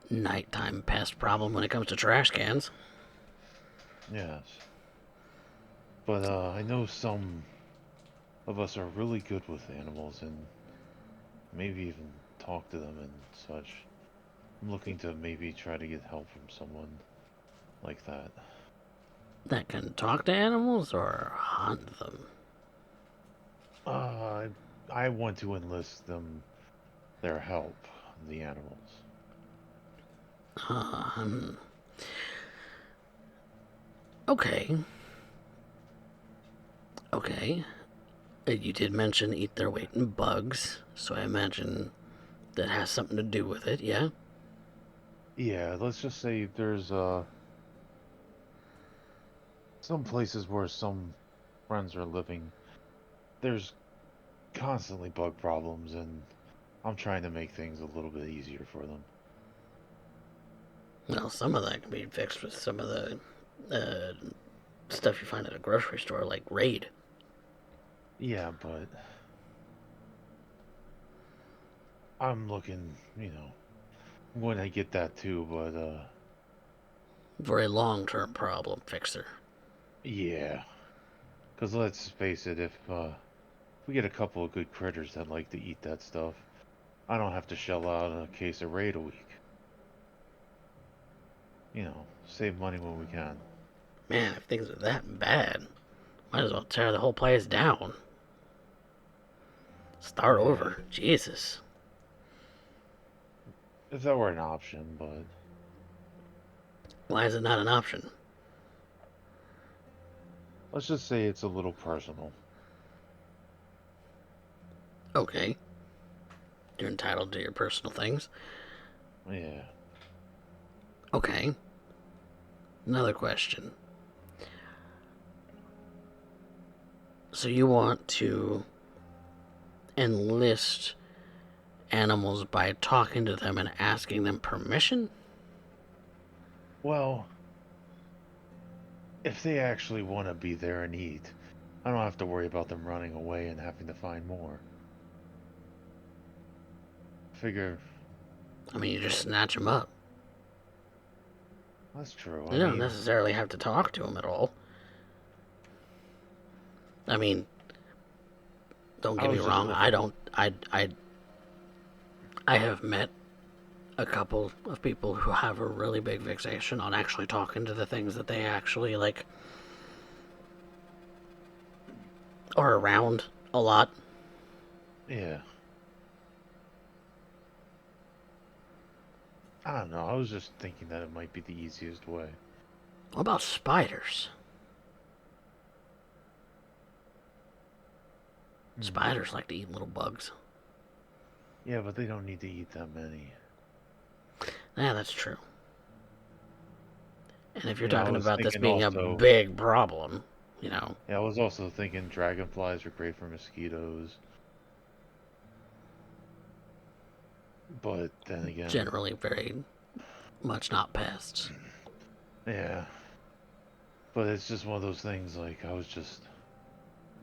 nighttime pest problem when it comes to trash cans. Yes. But I know some of us are really good with animals and maybe even talk to them and such. I'm looking to maybe try to get help from someone like that. That can talk to animals or hunt them? Uh, I want to enlist their help, the animals. Um, okay. Okay. You did mention eat their weight in bugs, so I imagine that has something to do with it, yeah? Yeah, let's just say there's some places where some friends are living. There's constantly bug problems, and I'm trying to make things a little bit easier for them. Well, some of that can be fixed with some of the stuff you find at a grocery store, like Raid. Yeah, but I'm looking, I'm going to get that too, but For a long-term problem fixer. yeah. Because let's face it, if we get a couple of good critters that like to eat that stuff, I don't have to shell out a case of Raid a week. Save money when we can. Man, if things are that bad, might as well tear the whole place down. Start Yeah, over. Jesus. if that were an option, but Why is it not an option? let's just say it's a little personal. Okay. You're entitled to your personal things. Yeah. Okay. Another question. So you want to enlist animals by talking to them and asking them permission? Well, if they actually want to be there and eat, I don't have to worry about them running away and having to find more. Figure I mean, you just snatch them up. that's true. You don't necessarily have to talk to them at all. I mean, don't I get me was just wrong. looking. I have met a couple of people who have a really big fixation on actually talking to the things that they actually like are around a lot. Yeah. I don't know. I was just thinking that it might be the easiest way. What about spiders? Spiders like to eat little bugs. Yeah, but they don't need to eat that many. Yeah, that's true. And if you're I talking was about this thinking being a also. big problem, Yeah, I was also thinking dragonflies are great for mosquitoes. But then again, generally very much not pests. yeah. But it's just one of those things. Like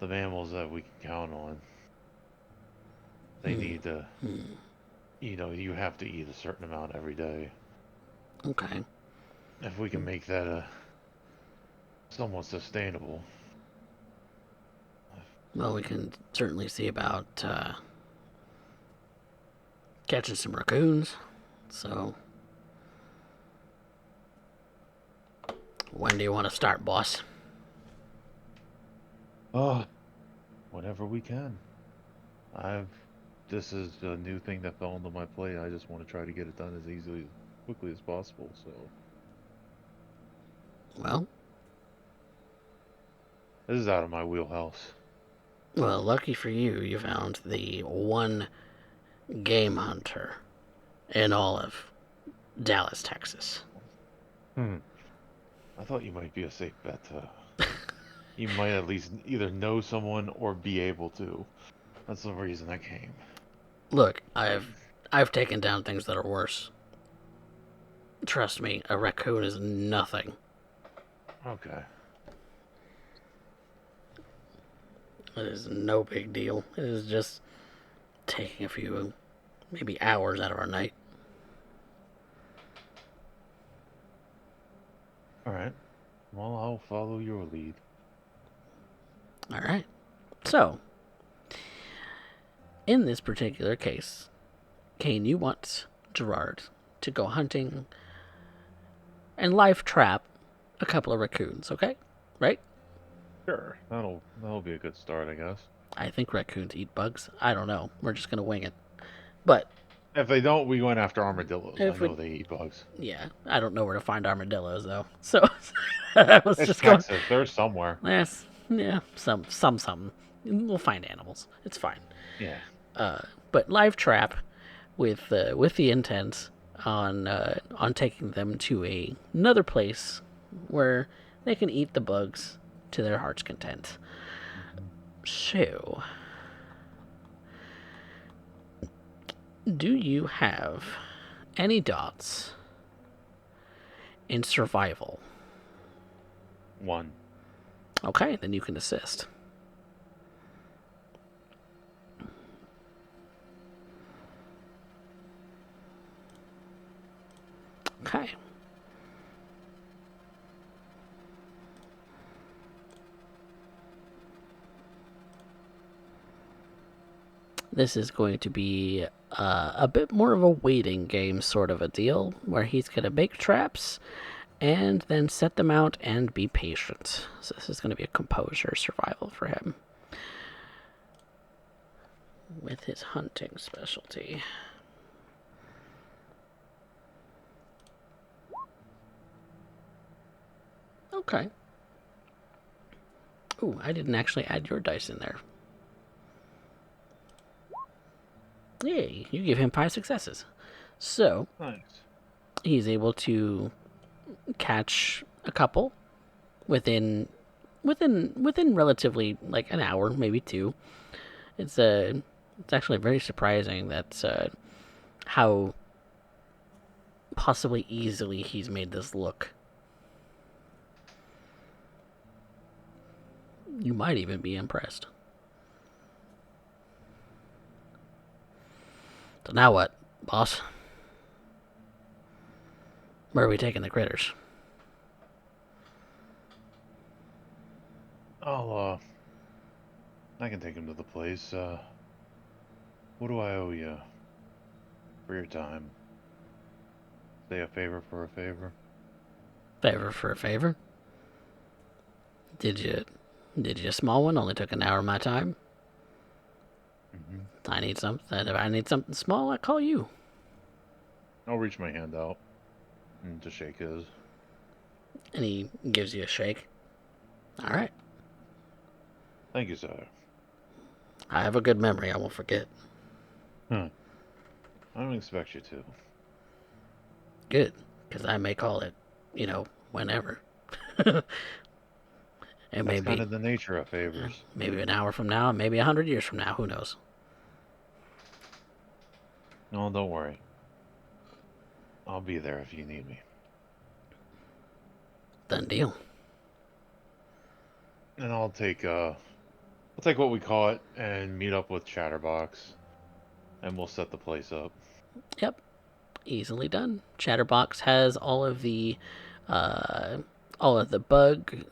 the mammals that we can count on. They need to. You have to eat a certain amount every day. Okay. If we can make that a somewhat sustainable. Well, we can certainly see about catching some raccoons. So, when do you want to start, boss? Oh, whenever we can. I've This is a new thing that fell into my plate. I just want to try to get it done as quickly as possible. So Well, this is out of my wheelhouse. lucky for you, you found the one game hunter in all of Dallas, Texas. I thought you might be a safe bet. You might at least either know someone or be able to. That's the reason I came. Look, I've taken down things that are worse. Trust me, a raccoon is nothing. Okay. It is no big deal. It is just taking a few, maybe hours out of our night. All right. Well, I'll follow your lead. All right. So, in this particular case, Kane, you want Gerard to go hunting and live trap a couple of raccoons, okay? Right? Sure, that'll be a good start, I guess. I think raccoons eat bugs. I don't know. We're just gonna wing it. But If they don't, we went after armadillos. If I know we- they eat bugs. yeah, I don't know where to find armadillos though. So I was It's just going. Texas. They're somewhere. Yes, yeah, some. We'll find animals. It's fine. Yeah. But live trap with the intent on taking them to another place where they can eat the bugs to their heart's content. So, do you have any dots in survival? 1. Okay, then you can assist. Okay. This is going to be a bit more of a waiting game sort of a deal, where he's going to make traps and then set them out and be patient. So this is going to be a composure survival for him with his hunting specialty. Okay. Ooh, I didn't actually add your dice in there. Yay, you give him 5 successes. So, Nice. he's able to catch a couple within relatively like an hour, maybe 2. It's actually very surprising that how possibly easily he's made this look. You might even be impressed. So now what, boss? Where are we taking the critters? I can take him to the place. What do I owe you for your time? Say a favor for a favor. Favor for a favor? Did you a small one? Only took an hour of my time. Mm-hmm. I need something. If I need something small, I call you. I'll reach my hand out and to shake his. And he gives you a shake. All right. Thank you, sir. I have a good memory. I won't forget. I don't expect you to. Good, because I may call it, whenever. It may That's be kind of the nature of favors. maybe an hour from now, maybe 100 years from now. Who knows? No, don't worry. I'll be there if you need me. Done deal. And I'll take what we call it and meet up with Chatterbox, and we'll set the place up. Yep. Easily done. Chatterbox has all of the bug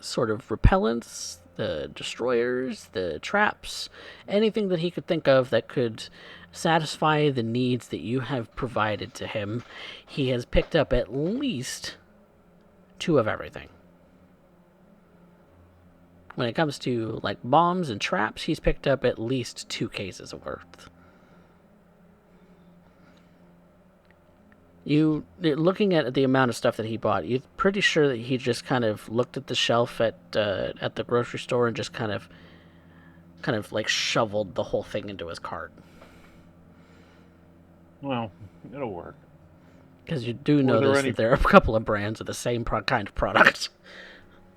sort of repellents, the destroyers, the traps, anything that he could think of that could satisfy the needs that you have provided to him. He has picked up at least 2 of everything. When it comes to like bombs and traps, he's picked up at least 2 cases of worth. Looking at the amount of stuff that he bought, you're pretty sure that he just kind of looked at the shelf at the grocery store and just kind of like shoveled the whole thing into his cart. Well, it'll work. Because you do notice that there are a couple of brands of the same kind of product.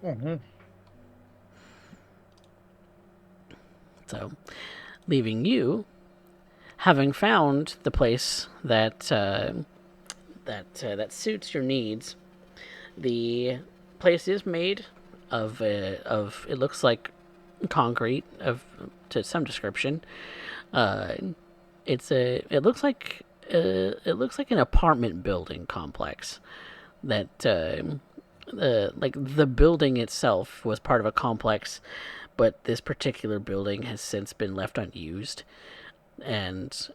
Mm-hmm. So, leaving you, having found the place that suits your needs, the place is made of it looks like concrete to some description. It looks like an apartment building complex that like the building itself was part of a complex, but this particular building has since been left unused, and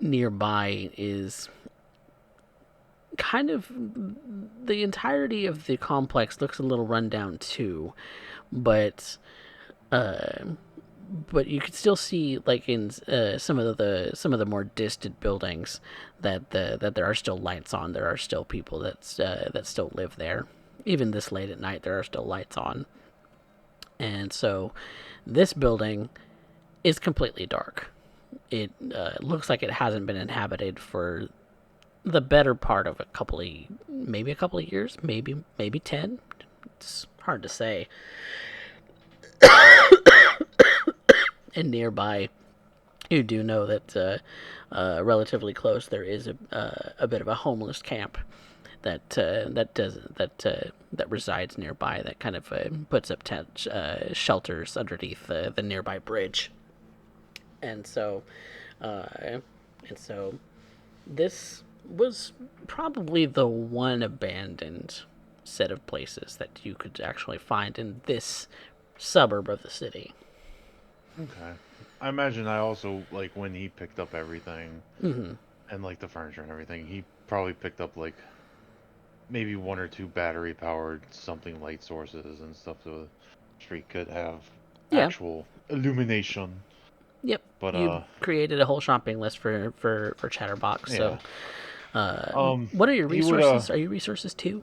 nearby is kind of the entirety of the complex looks a little rundown too, but uh, but you could still see, like in some of the more distant buildings, that there are still lights on. There are still people that still live there. Even this late at night, there are still lights on. And so, this building is completely dark. It looks like it hasn't been inhabited for the better part of maybe a couple of years, maybe 10. It's hard to say. And nearby, you do know that relatively close there is a bit of a homeless camp that resides nearby, that kind of puts up shelters underneath the nearby bridge. And so uh, and so this was probably the one abandoned set of places that you could actually find in this suburb of the city. Okay. I imagine I also, like, when he picked up everything, Mm-hmm. and, like, the furniture and everything, he probably picked up, like, maybe one or two battery-powered something light sources and stuff so the street could have Yeah. actual illumination. Yep. But, You created a whole shopping list for Chatterbox. yeah. So, what are your He would, resources? Are you resources 2?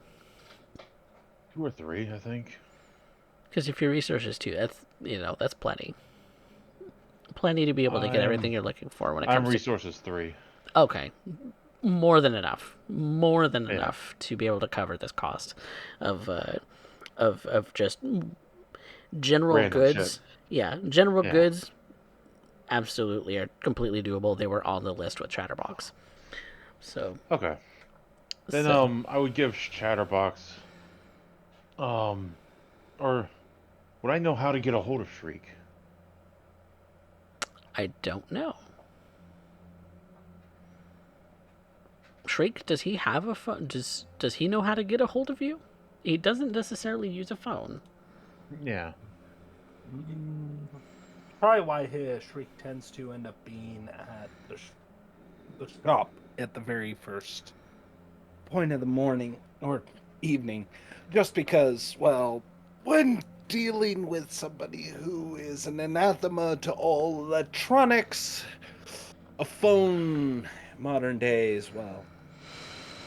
2 or 3, I think. Because if your resources 2, that's plenty. Plenty to be able to get everything you're looking for when it I'm comes to. resources 3. Okay, more than enough. More than Yeah. enough to be able to cover this cost of just general Random goods. shit. Yeah, general Yeah. goods absolutely are completely doable. They were on the list with Chatterbox. So Okay. Then I would give Chatterbox or would I know how to get a hold of Shriek? I don't know. Shriek, does he have a phone? Does he know how to get a hold of you? He doesn't necessarily use a phone. Yeah. Probably why his Shriek tends to end up being at the shop at the very first point of the morning or evening, just because, well, when dealing with somebody who is an anathema to all electronics, a phone modern days, well,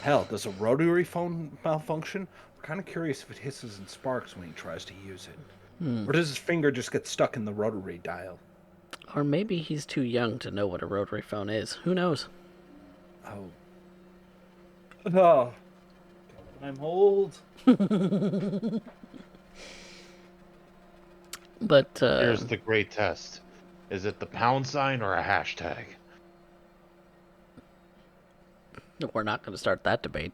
hell, does a rotary phone malfunction? We're kind of curious if it hisses and sparks when he tries to use it. Or does his finger just get stuck in the rotary dial? Or maybe he's too young to know what a rotary phone is. Who knows? Oh. Oh. I'm old. But Here's the great test. Is it the pound sign or a hashtag? we're not going to start that debate.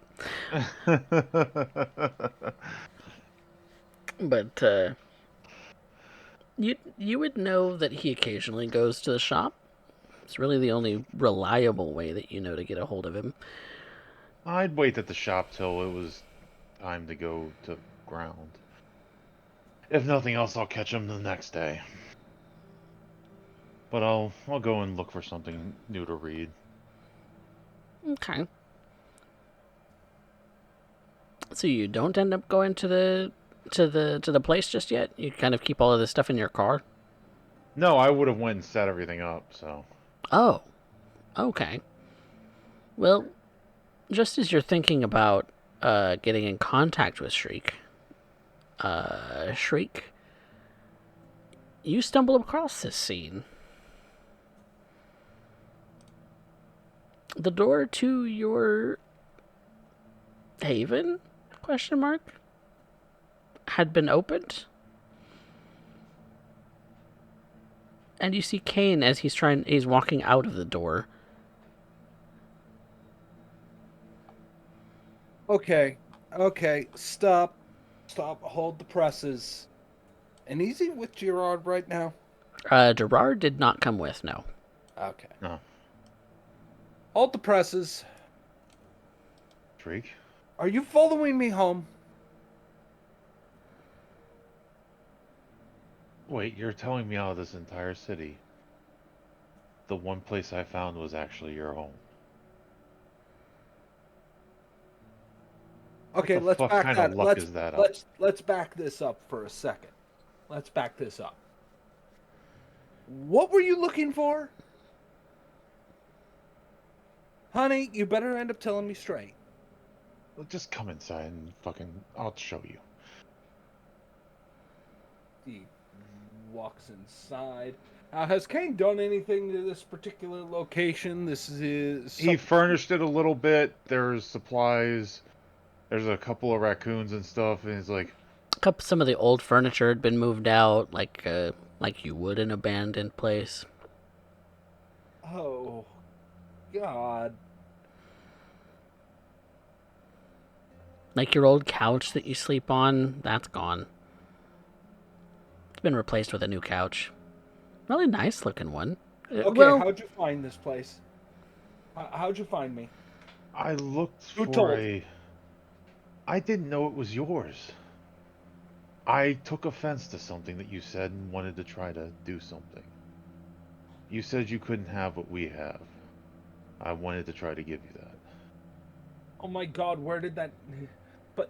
But you would know that he occasionally goes to the shop. It's really the only reliable way that you know to get a hold of him. I'd wait at the shop till it was time to go to ground. If nothing else, I'll catch him the next day. But I'll go and look for something new to read. Okay. So you don't end up going to the place just yet? You kind of keep all of this stuff in your car? No, I would have went and set everything up, so. Oh. Okay. Well, just as you're thinking about getting in contact with Shriek, you stumble across this scene. The door to your haven? Question mark. Had been opened. And you see Kane as he's walking out of the door. Okay. Stop. Hold the presses. And easy with Gerard right now? Gerard did not come with, no. Okay. No. Hold the presses. Shriek? Are you following me home? Wait, you're telling me out of this entire city the one place I found was actually your home. Okay, What the let's fuck back kind of that. luck is that up? Let's back this up for a second. Let's back this up. What were you looking for? Honey, you better end up telling me straight. Well, just come inside and I'll show you. He walks inside. Has Kane done anything to this particular location? This is He furnished it a little bit. There's supplies. There's a couple of raccoons and stuff, and he's like, Some of the old furniture had been moved out, like you would in an abandoned place. Oh, God. Like your old couch that you sleep on, that's gone. It's been replaced with a new couch. Really nice looking one. Okay, Well, how'd you find this place? How'd you find me? I looked Who for told? I didn't know it was yours. I took offense to something that you said and wanted to try to do something. You said you couldn't have what we have. I wanted to try to give you that. Oh my God, where did that... But...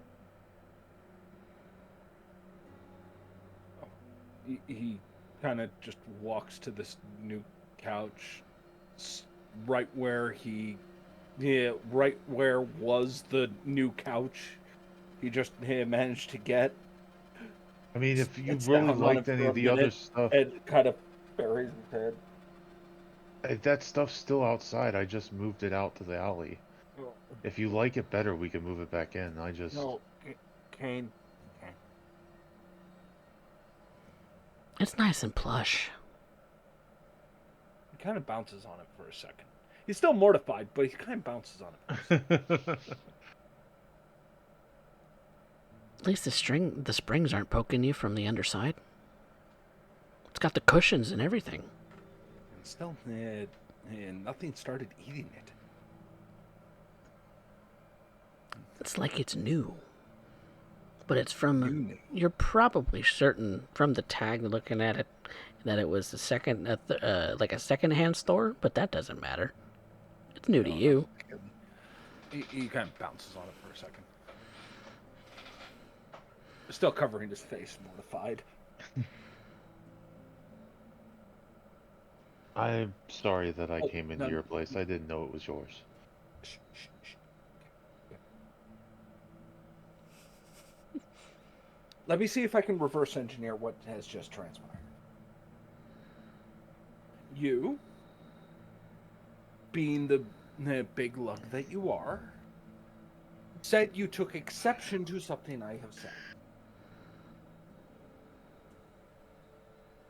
He kind of just walks to this new couch, right where right where was the new couch he just managed to get. I mean, if you Sits really down on it liked any for of a the other minute stuff, and kind of buries his head. that stuff's still outside. I just moved it out to the alley. If you like it better, we can move it back in. No, Kane. it's nice and plush. He kind of bounces on it for a second. He's still mortified, but he kind of bounces on it for a second. At least the springs aren't poking you from the underside. It's got the cushions and everything. And still, nothing started eating it. It's like it's new. But it's from... New. You're probably certain from the tag looking at it that it was like a second-hand store, but that doesn't matter. It's new to you. He kind of bounces on it for a second. Still covering his face, mortified. I'm sorry that I came into your place. I didn't know it was yours. Shh. Let me see if I can reverse engineer what has just transpired. You, being the big lug that you are, said you took exception to something I have said.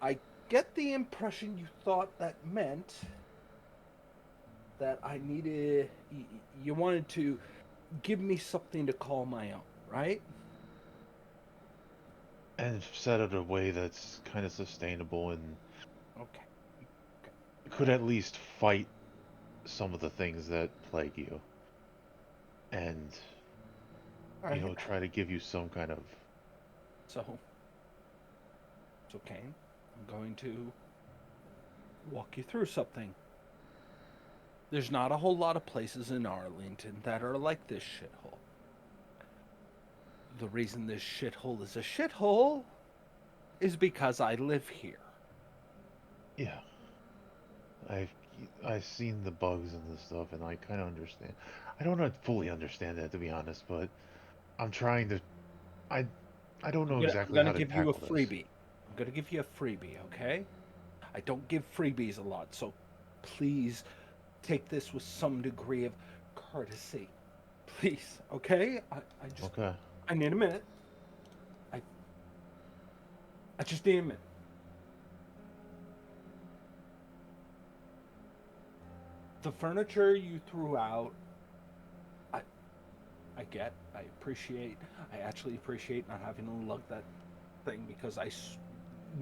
I get the impression you thought that meant that I needed... You wanted to give me something to call my own, right? And said it in a way that's kind of sustainable and Okay. could at least fight some of the things that plague you. And, try to give you some kind of... So, Kane, I'm going to walk you through something. There's not a whole lot of places in Arlington that are like this shithole. The reason this shithole is a shithole is because I live here. Yeah. I've seen the bugs and the stuff, and I kind of understand. I don't fully understand that, to be honest, but I'm trying to... I don't know exactly I'm how gonna to give you a tackle this. freebie. I'm gonna give you a freebie, okay? I don't give freebies a lot, so please take this with some degree of courtesy. Please, okay? Okay. I need a minute. I just need a minute. The furniture you threw out, I actually appreciate not having to lug that thing because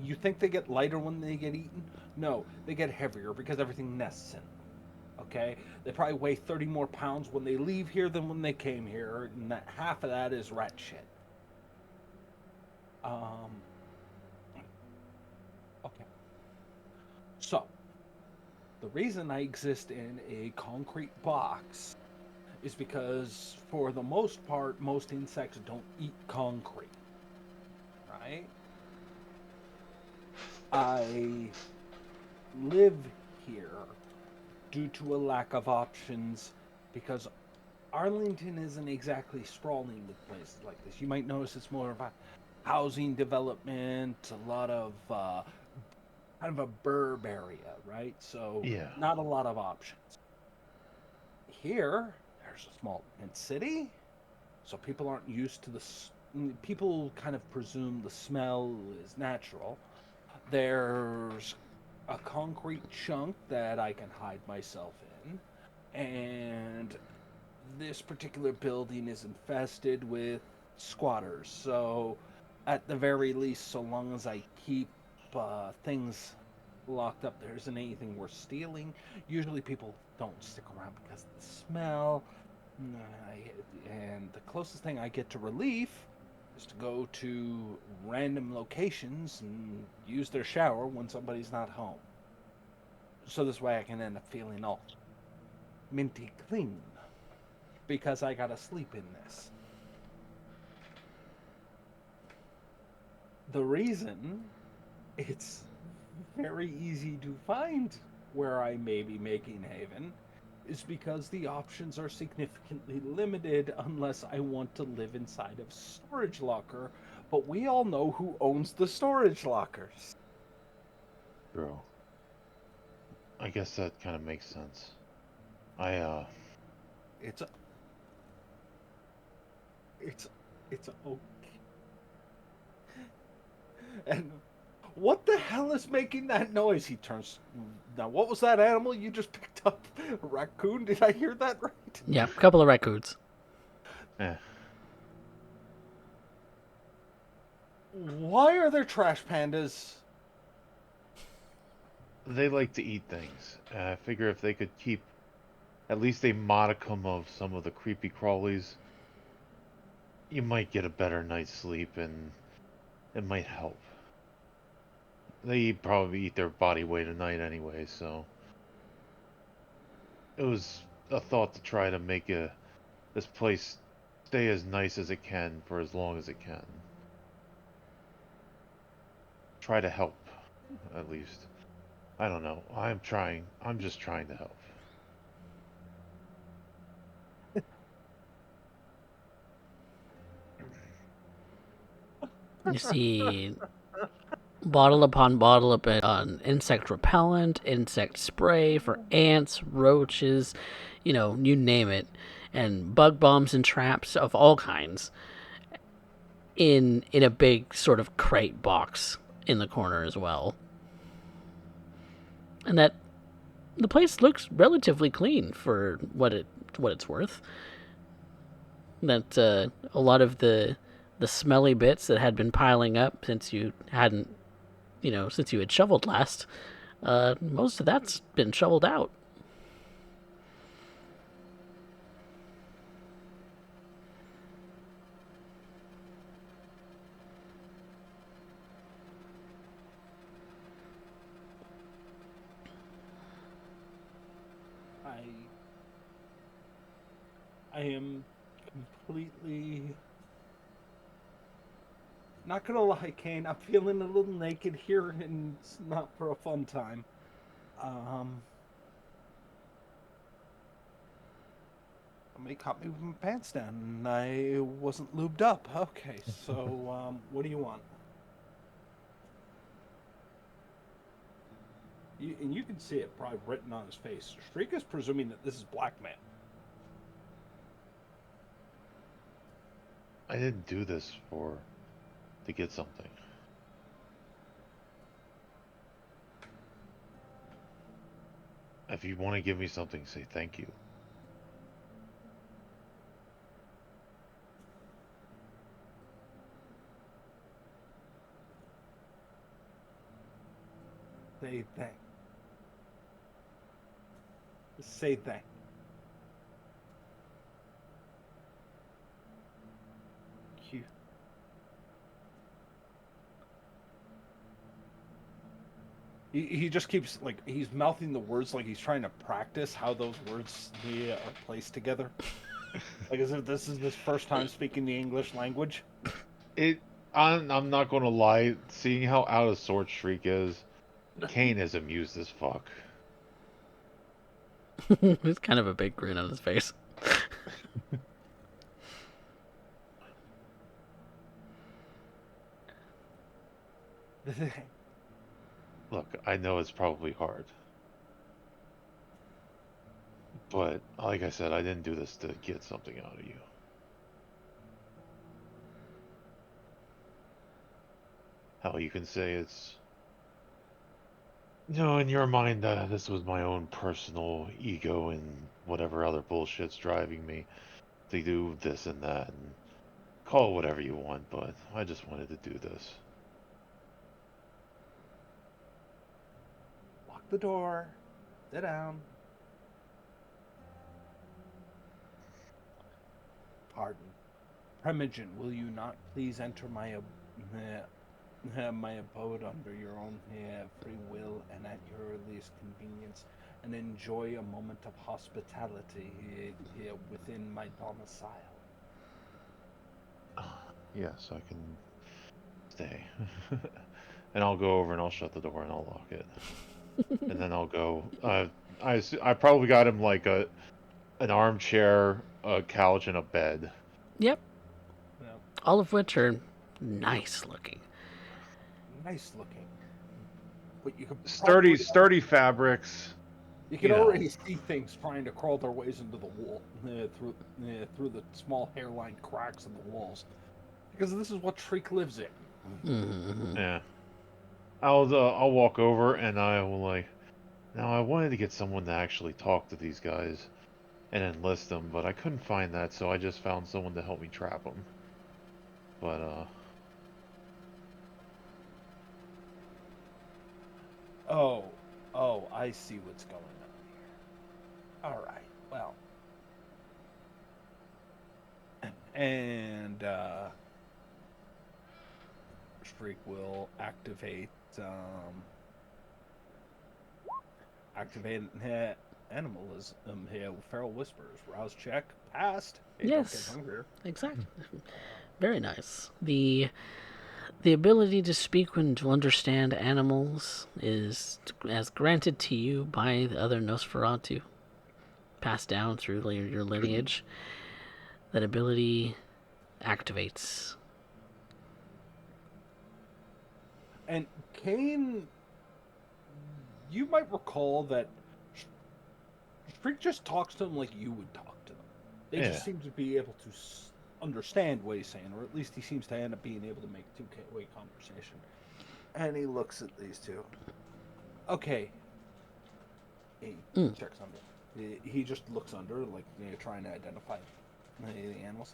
you think they get lighter when they get eaten? No, they get heavier because everything nests in them. Okay? They probably weigh 30 more pounds when they leave here than when they came here, and that half of that is rat shit. Okay. So, The reason I exist in a concrete box is because, for the most part, most insects don't eat concrete, right? I live here due to a lack of options because Arlington isn't exactly sprawling with places like this. You might notice it's more of a housing development, a lot of kind of a burb area, right? So Yeah. not a lot of options. Here, there's a small city, so people aren't used to people kind of presume the smell is natural. There's a concrete chunk that I can hide myself in, and this particular building is infested with squatters. So, at the very least, so long as I keep things locked up, there isn't anything worth stealing. Usually, people don't stick around because of the smell. And the closest thing I get to relief is to go to random locations and use their shower when somebody's not home. So this way I can end up feeling all minty clean because I gotta sleep in this. The reason it's very easy to find where I may be making haven is because the options are significantly limited unless I want to live inside of storage locker, but we all know who owns the storage lockers. True. I guess that kind of makes sense. I It's a, it's it's okay. And what the hell is making that noise? He turns. Now, what was that animal you just picked up? A raccoon? Did I hear that right? Yeah, a couple of raccoons. eh. Why are there trash pandas? They like to eat things. I figure if they could keep at least a modicum of some of the creepy crawlies, you might get a better night's sleep, and it might help. They probably eat their body weight a night anyway, so it was a thought to try to make this place stay as nice as it can for as long as it can. Try to help, at least. I don't know. I'm trying. I'm just trying to help. You see bottle upon bottle on insect repellent, insect spray for ants, roaches, you name it, and bug bombs and traps of all kinds in a big sort of crate box in the corner as well. And that the place looks relatively clean for what it's worth. That a lot of the smelly bits that had been piling up since you hadn't, since you had shoveled last, most of that's been shoveled out. I I am completely not gonna lie, Kane. I'm feeling a little naked here, and it's not for a fun time. Um, Somebody caught me with my pants down, and I wasn't lubed up. Okay, so what do you want? And you can see it probably written on his face. Shrika's presuming that this is blackmail. I didn't do this to get something. If you want to give me something, say thank you. Say thank. Say thank. You. He just keeps like he's mouthing the words like he's trying to practice how those words are placed together. Like as if this is his first time speaking the English language. I'm not gonna lie, seeing how out of sorts Shriek is, Kane is amused as fuck. There's kind of a big grin on his face. Look, I know it's probably hard. But, like I said, I didn't do this to get something out of you. Hell, you can say it's... in your mind, this was my own personal ego and whatever other bullshit's driving me to do this and that, and call it whatever you want, but I just wanted to do this. Lock the door. Sit down. Pardon. Primogen, will you not please enter my my abode under your own free will and at your earliest convenience, and enjoy a moment of hospitality here within my domicile? Yes, I can stay. And I'll go over and I'll shut the door and I'll lock it. And then I'll go. I probably got him like an armchair, a couch, and a bed. Yep. Yeah. All of which are nice looking. Nice looking. But you could Sturdy fabrics. You can already see things trying to crawl their ways into the wall through the small hairline cracks in the walls, because this is what Shriek lives in. Mm-hmm. Yeah. I'll walk over and I will like. Now I wanted to get someone to actually talk to these guys and enlist them, but I couldn't find that, so I just found someone to help me trap them. But Oh, I see what's going on here. All right, well, and Shriek will activate animalism here. Feral whispers. Rouse check passed. Hey, Yes. Don't get hungrier. Exactly. Very nice. The ability to speak and to understand animals is as granted to you by the other Nosferatu, passed down through your lineage. That ability activates. And Kane, you might recall that Shriek just talks to them like you would talk to them. They just seem to be able to understand what he's saying, or at least he seems to end up being able to make two-way conversation. And he looks at these two. Okay. He checks under. He just looks under, like trying to identify the animals.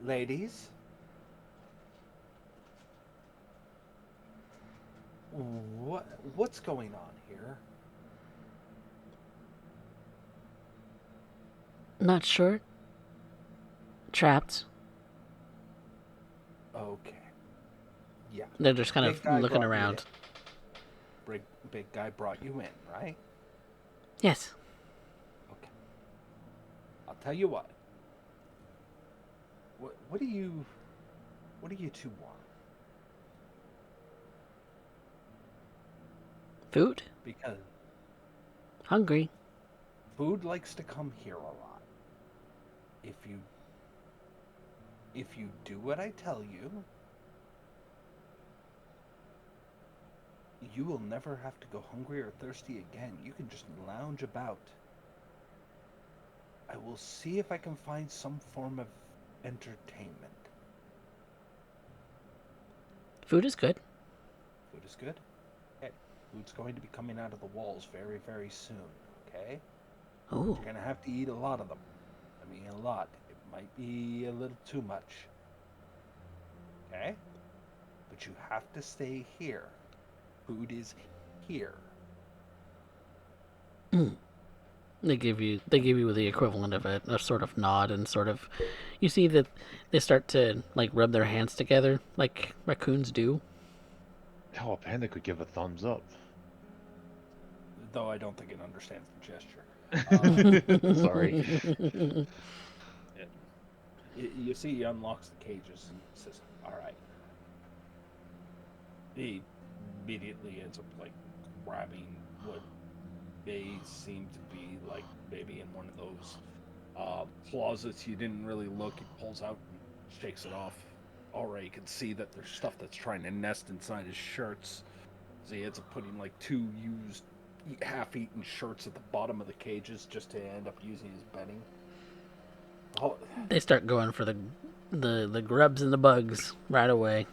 Ladies, what's going on here? Not sure. Trapped. Okay. Yeah. They're just kind of looking around. Big guy brought you in, right? Yes. Okay. I'll tell you what. What do you two want? Food? Because Hungry. food likes to come here a lot. If you do what I tell you, you will never have to go hungry or thirsty again. You can just lounge about. I will see if I can find some form of entertainment. Food is good. Food is good? Okay. Food's going to be coming out of the walls very, very soon, okay? Oh. You're going to have to eat a lot of them. I mean, a lot. It might be a little too much. Okay? But you have to stay here. Food is here. They give you the equivalent of a sort of nod, and sort of you see that they start to like rub their hands together like raccoons do. Hell, a panda could give a thumbs up. though I don't think it understands the gesture. Sorry. You see, he unlocks the cages and says, "All right." He immediately ends up like grabbing what they seem to be like maybe in one of those closets. You didn't really look. He pulls out and shakes it off. Already, you can see that there's stuff that's trying to nest inside his shirts. So he ends up putting like 2 used, half-eaten shirts at the bottom of the cages just to end up using his bedding. Oh, They start going for the grubs and the bugs right away.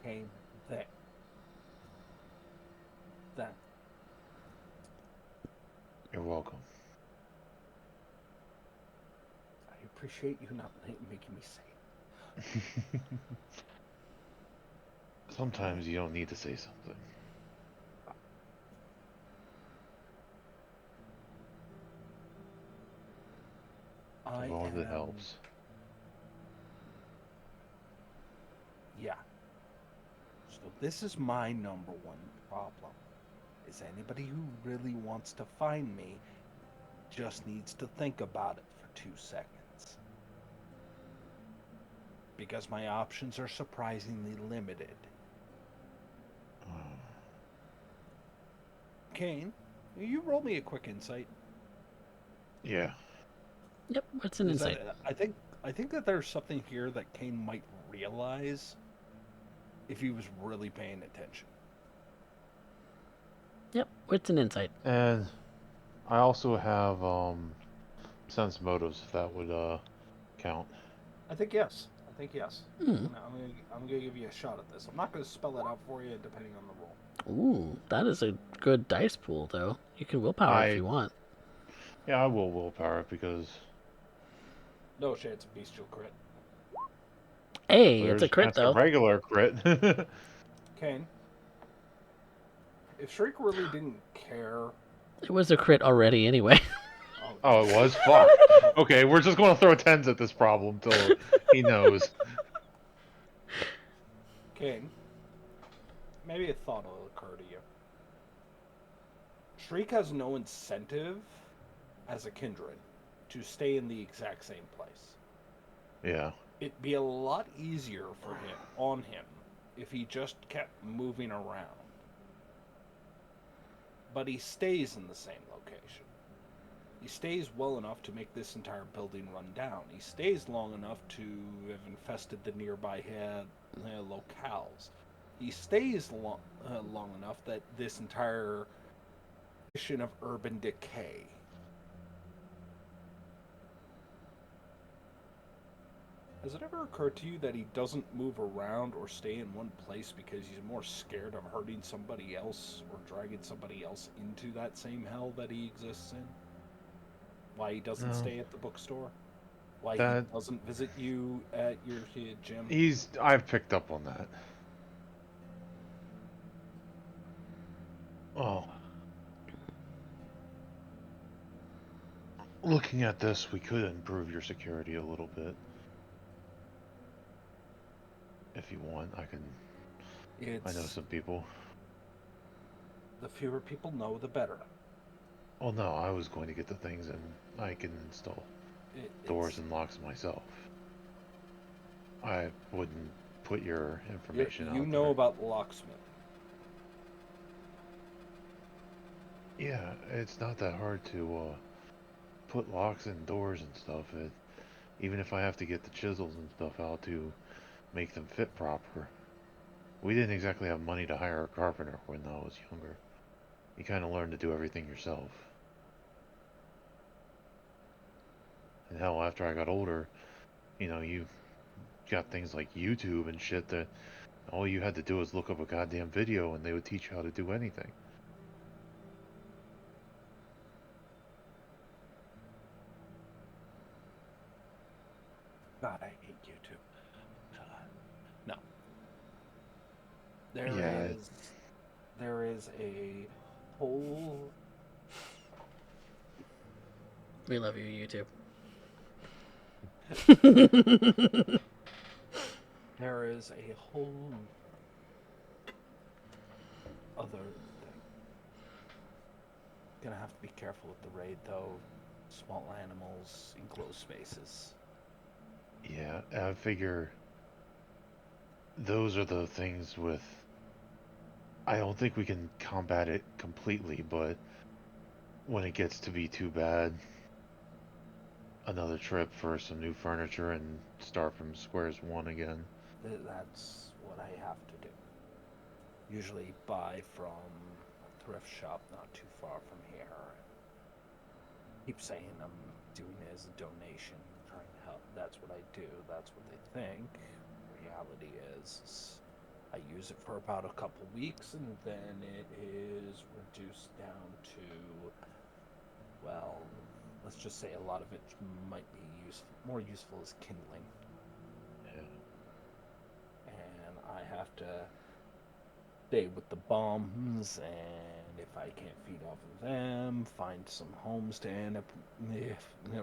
came there. That You're welcome. I appreciate you not making me say it. Sometimes you don't need to say something. As long as it helps. Yeah. So this is my number one problem. Is anybody who really wants to find me just needs to think about it for 2 seconds. Because my options are surprisingly limited. Kane, you roll me a quick insight. Yeah. Yep, what's an insight? I think that there's something here that Kane might realize if he was really paying attention. Yep, what's an insight? And I also have sense motives, if that would count. I think yes. Hmm. I'm gonna give you a shot at this. I'm not gonna spell it out for you depending on the roll. Ooh, that is a good dice pool, though. You can willpower if you want. Yeah, I will willpower it because No chance of bestial crit. Hey, there's it's a crit, chance of though. regular crit. Kane, if Shriek really didn't care... It was a crit already, anyway. Oh, it was? Fuck. Okay, we're just going to throw 10s at this problem till he knows. Kane, maybe a thought will occur to you. Shriek has no incentive as a kindred to stay in the exact same place. Yeah. It'd be a lot easier for him if he just kept moving around. But he stays in the same location. He stays well enough to make this entire building run down. He stays long enough to have infested the nearby locales. He stays long enough that this entire mission of urban decay. Has it ever occurred to you that he doesn't move around or stay in one place because he's more scared of hurting somebody else or dragging somebody else into that same hell that he exists in? Why he doesn't stay at the bookstore? Why he doesn't visit you at your gym? I've picked up on that. Oh. Looking at this, we could improve your security a little bit. If you want, I know some people. The fewer people know, the better. Oh no, I was going to get the things and I can install doors and locks myself. I wouldn't put your information out there. You know about locksmith. Yeah, it's not that hard to put locks in doors and stuff. Even if I have to get the chisels and stuff out to make them fit proper. We didn't exactly have money to hire a carpenter when I was younger. You kind of learn to do everything yourself. And hell, after I got older, you got things like YouTube and shit that all you had to do was look up a goddamn video and they would teach you how to do anything. God, I hate YouTube. No. There is a whole We love you, YouTube. There is a whole other thing. Gonna have to be careful with the raid, though. Small animals, enclosed spaces. Yeah, I figure those are the things with. I don't think we can combat it completely, but when it gets to be too bad, another trip for some new furniture and start from squares one again. That's what I have to do. Usually buy from a thrift shop not too far from here. Keep saying I'm doing it as a donation, trying to help. That's what I do. That's what they think. Reality is I use it for about a couple weeks, and then it is reduced down to, well, let's just say a lot of it might be more useful as kindling. Yeah. And I have to stay with the bums, and if I can't feed off of them, find some homes to end up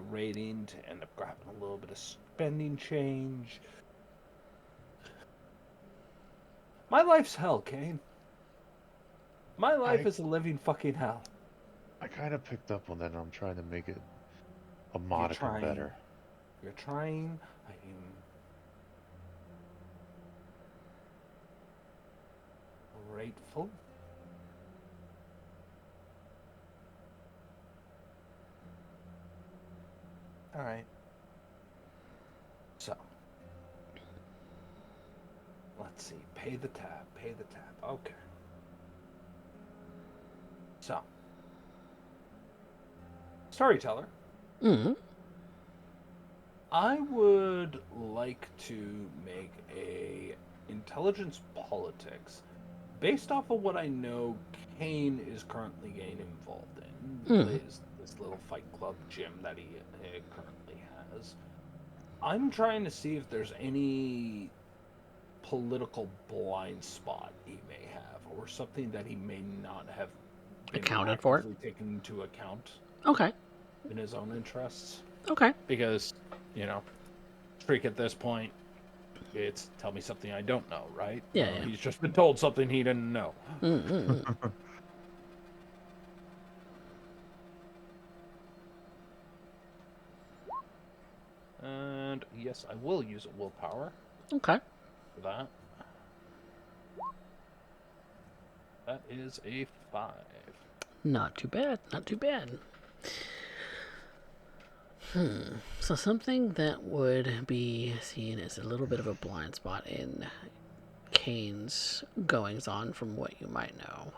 raiding, to end up grabbing a little bit of spending change. My life's hell, Kane. My life is a living fucking hell. I kind of picked up on that, and I'm trying to make it a modicum better. You're trying. I am grateful. All right. So, let's see. Pay the tab. Pay the tab. Okay. So, storyteller. Mm-hmm. I would like to make a intelligence politics based off of what I know Kane is currently getting involved in. This little fight club gym that he currently has. I'm trying to see if there's any political blind spot he may have, or something that he may not have been accounted for, taken into account. Okay. In his own interests. Okay. Because, Freak at this point, it's tell me something I don't know, right? Yeah, yeah. He's just been told something he didn't know. Mm-hmm. And yes, I will use a willpower. Okay. For that. That is a 5. Not too bad. Not too bad. So something that would be seen as a little bit of a blind spot in Kane's goings on from what you might know.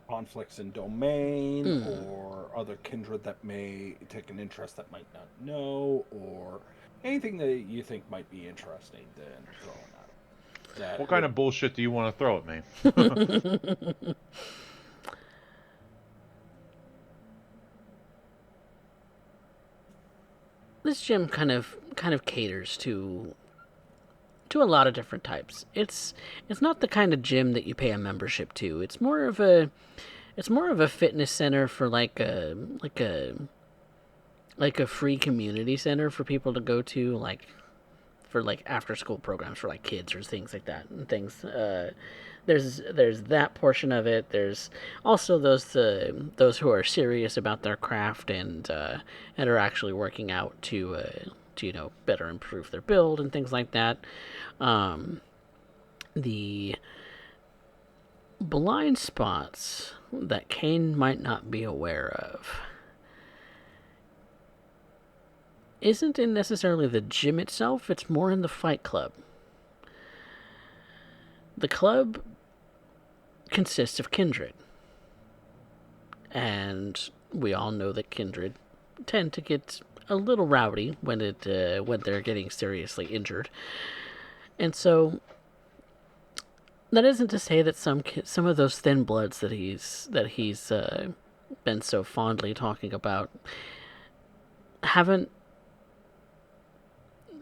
Conflicts in domain, or other kindred that may take an interest that might not know, or anything that you think might be interesting, then throw it at him. What kind of bullshit do you want to throw at me? This gym kind of caters to a lot of different types. It's not the kind of gym that you pay a membership to. It's more of a fitness center for like a free community center for people to go to, like for like after school programs for like kids or things like that and things. There's that portion of it. There's also those who are serious about their craft and are actually working out to better improve their build and things like that. The blind spots that Kane might not be aware of isn't in necessarily the gym itself, it's more in the fight club. The club consists of kindred. And we all know that kindred tend to get a little rowdy when they're getting seriously injured. And so that isn't to say that some of those thin bloods that he's been so fondly talking about haven't.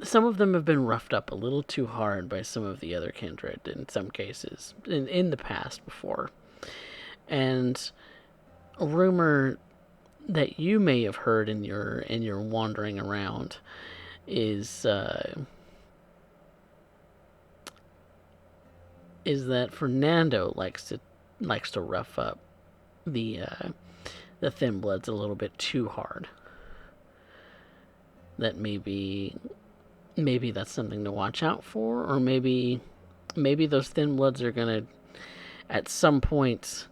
Some of them have been roughed up a little too hard by some of the other kindred in some cases in the past before. And a rumor that you may have heard in your wandering around is that Fernando likes to rough up the Thin Bloods a little bit too hard. That maybe that's something to watch out for, or maybe those Thin Bloods are gonna at some point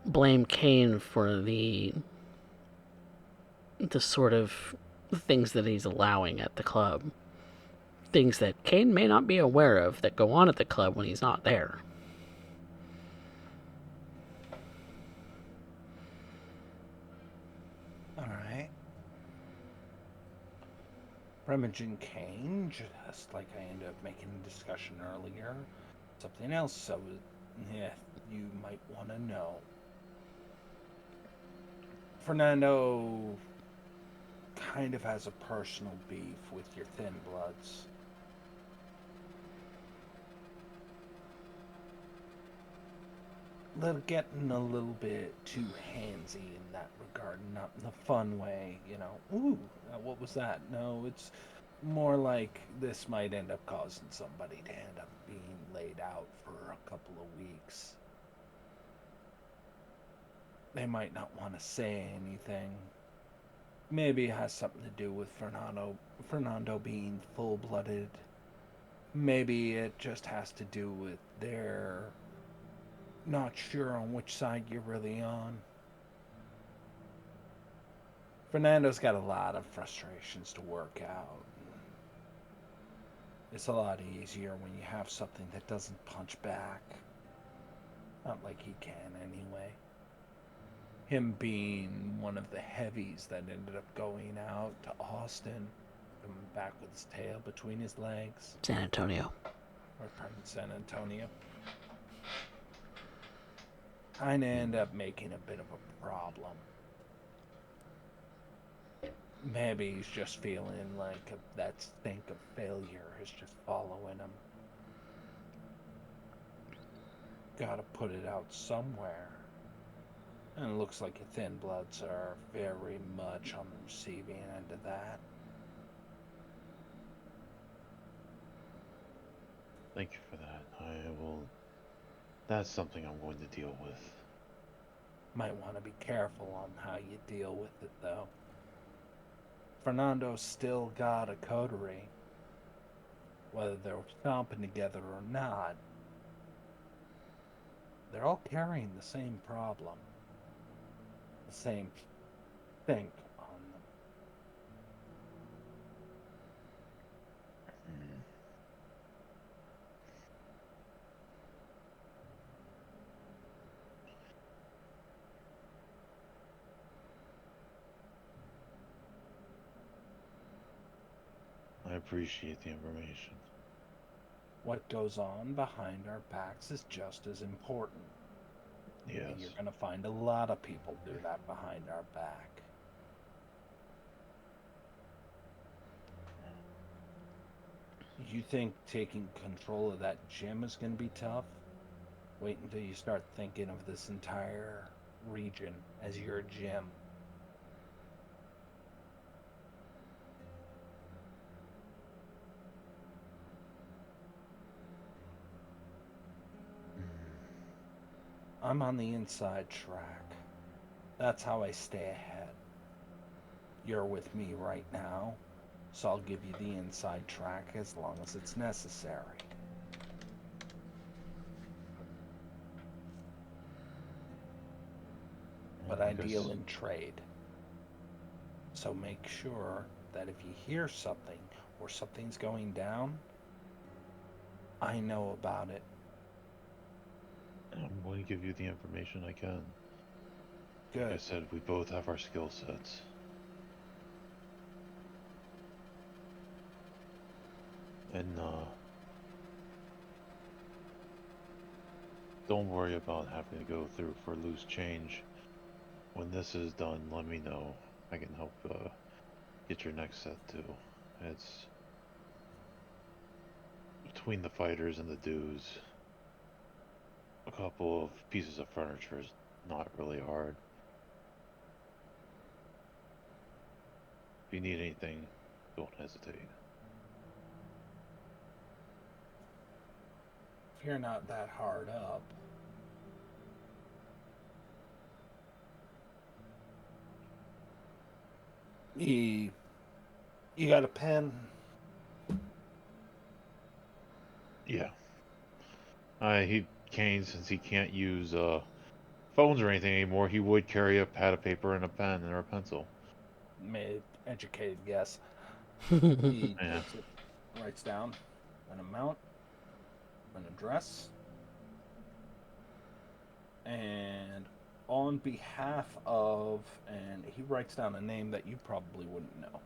blame Kane for the sort of things that he's allowing at the club. Things that Kane may not be aware of that go on at the club when he's not there. Alright. Remington Kane, just like I ended up making a discussion earlier. Something else you might want to know. Fernando kind of has a personal beef with your Thin Bloods. They're getting a little bit too handsy in that regard, not in the fun way, Ooh, what was that? No, it's more like this might end up causing somebody to end up being laid out for a couple of weeks. They might not want to say anything. Maybe it has something to do with Fernando being full-blooded. Maybe it just has to do with their not sure on which side you're really on. Fernando's got a lot of frustrations to work out. It's a lot easier when you have something that doesn't punch back. Not like he can anyway. Him being one of the heavies that ended up going out to Austin, coming back with his tail between his legs. San Antonio. Or pardon, San Antonio. Kind of end up making a bit of a problem. Maybe he's just feeling like that stink of failure is just following him. Gotta put it out somewhere. And it looks like your Thin Bloods are very much on the receiving end of that. Thank you for that. That's something I'm going to deal with. Might want to be careful on how you deal with it, though. Fernando's still got a coterie. Whether they're stomping together or not, they're all carrying the same problem. The same thing on them. I appreciate the information. What goes on behind our backs is just as important. Yes. And you're going to find a lot of people do that behind our back. You think taking control of that gym is going to be tough? Wait until you start thinking of this entire region as your gym. I'm on the inside track. That's how I stay ahead. You're with me right now, so I'll give you the inside track as long as it's necessary. But I deal in trade. So make sure that if you hear something or something's going down, I know about it. I'm going to give you the information I can. Good. Like I said, we both have our skill sets. And don't worry about having to go through for loose change. When this is done, let me know. I can help get your next set too. It's between the fighters and the dues. A couple of pieces of furniture is not really hard. If you need anything, don't hesitate. If you're not that hard up. You got a pen? Yeah. Kane, since he can't use phones or anything anymore, he would carry a pad of paper and a pen or a pencil. Made educated guess. He Yeah. takes it, writes down an amount, an address, and on behalf of, and he writes down a name that you probably wouldn't know.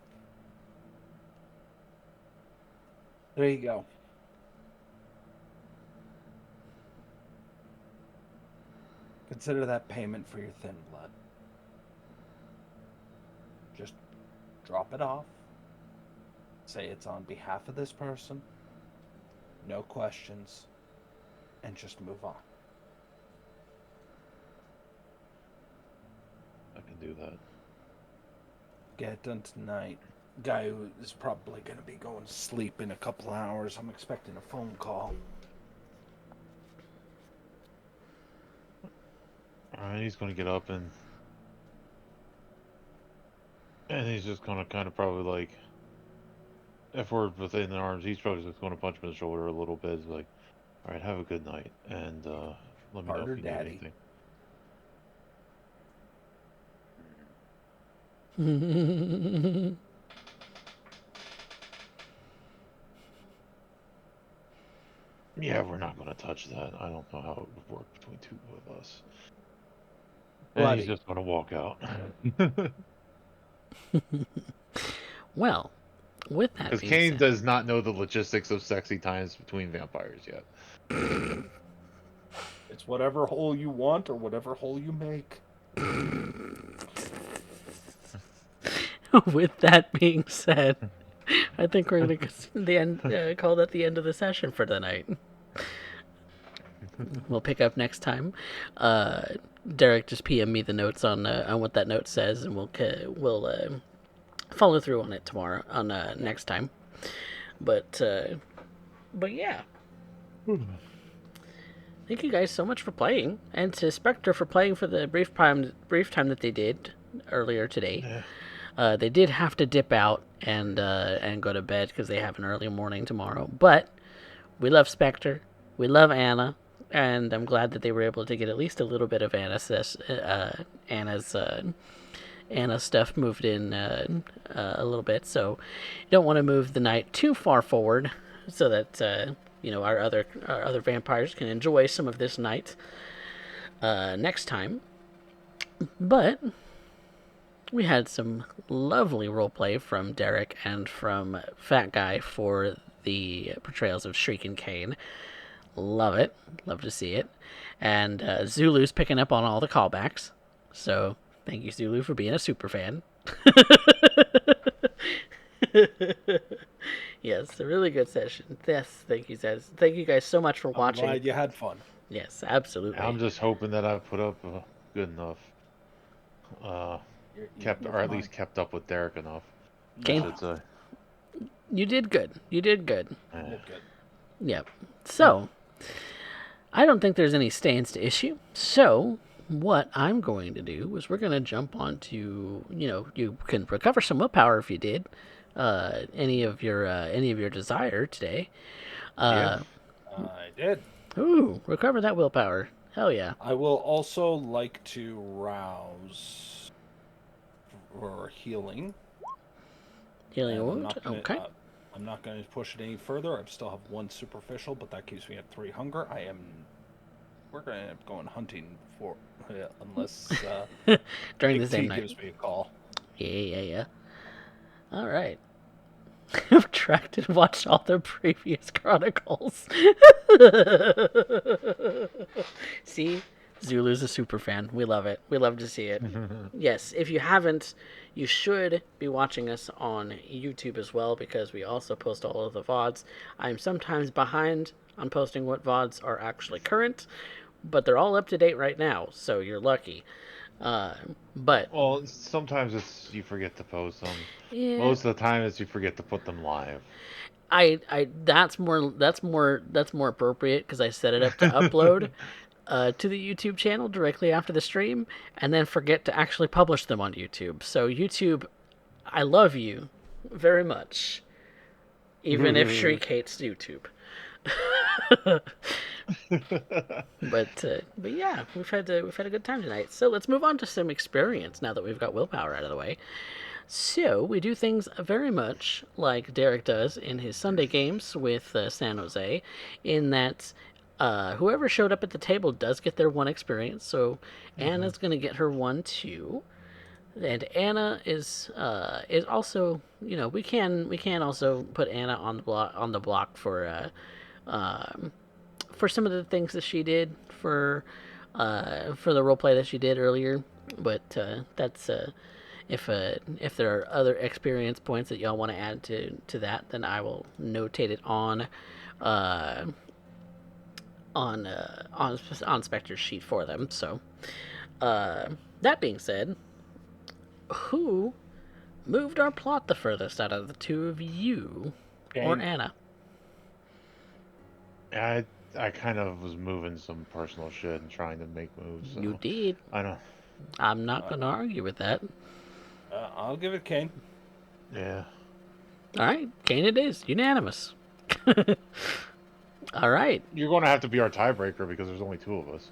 There you go. Consider that payment for your thin blood. Just drop it off. Say it's on behalf of this person. No questions. And just move on. I can do that. Get it done tonight. Guy who is probably going to be going to sleep in a couple hours. I'm expecting a phone call. Alright, he's gonna get up and he's just gonna kind of probably like, if we're within the arms, he's probably just gonna punch him in the shoulder a little bit. He's like, alright, have a good night, and let me know Harder, if you need Daddy. anything. Yeah, we're not gonna touch that. I don't know how it would work between two of us. And Buddy. he's just gonna walk out. Well, with that Because being Kane said, does not know the logistics of sexy times between vampires yet. It's whatever hole you want or whatever hole you make. with that being said, I think we're gonna call that the end of the session for tonight. We'll pick up next time. Derek, just PM me the notes on what that note says, and we'll follow through on it tomorrow on next time. But yeah. Thank you guys so much for playing, and to Spectre for playing for the brief time that they did earlier today. They did have to dip out and go to bed because they have an early morning tomorrow. But we love Spectre, we love Anna, and I'm glad that they were able to get at least a little bit of Anna's stuff moved in a little bit. So you don't want to move the night too far forward, so that our other vampires can enjoy some of this night next time. But we had some lovely roleplay from Derek and from Fat Guy for the portrayals of Shriek and Kane. Love it. Love to see it. And Zulu's picking up on all the callbacks. So thank you, Zulu, for being a super fan. Yes, a really good session. Yes, thank you, guys. Thank you guys so much for watching. I'm glad you had fun. Yes, absolutely. I'm just hoping that I put up good enough. Or at least kept up with Derek enough. Kane, I should say. you did good. You did good. Good. Yep. So, I don't think there's any stains to issue. So, what I'm going to do is we're going to jump on to, you can recover some willpower if you did any of your desire today. I did. Ooh, recover that willpower. Hell yeah. I will also like to rouse for healing. Healing a wound. Okay. I'm not going to push it any further. I still have one superficial, but that keeps me at 3 hunger. We're going to end up going hunting for unless during Big the same T night. gives me a call. Yeah. All right. I've tracked and watched all the previous chronicles. See? Zulu's a super fan. We love it. We love to see it. Yes, if you haven't, you should be watching us on YouTube as well, because we also post all of the VODs. I'm sometimes behind on posting what VODs are actually current, but they're all up to date right now, so you're lucky. But Well, sometimes it's you forget to post them. yeah, Most of the time, it's you forget to put them live. I that's more appropriate because I set it up to upload to the YouTube channel directly after the stream, and then forget to actually publish them on YouTube. So YouTube, I love you very much, even if Shriek hates YouTube. But yeah, we've had a good time tonight. So let's move on to some experience now that we've got willpower out of the way. So we do things very much like Derek does in his Sunday games with San Jose, in that whoever showed up at the table does get their one experience. So Anna's going to get her one too, and Anna is also, we can also put Anna on the block for some of the things that she did for the role play that she did earlier. But that's if there are other experience points that y'all want to add to that, then I will notate it uh, on Spectre's sheet for them. So that being said, who moved our plot the furthest out of the two of you, or Kane. Anna? I kind of was moving some personal shit and trying to make moves. So You did. I don't. I'm not going to argue with that. I'll give it Kane. Yeah. All right, Kane it is. Unanimous. All right. You're going to have to be our tiebreaker because there's only two of us.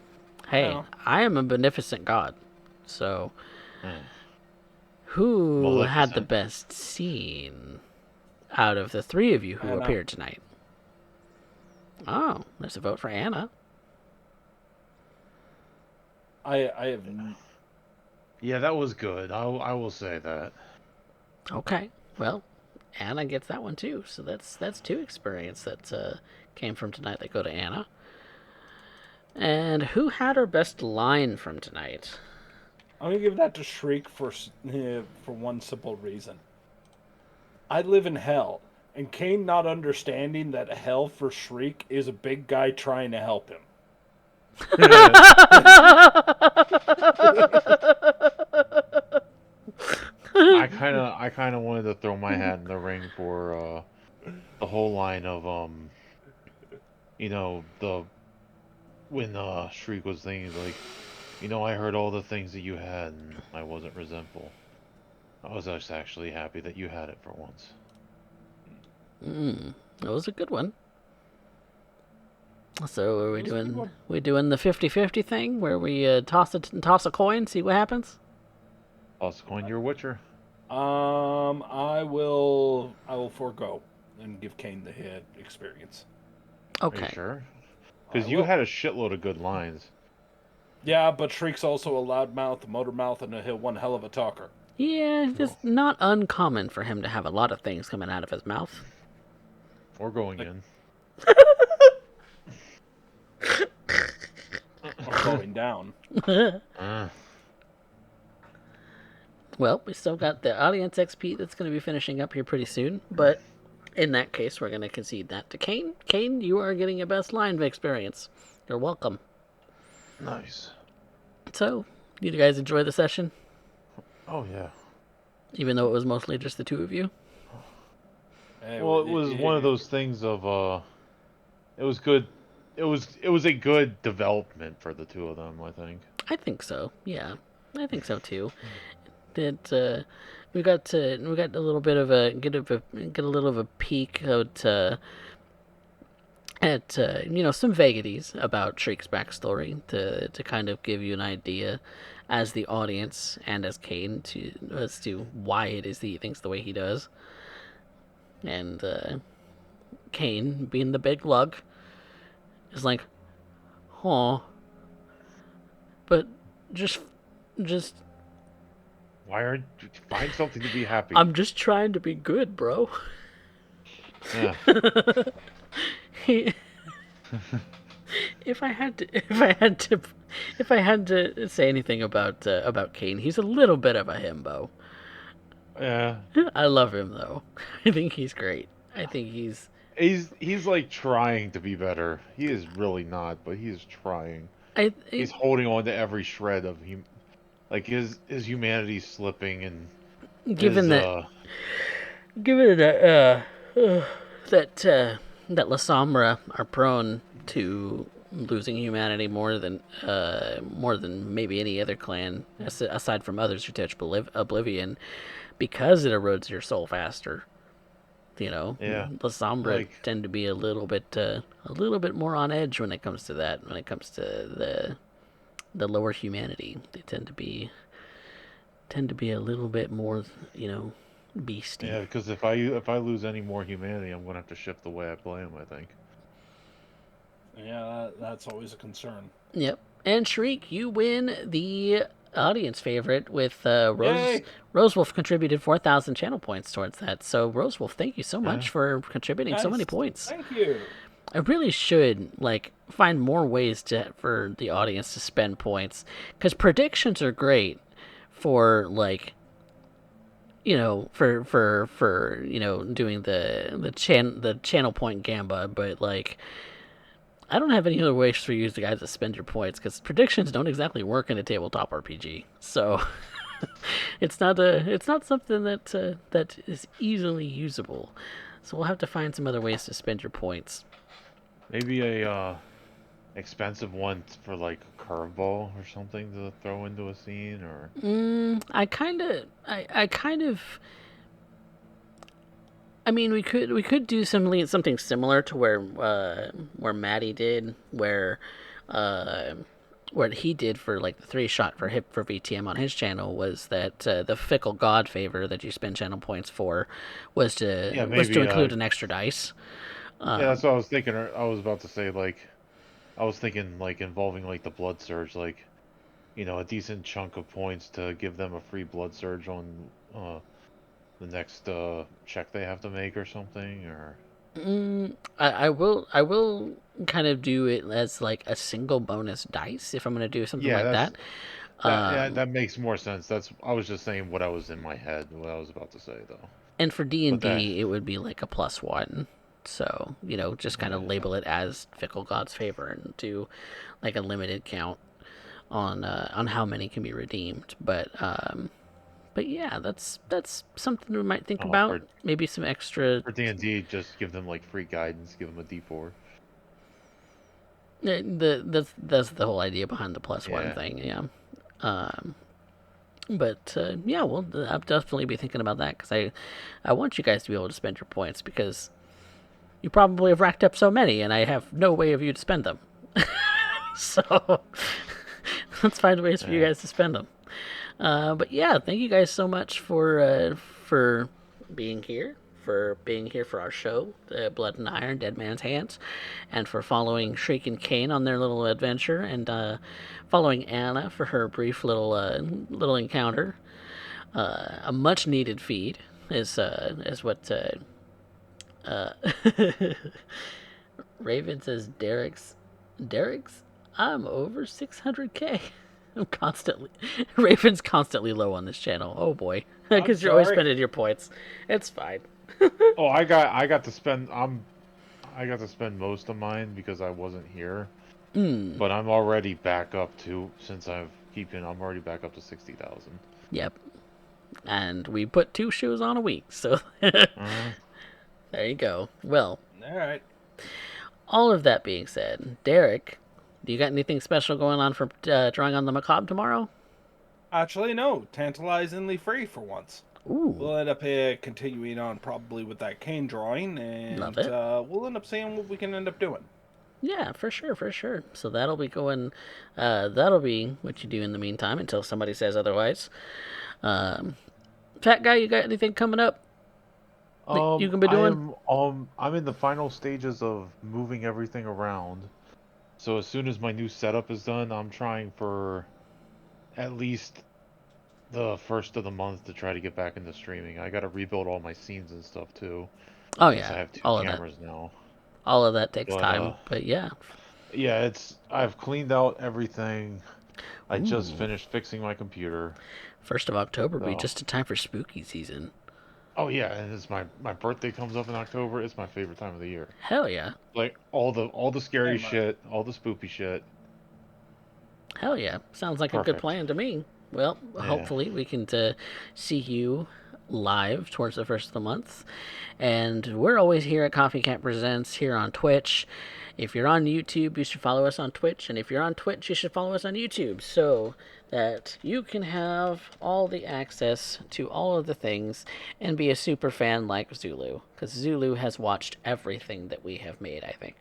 Hey, No. I am a beneficent god. So, Hmm. who had the Maleficent. best scene out of the three of you who Anna. appeared tonight? Oh, there's a vote for Anna. I have Yeah, that was good. I will say that. Okay. Well, Anna gets that one too. So that's two experience that came from tonight that go to Anna. And who had her best line from tonight? I'm gonna give that to Shriek for one simple reason. I live in hell, and Kane not understanding that hell for Shriek is a big guy trying to help him. I kind of wanted to throw my hat in the ring for the whole line of the when Shriek was thinking like, I heard all the things that you had and I wasn't resentful. I was just actually happy that you had it for once. That was a good one. So are we It was a good doing one. the 50-50 thing where we toss a coin, see what happens? Toss a coin, you're a Witcher. I will forego and give Kane the hit experience. Are you Okay. sure? I Because you will. had a shitload of good lines. Yeah, but Shriek's also a loudmouth, a motor mouth, and one hell of a talker. Yeah, it's not uncommon for him to have a lot of things coming out of his mouth. Or going in. Or going down. Well, we still got the audience XP that's going to be finishing up here pretty soon, but in that case, we're going to concede that to Kane. Kane, you are getting a best line of experience. You're welcome. Nice. So, you guys enjoy the session? Oh, yeah. Even though it was mostly just the two of you? Well, it was one of those things of it was good. It was a good development for the two of them, I think. I think so. Yeah, I think so too. That we got a little bit of a get a little of a peek at some vagaries about Shriek's backstory to kind of give you an idea as the audience and as Kane as to why it is that he thinks the way he does. And Kane, being the big lug, is like, "Huh, but just Why aren't you find something to be happy? I'm just trying to be good, bro." Yeah. If I had to say anything about Kane, he's a little bit of a himbo. Yeah. I love him though. I think he's great. I think He's like trying to be better. He is really not, but he is trying. I He's holding on to every shred of him. Like, is humanity slipping, and Given is that, given that, that that La Sombra are prone to losing humanity more than maybe any other clan aside from others who touch oblivion, because it erodes your soul faster. You know, yeah, La Sombra like, tend to be a little bit more on edge when it comes to that. When it comes to the lower humanity, they tend to be a little bit more, beastie. yeah, because if I lose any more humanity, I'm gonna have to shift the way I play them, I think. Yeah, that's always a concern. Yep. And Shriek, you win the audience favorite with Rose. Yay! Rosewolf contributed 4,000 channel points towards that. So Rosewolf, thank you so Yeah. much for contributing so many Nice. points. Thank you. I really should find more ways for the audience to spend points, because predictions are great for doing the channel point gamba, but I don't have any other ways for you guys to spend your points, because predictions don't exactly work in a tabletop RPG. So it's not something that is easily usable. So we'll have to find some other ways to spend your points. Maybe a expensive one for like a curveball or something to throw into a scene, or I mean, we could do something similar to where Maddie did, where what he did for the 3-shot for VTM on his channel was that the fickle god favor that you spend channel points for was yeah, to maybe include an extra dice. yeah, that's what I was thinking. I was about to say, like, I was thinking like involving like the blood surge, like, a decent chunk of points to give them a free blood surge on the next check they have to make or something, or I will kind of do it as a single bonus dice if I'm going to do something yeah, like that's that. yeah, that makes more sense. That's I was just saying what I was in my head, what I was about to say though. And for D and But that D, it would be like a +1. So just kind of yeah, label it as fickle god's favor and do a limited count on how many can be redeemed. But yeah, that's something we might think oh, about. Maybe some extra. for D&D, just give them like free guidance, give them a D4. That's the whole idea behind the +1 Yeah. thing. Yeah. Um, but yeah, well, I'll definitely be thinking about that, because I want you guys to be able to spend your points, because you probably have racked up so many, and I have no way of you to spend them. So let's find ways for you Yeah. guys to spend them. But yeah, thank you guys so much for being here, for our show, Blood and Iron, Dead Man's Hands, and for following Shriek and Kane on their little adventure, and following Anna for her brief little encounter. A much needed feed is what uh, Raven says. Derek's. I'm over 600K. I'm constantly Raven's constantly low on this channel. Oh boy, I'm because you're always sorry. spending your points. It's fine. Oh, I got to spend I got to spend most of mine because I wasn't here. But I'm already back up to since I'm already back up to 60,000. Yep. And we put 2 shoes on a week, so Uh, there you go. Well, All right. all of that being said, Derek, do you got anything special going on for drawing on the macabre tomorrow? Actually, no. Tantalizingly free for once. Ooh, We'll end up continuing on probably with that cane drawing, love and it. we'll end up seeing what we can end up doing. Yeah, for sure, for sure. So that'll be going. That'll be what you do in the meantime until somebody says otherwise. Um, Fat guy, you got anything coming up that you can be doing? I'm in the final stages of moving everything around. So as soon as my new setup is done, I'm trying for at least the first of the month to try to get back into streaming. I got to rebuild all my scenes and stuff too, Oh since I yeah, have two all of that. cameras now. All of that takes But time, but yeah. yeah, I've cleaned out everything. I just Ooh, finished fixing my computer. 1st of October will be So, just in time for spooky season. oh yeah, and it's my birthday comes up in October. It's my favorite time of the year. Hell yeah, Like all the scary Hey, man. shit, all the spoopy shit. hell yeah. Sounds like a good Perfect. plan to me. Well, Yeah. hopefully we can see you live towards the first of the month. And we're always here at CoffeeCat Presents here on Twitch. If you're on YouTube, you should follow us on Twitch. And if you're on Twitch, you should follow us on YouTube so that you can have all the access to all of the things and be a super fan like Zulu. Because Zulu has watched everything that we have made, I think.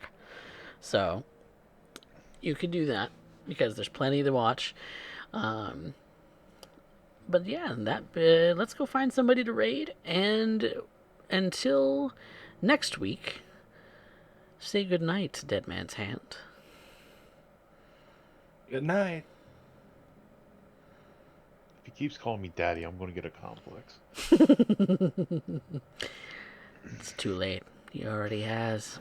So you could do that because there's plenty to watch. But yeah, let's go find somebody to raid. And until next week, say goodnight, Dead Man's Hand. Good night. If he keeps calling me daddy, I'm going to get a complex. It's too late. He already has.